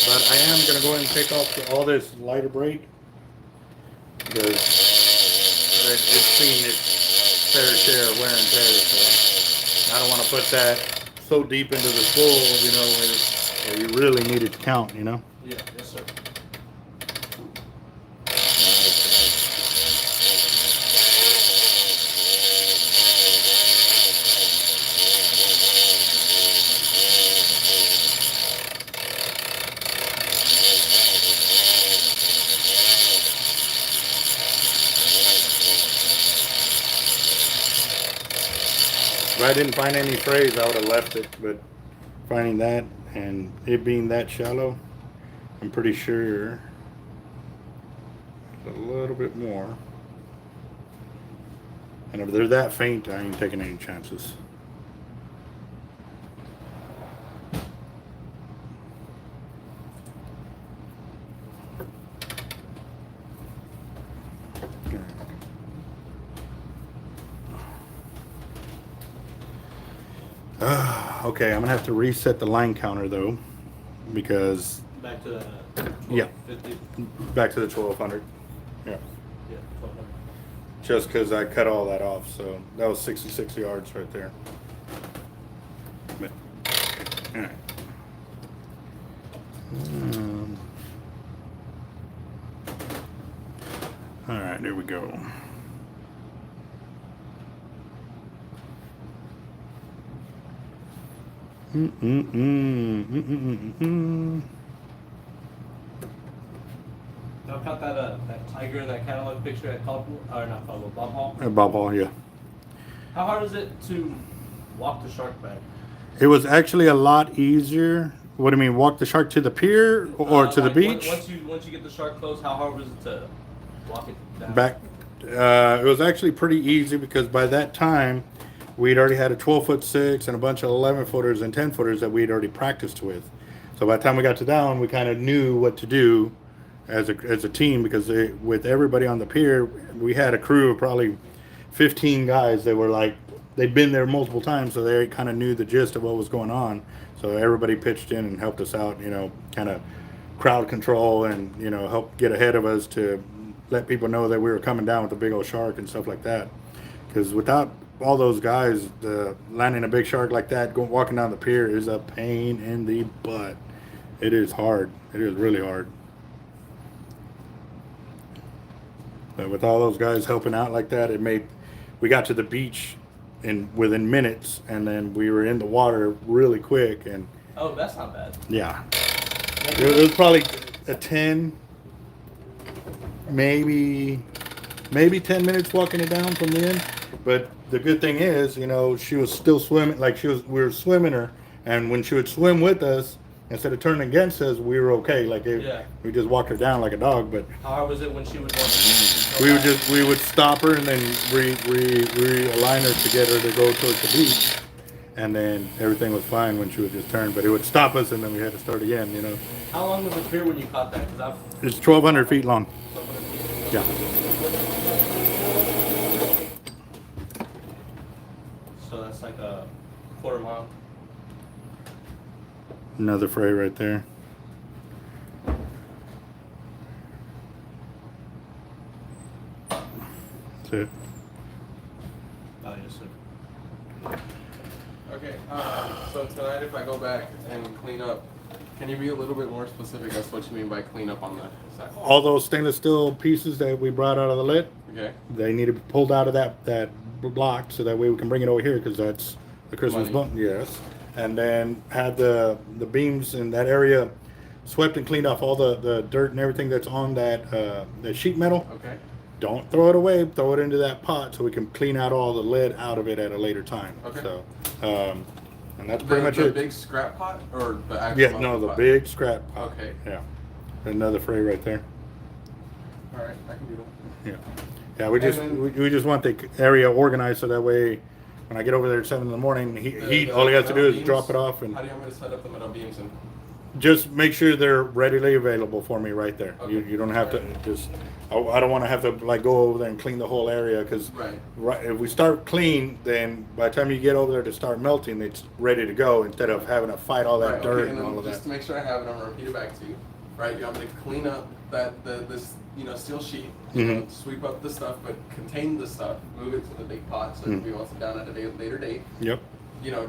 But I am going to go ahead and take off all this lighter braid because it's seen its fair share of wear and tear. So I don't want to put that so deep into the spool, you know, where you really need it to count, you know. Yeah, yes sir. If I didn't find any frays, I would have left it, but finding that and it being that shallow, I'm pretty sure a little bit more. And if they're that faint, I ain't taking any chances. Okay, I'm gonna have to reset the line counter though, because Back to the Yeah. 50. back to the 1200. Yeah, Yeah, 1200. just because I cut all that off, so that was 66 yards right there. But, all right. All right, there we go. Now cut that tiger in that catalog picture at Caldwell, or not Caldwell, Bob Hall. Bob Hall, yeah. How hard is it to walk the shark back? It was actually a lot easier. What do you mean, walk the shark to the pier or to the Like, beach? Once you get the shark close, how hard was it to walk it down? Back, it was actually pretty easy because by that time, we'd already had a 12-foot 6 and a bunch of 11-footers and 10-footers that we'd already practiced with. So by the time we got to down, we kind of knew what to do as a team because with everybody on the pier, we had a crew of probably 15 guys that were like, they'd been there multiple times, so they kind of knew the gist of what was going on. So everybody pitched in and helped us out, you know, kind of crowd control and, you know, help get ahead of us to let people know that we were coming down with a big old shark and stuff like that. Because without all those guys, landing a big shark like that, walking down the pier is a pain in the butt. It is hard. It is really hard. But with all those guys helping out like that, we got to the beach within minutes, and then we were in the water really quick. And Oh, that's not bad. yeah, it was probably a 10, maybe 10 minutes walking it down from the end. But the good thing is, you know, she was still swimming, like we were swimming her, and when she would swim with us, instead of turning against us, we were okay. Like we just walked her down like a dog. But How hard was it when she would walk? we would stop her and then realign her to get her to go towards the beach, and then everything was fine when she would just turn. But it would stop us, and then we had to start again. You know. How long was the pier when you caught that? Because It's 1,200 feet long. Yeah. So that's like a quarter mile. Another fray right there. That's it. Oh, yes, sir. Okay, so tonight if I go back and clean up, can you be a little bit more specific as to what you mean by clean up on the side? All those stainless steel pieces that we brought out of the lid, Okay, they need to be pulled out of that block so that way we can bring it over here because that's the Christmas Money. bump. Yes. And then had the beams in that area swept and cleaned off all the dirt and everything that's on that sheet metal. okay. Don't throw it away. Throw it into that pot so we can clean out all the lead out of it at a later time. Okay. So, and that's pretty much the it. big scrap pot or the actual Yeah, no, the pot? big scrap pot. Okay, Yeah. Another fray right there. all right, I can do that. Yeah. Yeah, we just then- we just want the area organized so that way when I get over there at 7 in the morning, all he has to do is metal drop beams, it off and How do you want me to set up the metal beams and? just make sure they're readily available for me right there. Okay. You don't have to just, I don't want to have to like go over there and clean the whole area because Right. if we start clean, then by the time you get over there to start melting, it's ready to go instead of having to fight all that Right, dirt okay, and then all of just that. to make sure I have it, I'm gonna repeat it back to you. Right, you want me to clean up this steel sheet, Mhm. sweep up the stuff, but contain the stuff, move it to the big pot so if we want it down at a later date. Yep.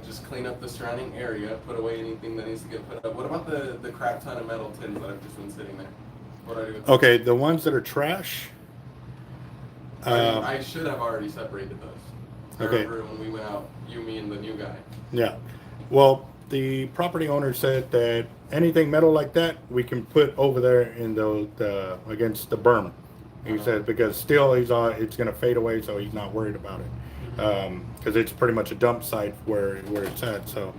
Just clean up the surrounding area, put away anything that needs to get put up. What about the crap ton of metal tins that have just been sitting there? What do I do with those? Okay, the ones that are trash. I should have already separated those. Okay. Remember when we went out, you, me, and the new guy. Yeah. Well, the property owner said that anything metal like that we can put over there in the against the berm. He said because still it's going to fade away, so he's not worried about it because it's pretty much a dump site where it's at. So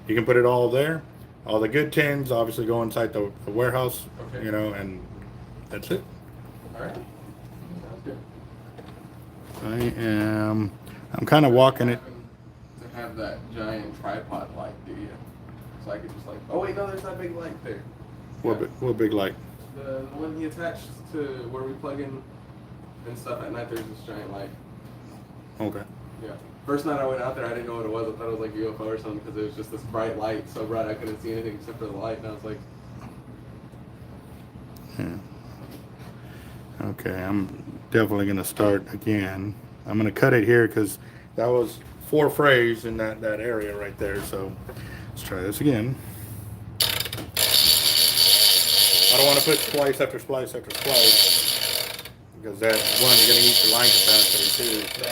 you can put it all there. All the good tins obviously go inside the warehouse. Okay. And that's it. All right. Sounds good. I'm kind of walking it. To have that giant tripod light, do you? So I could just oh wait, no, there's that big light there. What big light? The one he attached to where we plug in and stuff at night. There's this giant light. Okay. Yeah. First night I went out there, I didn't know what it was. I thought it was like a UFO or something because it was just this bright light, so bright I couldn't see anything except for the light. And I was like, Yeah. Okay, I'm definitely gonna start again. I'm gonna cut it here because that was 4 frays in that area right there. So let's try this again. I don't want to put splice after splice after splice because that one's gonna eat the line capacity too. So.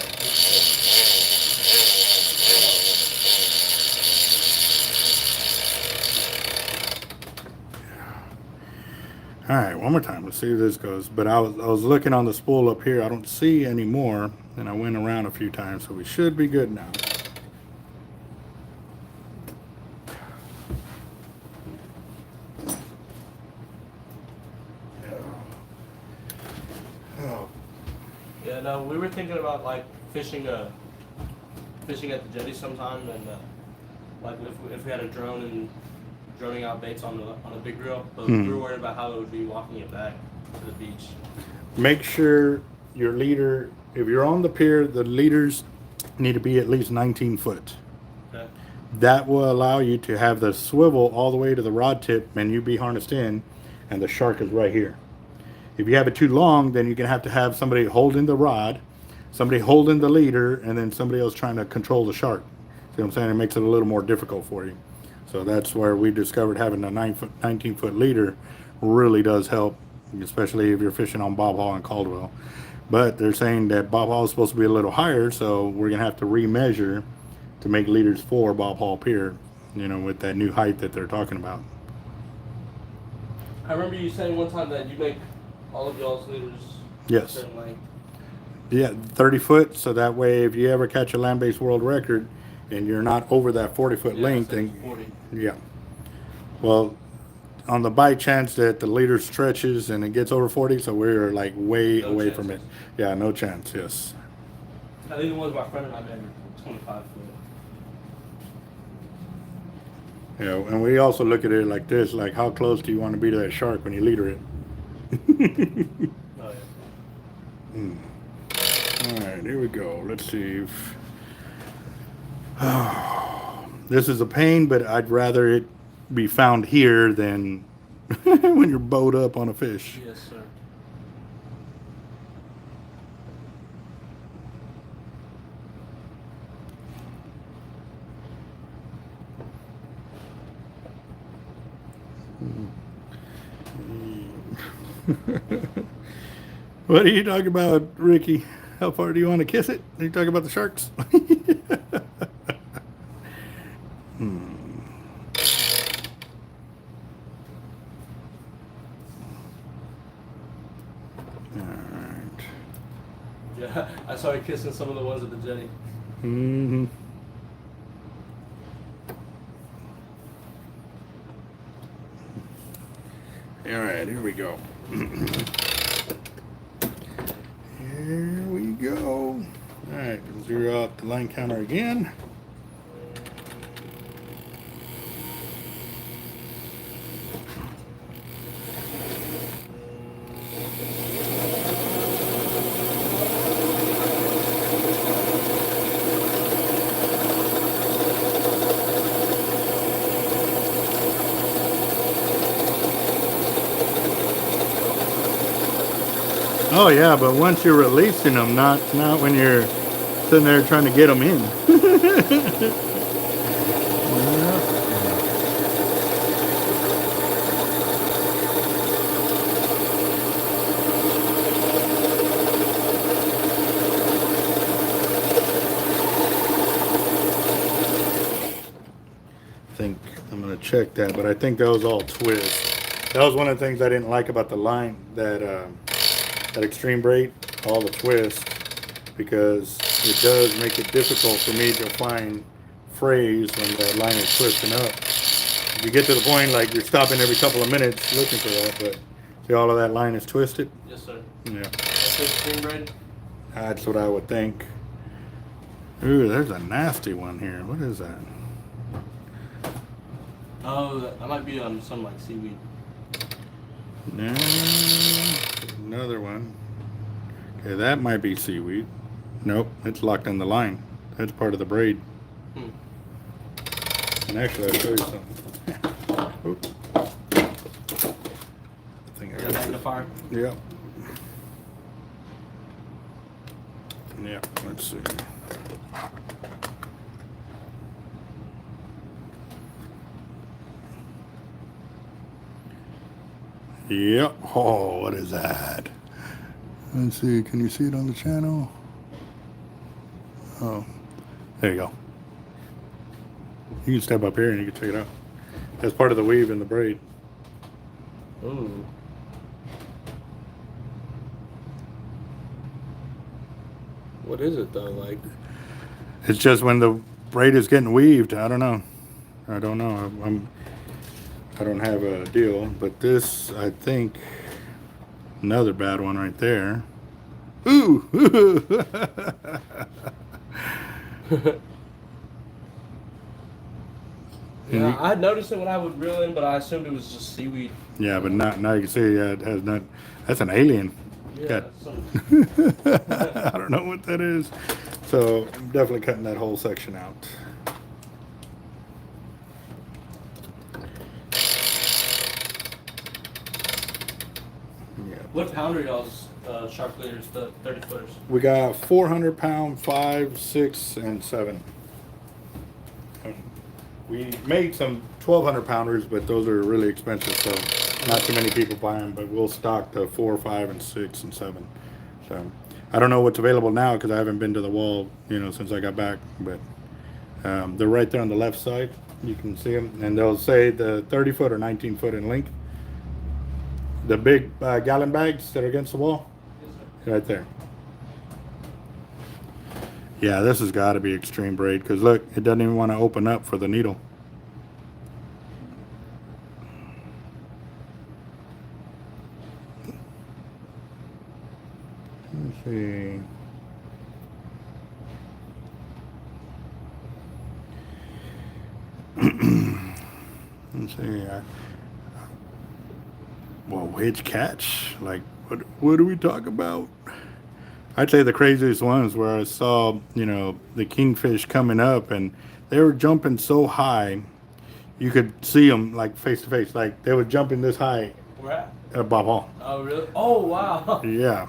All right, one more time. Let's see if this goes. But I was looking on the spool up here. I don't see any more, and I went around a few times, so we should be good now. Oh, Yeah, no, we were thinking about like fishing at the jetty sometime, and like if we had a drone and droning out baits on a big reel, but we were worried about how it would be walking it back to the beach. make sure your leader, if you're on the pier, the leaders need to be at least 19 foot. Okay. That will allow you to have the swivel all the way to the rod tip and you be harnessed in, and the shark is right here. If you have it too long, then you're going to have somebody holding the rod, somebody holding the leader, and then somebody else trying to control the shark. See what I'm saying? It makes it a little more difficult for you. So that's where we discovered having a 19-foot leader really does help, especially if you're fishing on Bob Hall and Caldwell. But they're saying that Bob Hall is supposed to be a little higher, so we're going to have to remeasure to make leaders for Bob Hall Pier, you know, with that new height that they're talking about. I remember you saying one time that you make all of y'all's leaders Yes. a certain length. Yeah, 30 foot, so that way if you ever catch a land-based world record and you're not over that 40-foot length, so then, 40. yeah. Well, on the by chance that the leader stretches and it gets over 40, so we're like way No away from it. chances. Yeah, no chance, yes. I think the ones my friend and I made were 25 foot. You know, and we also look at it like this, like how close do you want to be to that shark when you leader it? Oh yeah. All right, here we go. Let's see if... this is a pain, but I'd rather it be found here than when you're bowed up on a fish. Yes, sir. What are you talking about, Ricky? How far do you want to kiss it? Are you talking about the sharks? Alright. Yeah, I saw you kissing some of the ones at the jetty. Mm-hmm. Alright, here we go. Here we go. Alright, zero out the line counter again. Oh yeah, but once you're releasing them, not when you're sitting there trying to get them in. I think I'm gonna check that, but I think that was all twist. That was one of the things I didn't like about the line, that extreme braid, all the twist, because it does make it difficult for me to find frays when the line is twisting up. You get to the point like you're stopping every couple of minutes looking for that, but see all of that line is twisted? Yes, sir. Yeah, That's the screen braid. that's what I would think. Ooh, there's a nasty one here. What is that? Oh, that might be some like seaweed. No, another one. Okay, that might be seaweed. Nope, it's locked in the line. That's part of the braid. Hmm. And actually, I'll show you something. Oops. I think I Is that got it. magnifier? Yep. Yeah, let's see. Yep. Oh, what is that? Let's see. Can you see it on the channel? Oh, there you go. You can step up here and you can check it out. That's part of the weave in the braid. Ooh. What is it though? Like, It's just when the braid is getting weaved. I don't know. I don't know. I don't have a deal, but this, I think, another bad one right there. Ooh. Yeah, I noticed it when I would reel in, but I assumed it was just seaweed. Yeah, but now you can see, yeah, it has not. That's an alien. Yeah. Got- So, I don't know what that is. So I'm definitely cutting that whole section out. Yeah. what pound are y'all's shark leaders? The 30 footers. We got 400 pound, 5, 6, and 7. We made some 1,200 pounders, but those are really expensive, so not too many people buy them. But we'll stock the 4, 5, and 6, and 7. So I don't know what's available now because I haven't been to the wall, since I got back. But they're right there on the left side. You can see them, and they'll say the 30 foot or 19 foot in length. The big gallon bags that are against the wall, right there. Yeah, this has got to be extreme braid because look, it doesn't even want to open up for the needle. Let's see. Let's see. Well, wedge catch. Like, what do we talk about? I'd say the craziest ones where I saw, the kingfish coming up and they were jumping so high, you could see them like face to face. Like they were jumping this high Where at? at Bob Hall. Oh, really? Oh, wow. Yeah.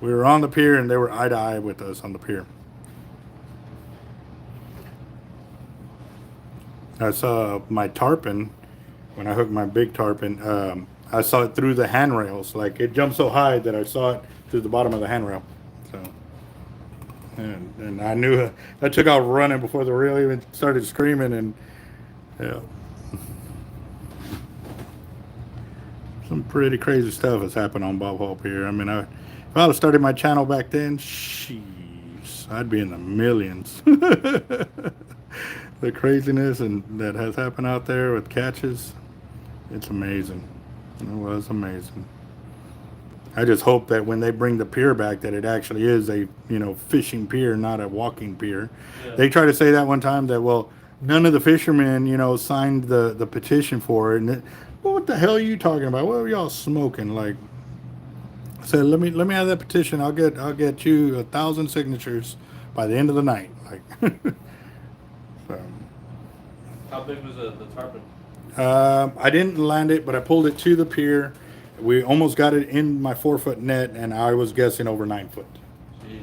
We were on the pier and they were eye to eye with us on the pier. I saw my tarpon, when I hooked my big tarpon, I saw it through the handrails. Like it jumped so high that I saw it through the bottom of the handrail. So, and I knew I took off running before the reel even started screaming, and yeah, some pretty crazy stuff has happened on Bob Hall Pier. I mean, if I'd have started my channel back then, jeez, I'd be in the millions. The craziness and that has happened out there with catches, it's amazing. It was amazing. I just hope that when they bring the pier back that it actually is a fishing pier, not a walking pier. Yeah. They tried to say that one time that, well, none of the fishermen signed the petition for it, and well, what the hell are you talking about? What are y'all smoking? Like I said, let me have that petition. I'll get you 1,000 signatures by the end of the night. Like so. How big was the tarpon? I didn't land it, but I pulled it to the pier. We almost got it in my 4-foot net, and I was guessing over 9 foot. Jeez.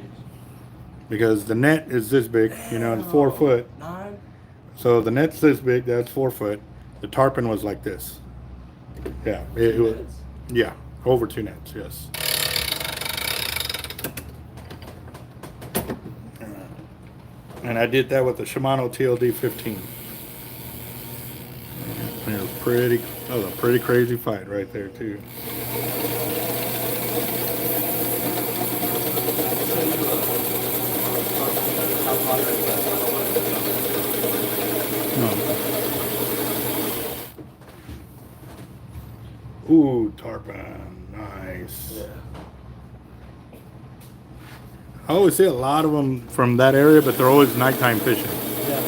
Because the net is this big, and 4 foot. 9? So the net's this big, that's 4 foot. The tarpon was like this. Yeah, it was. Yeah, over 2 nets, yes. And I did that with the Shimano TLD 15. It was pretty. That was a pretty crazy fight right there too. Ooh, tarpon, nice. Yeah. I always see a lot of them from that area, but they're always nighttime fishing. Yeah.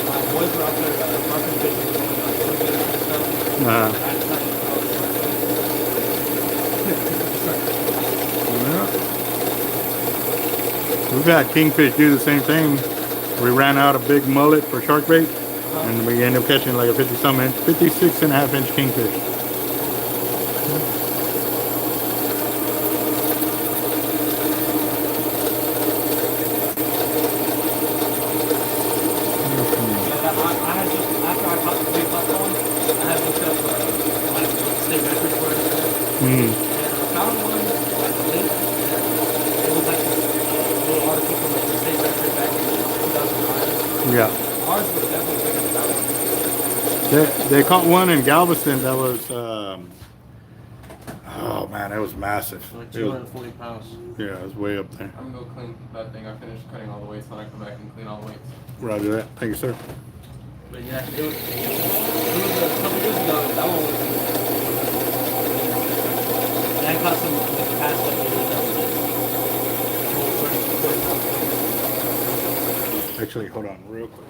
My boys were out there tarpon fishing, and stuff. Uh, I decided to We've had kingfish do the same thing. We ran out a big mullet for shark bait, and we ended up catching like a 50-some inch, 56.5-inch kingfish. I had just, after I caught the big buck one, I had looked up my state record for it. And I found one, like a link, and it was like this little article from like the state record back in 2005. Yeah. Ours was definitely bigger than that one. They caught one in Galveston that was, oh man, it was massive. Like It was- 240 pounds. yeah, it was way up there. I'm gonna go clean that thing. I finished cutting all the weights, then I come back and clean all the weights. Roger that. Thank you, sir. But yeah, it was a couple years ago. That one was. And I caught some like, past couple years that was just the whole 40 pounds. Actually, hold on real quick.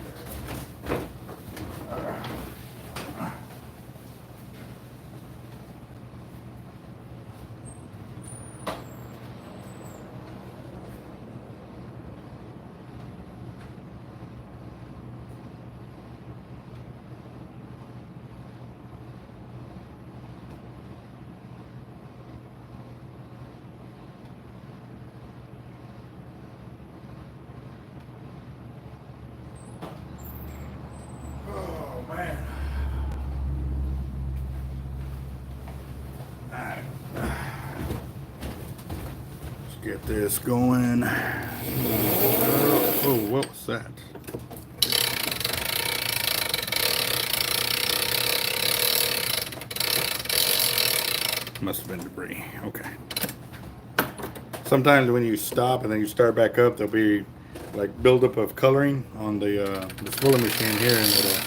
Oh man. Alright. Let's get this going. Oh, what was that? Must have been debris. Okay. Sometimes when you stop and then you start back up, there'll be like buildup of coloring on the spooling machine here, and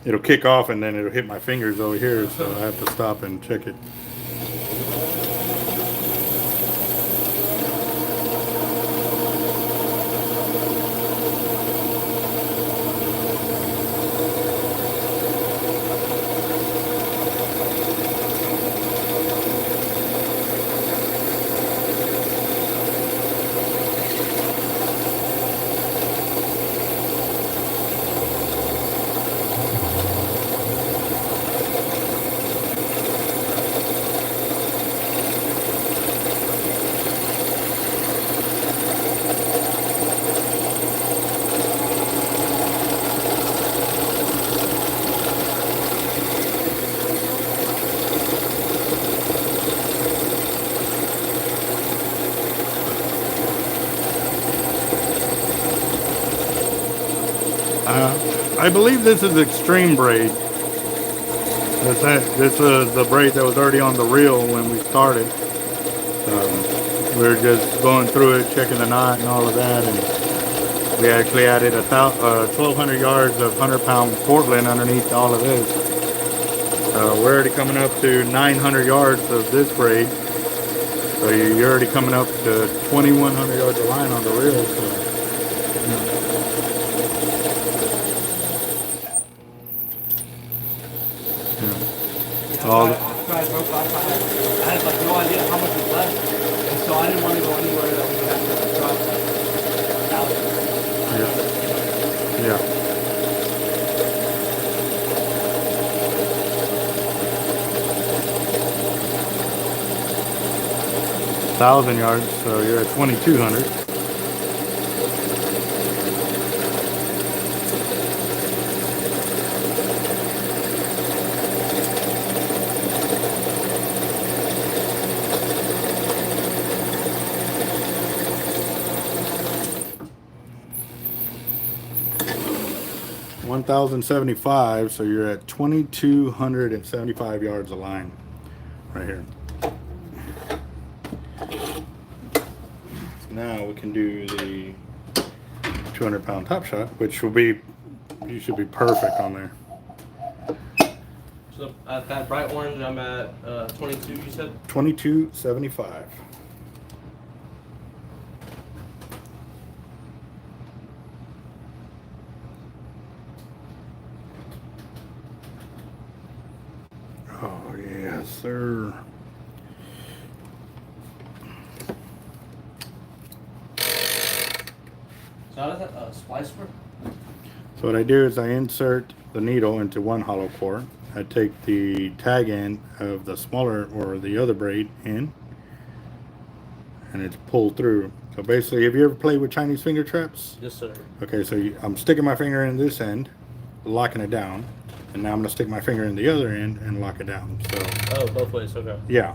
it'll kick off, and then it'll hit my fingers over here, so I have to stop and check it. I believe this is extreme braid. This is the braid that was already on the reel when we started. We were just going through it, checking the knot and all of that, and we actually added 1,200 yards of 100-pound Portland underneath all of this. We're already coming up to 900 yards of this braid, so you're already coming up to 2,100 yards of line on the reel. So, yeah. All After I broke off, I had like no idea how much was left, and so I didn't want to go anywhere that we had to drop like thousands. yeah. Yeah. 1,000 yards, so you're at 2,200. $1,075, so you're at 2,275 yards of line right here. Now we can do the 200-pound top shot, which will be, you should be perfect on there. So at that bright orange, I'm at 22. You said 2275. Oh yes, sir. so. How does that splice work? So what I do is I insert the needle into one hollow core. I take the tag end of the smaller or the other braid in, and it's pulled through. So basically, have you ever played with Chinese finger traps? Yes, sir. Okay, so I'm sticking my finger in this end, locking it down, and now I'm gonna stick my finger in the other end and lock it down. So Oh, both ways. Okay. yeah.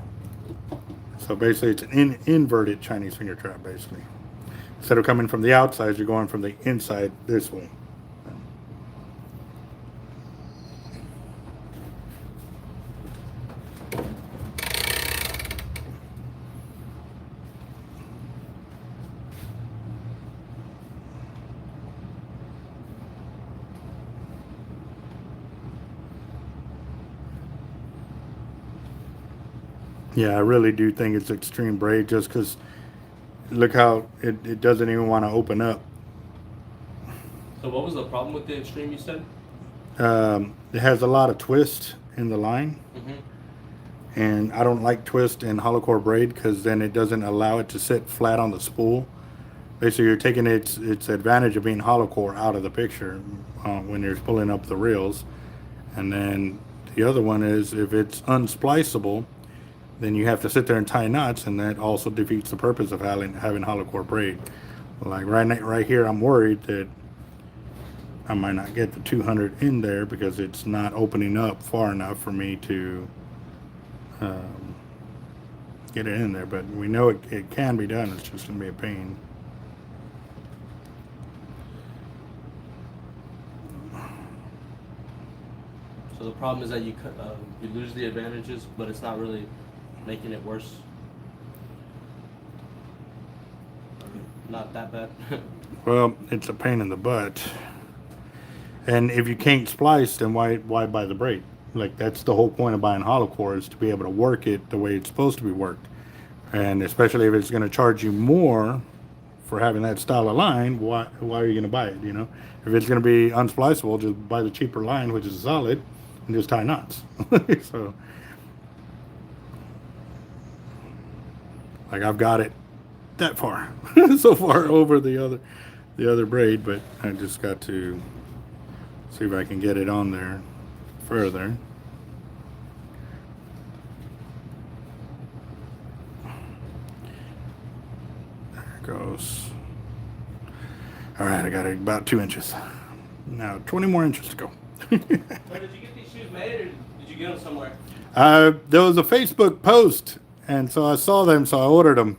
So basically, it's an inverted Chinese finger trap. Basically, instead of coming from the outside, you're going from the inside this way. Yeah, I really do think it's extreme braid just because look how it doesn't even want to open up. So what was the problem with the extreme you said? It has a lot of twist in the line, Mm-hmm. and I don't like twist in hollow core braid because then it doesn't allow it to sit flat on the spool. Basically, you're taking its advantage of being hollow core out of the picture when you're pulling up the reels. And then the other one is if it's unspliceable, then you have to sit there and tie knots, and that also defeats the purpose of having hollow core braid. Like right here, I'm worried that I might not get the 200 in there because it's not opening up far enough for me to get it in there. But we know it can be done. It's just going to be a pain. So the problem is that you lose the advantages, but it's not really making it worse. Not that bad. Well, it's a pain in the butt. And if you can't splice, then why buy the braid? Like, that's the whole point of buying hollow core, is to be able to work it the way it's supposed to be worked. And especially if it's going to charge you more for having that style of line, why are you going to buy it? You know, if it's going to be unspliceable, just buy the cheaper line, which is solid, and just tie knots. So, like, I've got it that far, so far over the other braid, but I just got to see if I can get it on there further. There it goes. All right, I got it about 2 inches. Now 20 more inches to go. So did you get these shoes made, or did you get them somewhere? There was a Facebook post, and so I saw them, so I ordered them.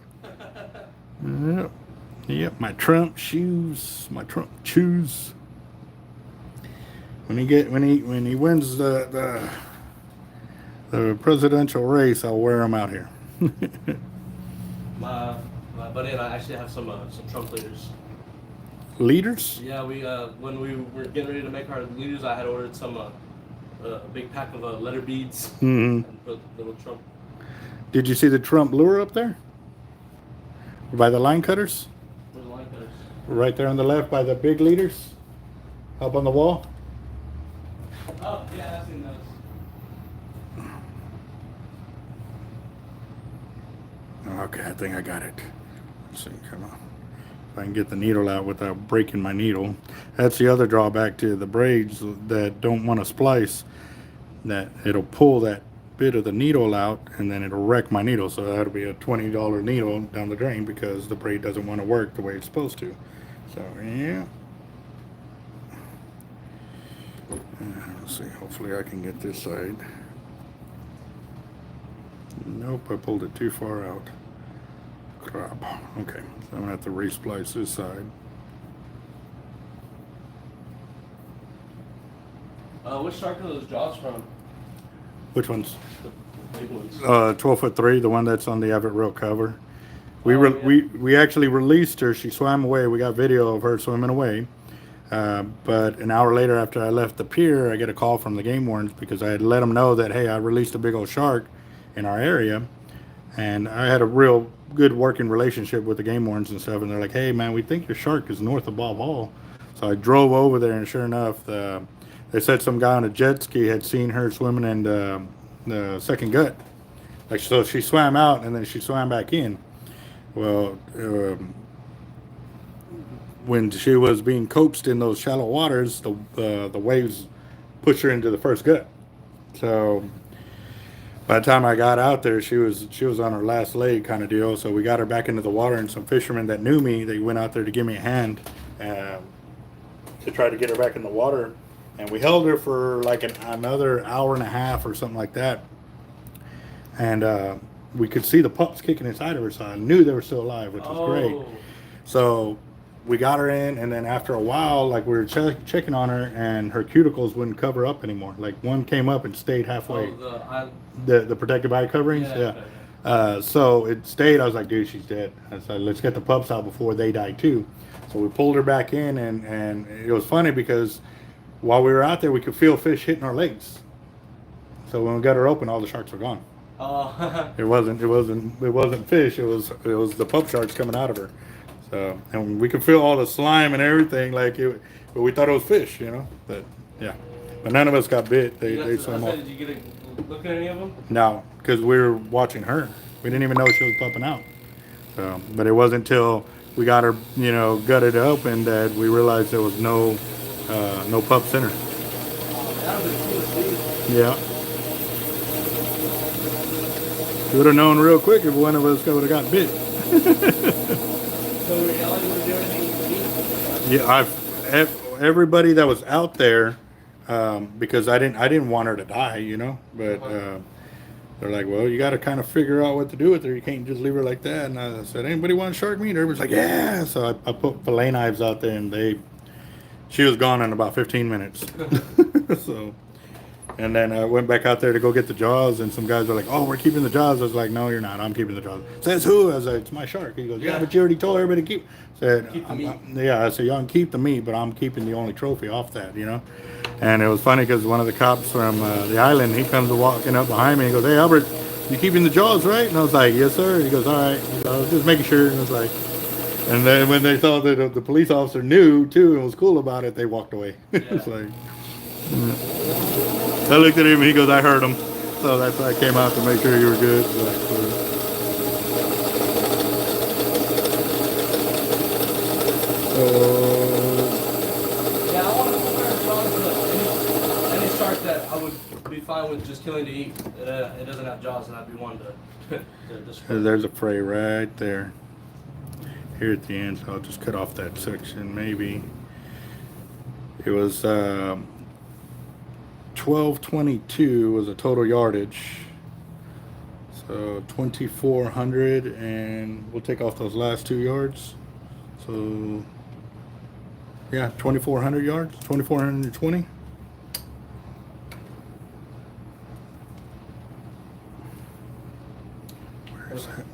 Yep, my Trump shoes, my Trump shoes. When he wins the presidential race, I'll wear them out here. My buddy and I actually have some Trump leaders. Leaders? Yeah, we when we were getting ready to make our leaders, I had ordered some a big pack of letter beads Mm-hmm. and put little Trump. Did you see the Trump lure up there? By the line cutters? Where's the line cutters? Right there on the left by the big leaders? Up on the wall? Oh yeah, I've seen those. Okay, I think I got it. Let's see, come on. If I can get the needle out without breaking my needle. That's the other drawback to the braids that don't want to splice, that it'll pull that bit of the needle out and then it'll wreck my needle. So that'll be a $20 needle down the drain because the braid doesn't want to work the way it's supposed to. So, yeah. Let's see, hopefully I can get this side. Nope, I pulled it too far out. Crap. Okay, so I'm gonna have to re-splice this side. Which shark are those jaws from? Which one's? The big ones. 12'3", the one that's on the Avet reel cover. We Oh, yeah. we actually released her. She swam away. We got video of her swimming away. But an hour later, after I left the pier, I get a call from the game wardens because I had let them know that, hey, I released a big old shark in our area, and I had a real good working relationship with the game wardens and stuff. And they're like, hey, man, we think your shark is north of Bob Hall. So I drove over there, and sure enough, they said some guy on a jet ski had seen her swimming in the second gut. Like, so she swam out and then she swam back in. Well, when she was being coaxed in those shallow waters, the waves pushed her into the first gut. So by the time I got out there, she was on her last leg kind of deal. So we got her back into the water, and some fishermen that knew me, they went out there to give me a hand to try to get her back in the water. And we held her for like another hour and a half or something like that. And we could see the pups kicking inside of her, so I knew they were still alive, which was great. So we got her in, and then after a while, like, we were checking on her, and her cuticles wouldn't cover up anymore. Like, one came up and stayed halfway. The protective eye coverings, yeah. So it stayed. I was like, dude, she's dead. I said, let's get the pups out before they die too. So we pulled her back in, and it was funny because while we were out there, we could feel fish hitting our legs. So when we got her open, all the sharks were gone. Oh. It wasn't fish. It was the pup sharks coming out of her. So, and we could feel all the slime and everything, like it, but we thought it was fish, you know. But yeah, but none of us got bit. They swam off. Did you get a look at any of them? No, because we were watching her. We didn't even know she was popping out. So, but it wasn't until we got her, you know, gutted open that we realized there was no pups in her. Yeah. We would have known real quick if one of us would have got bit. So were y'all able to do anything to eat? Yeah, everybody that was out there, because I didn't want her to die, you know. But they're like, well, you got to kind of figure out what to do with her. You can't just leave her like that. And I said, anybody want shark meat? Everybody's like, yeah. So I put fillet knives out there, and she was gone in about 15 minutes. So. And then I went back out there to go get the jaws, and some guys were like, oh, we're keeping the jaws. I was like, no, you're not. I'm keeping the jaws. Says who? I was like, it's my shark. He goes, yeah, but you already told everybody to keep. Said, Keep the meat. Yeah, I said, y'all can keep the meat, but I'm keeping the only trophy off that, you know. And it was funny because one of the cops from the island, he comes walking up behind me and goes, hey, Albert, you keeping the jaws, right? And I was like, yes, sir. He goes, all right. He goes, I was just making sure. And I was like, and then when they saw that the police officer knew, too, and was cool about it, they walked away. It's like... I looked at him and he goes, I heard him. So that's why I came out to make sure you were good. So, Yeah, I want to compare jaws to any shark that I would be fine with just killing to eat. It doesn't have jaws, and I'd be one to destroy. there's a fray right there. Here at the end, so I'll just cut off that section. Maybe it was 1222 was a total yardage. So 2400, and we'll take off those last 2 yards. So yeah, 2400 yards, 2420.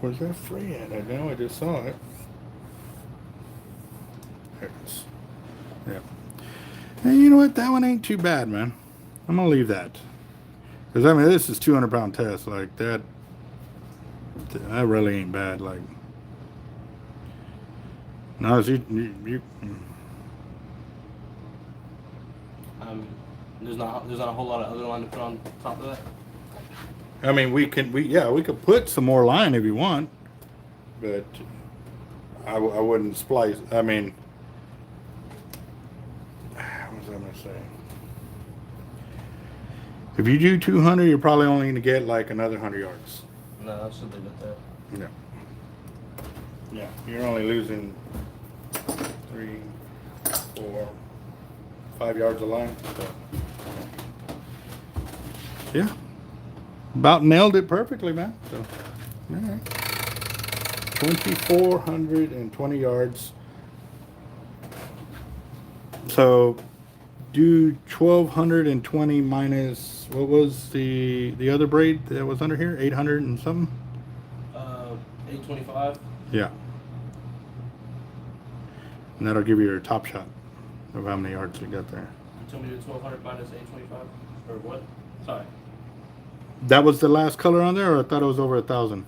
Where's that fray at? I know I just saw it. There it is. Yeah. And you know what? That one ain't too bad, man. I'm gonna leave that. Because I mean, this is 200-pound test. Like that really ain't bad. Like, no, you There's not a whole lot of other line to put on top of that. I mean, we could put some more line if you want, but I wouldn't splice. I mean, what was I gonna say? If you do 200, you're probably only gonna get like another 100 yards. No, I should leave it there. Yeah. Yeah, you're only losing 3, 4, 5 yards of line. So. Yeah. About nailed it perfectly, man. So, all right. 2,420 yards. So, do 1,220 minus, what was the other braid that was under here? 800 and something? 825. Yeah. And that'll give you your top shot of how many yards you got there. You told me to 1,200 minus 825, or what? Sorry. That was the last color on there, or I thought it was over 1,000?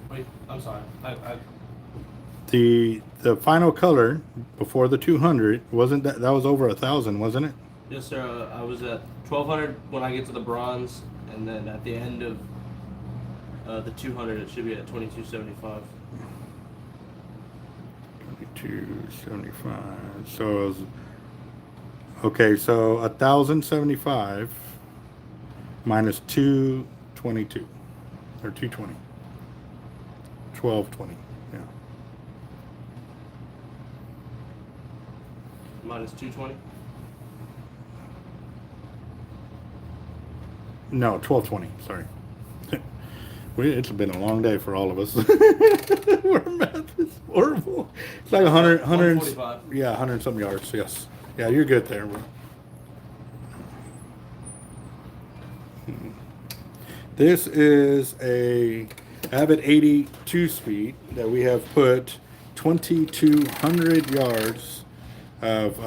Wait, I'm sorry. The final color before the 200 wasn't that was over 1,000, wasn't it? Yes, sir. I was at 1,200 when I get to the bronze, and then at the end of the 200, it should be at 2,275. 275. So it was, okay, so 1,075 minus 222 or 220. 1,220. Yeah. Minus 220. No, 1,220. Sorry. It's been a long day for all of us. Our math is horrible. It's like 100, 145. Yeah, 100 some yards. Yes. Yeah, you're good there. This is a Avet 82 speed that we have put 2,200 yards of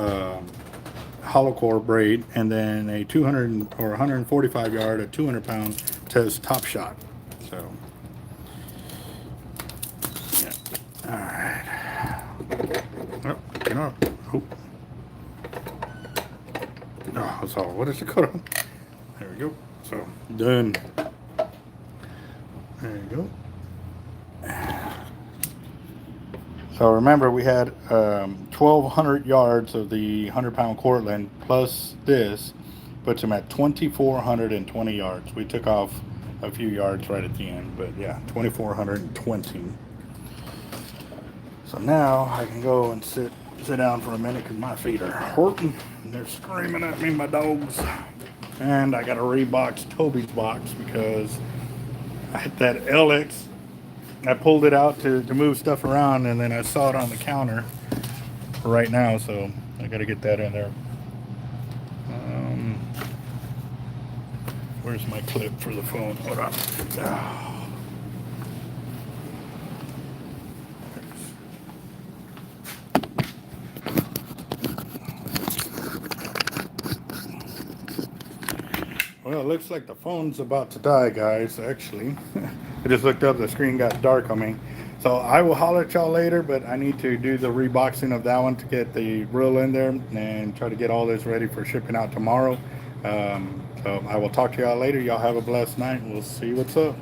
hollow core braid, and then a 200 or 145 yard, a 200-pound test top shot. So, yeah. All right. Oh, you know, oh. Oh, that's all. What is it called? There we go. So, done. There you go. So remember, we had 1,200 yards of the 100-pound Cortland plus this, puts them at 2,420 yards. We took off a few yards right at the end, but yeah, 2,420. So now I can go and sit down for a minute because my feet are hurting. They're screaming at me, my dogs. And I got to rebox Toby's box because I hit that LX. I pulled it out to move stuff around, and then I saw it on the counter right now, so I got to get that in there. Where's my clip for the phone? Hold on. Oh. Well, it looks like the phone's about to die, guys, actually. I just looked up, the screen got dark on me. So I will holler at y'all later, but I need to do the reboxing of that one to get the reel in there and try to get all this ready for shipping out tomorrow. So I will talk to y'all later. Y'all have a blessed night. We'll see what's up.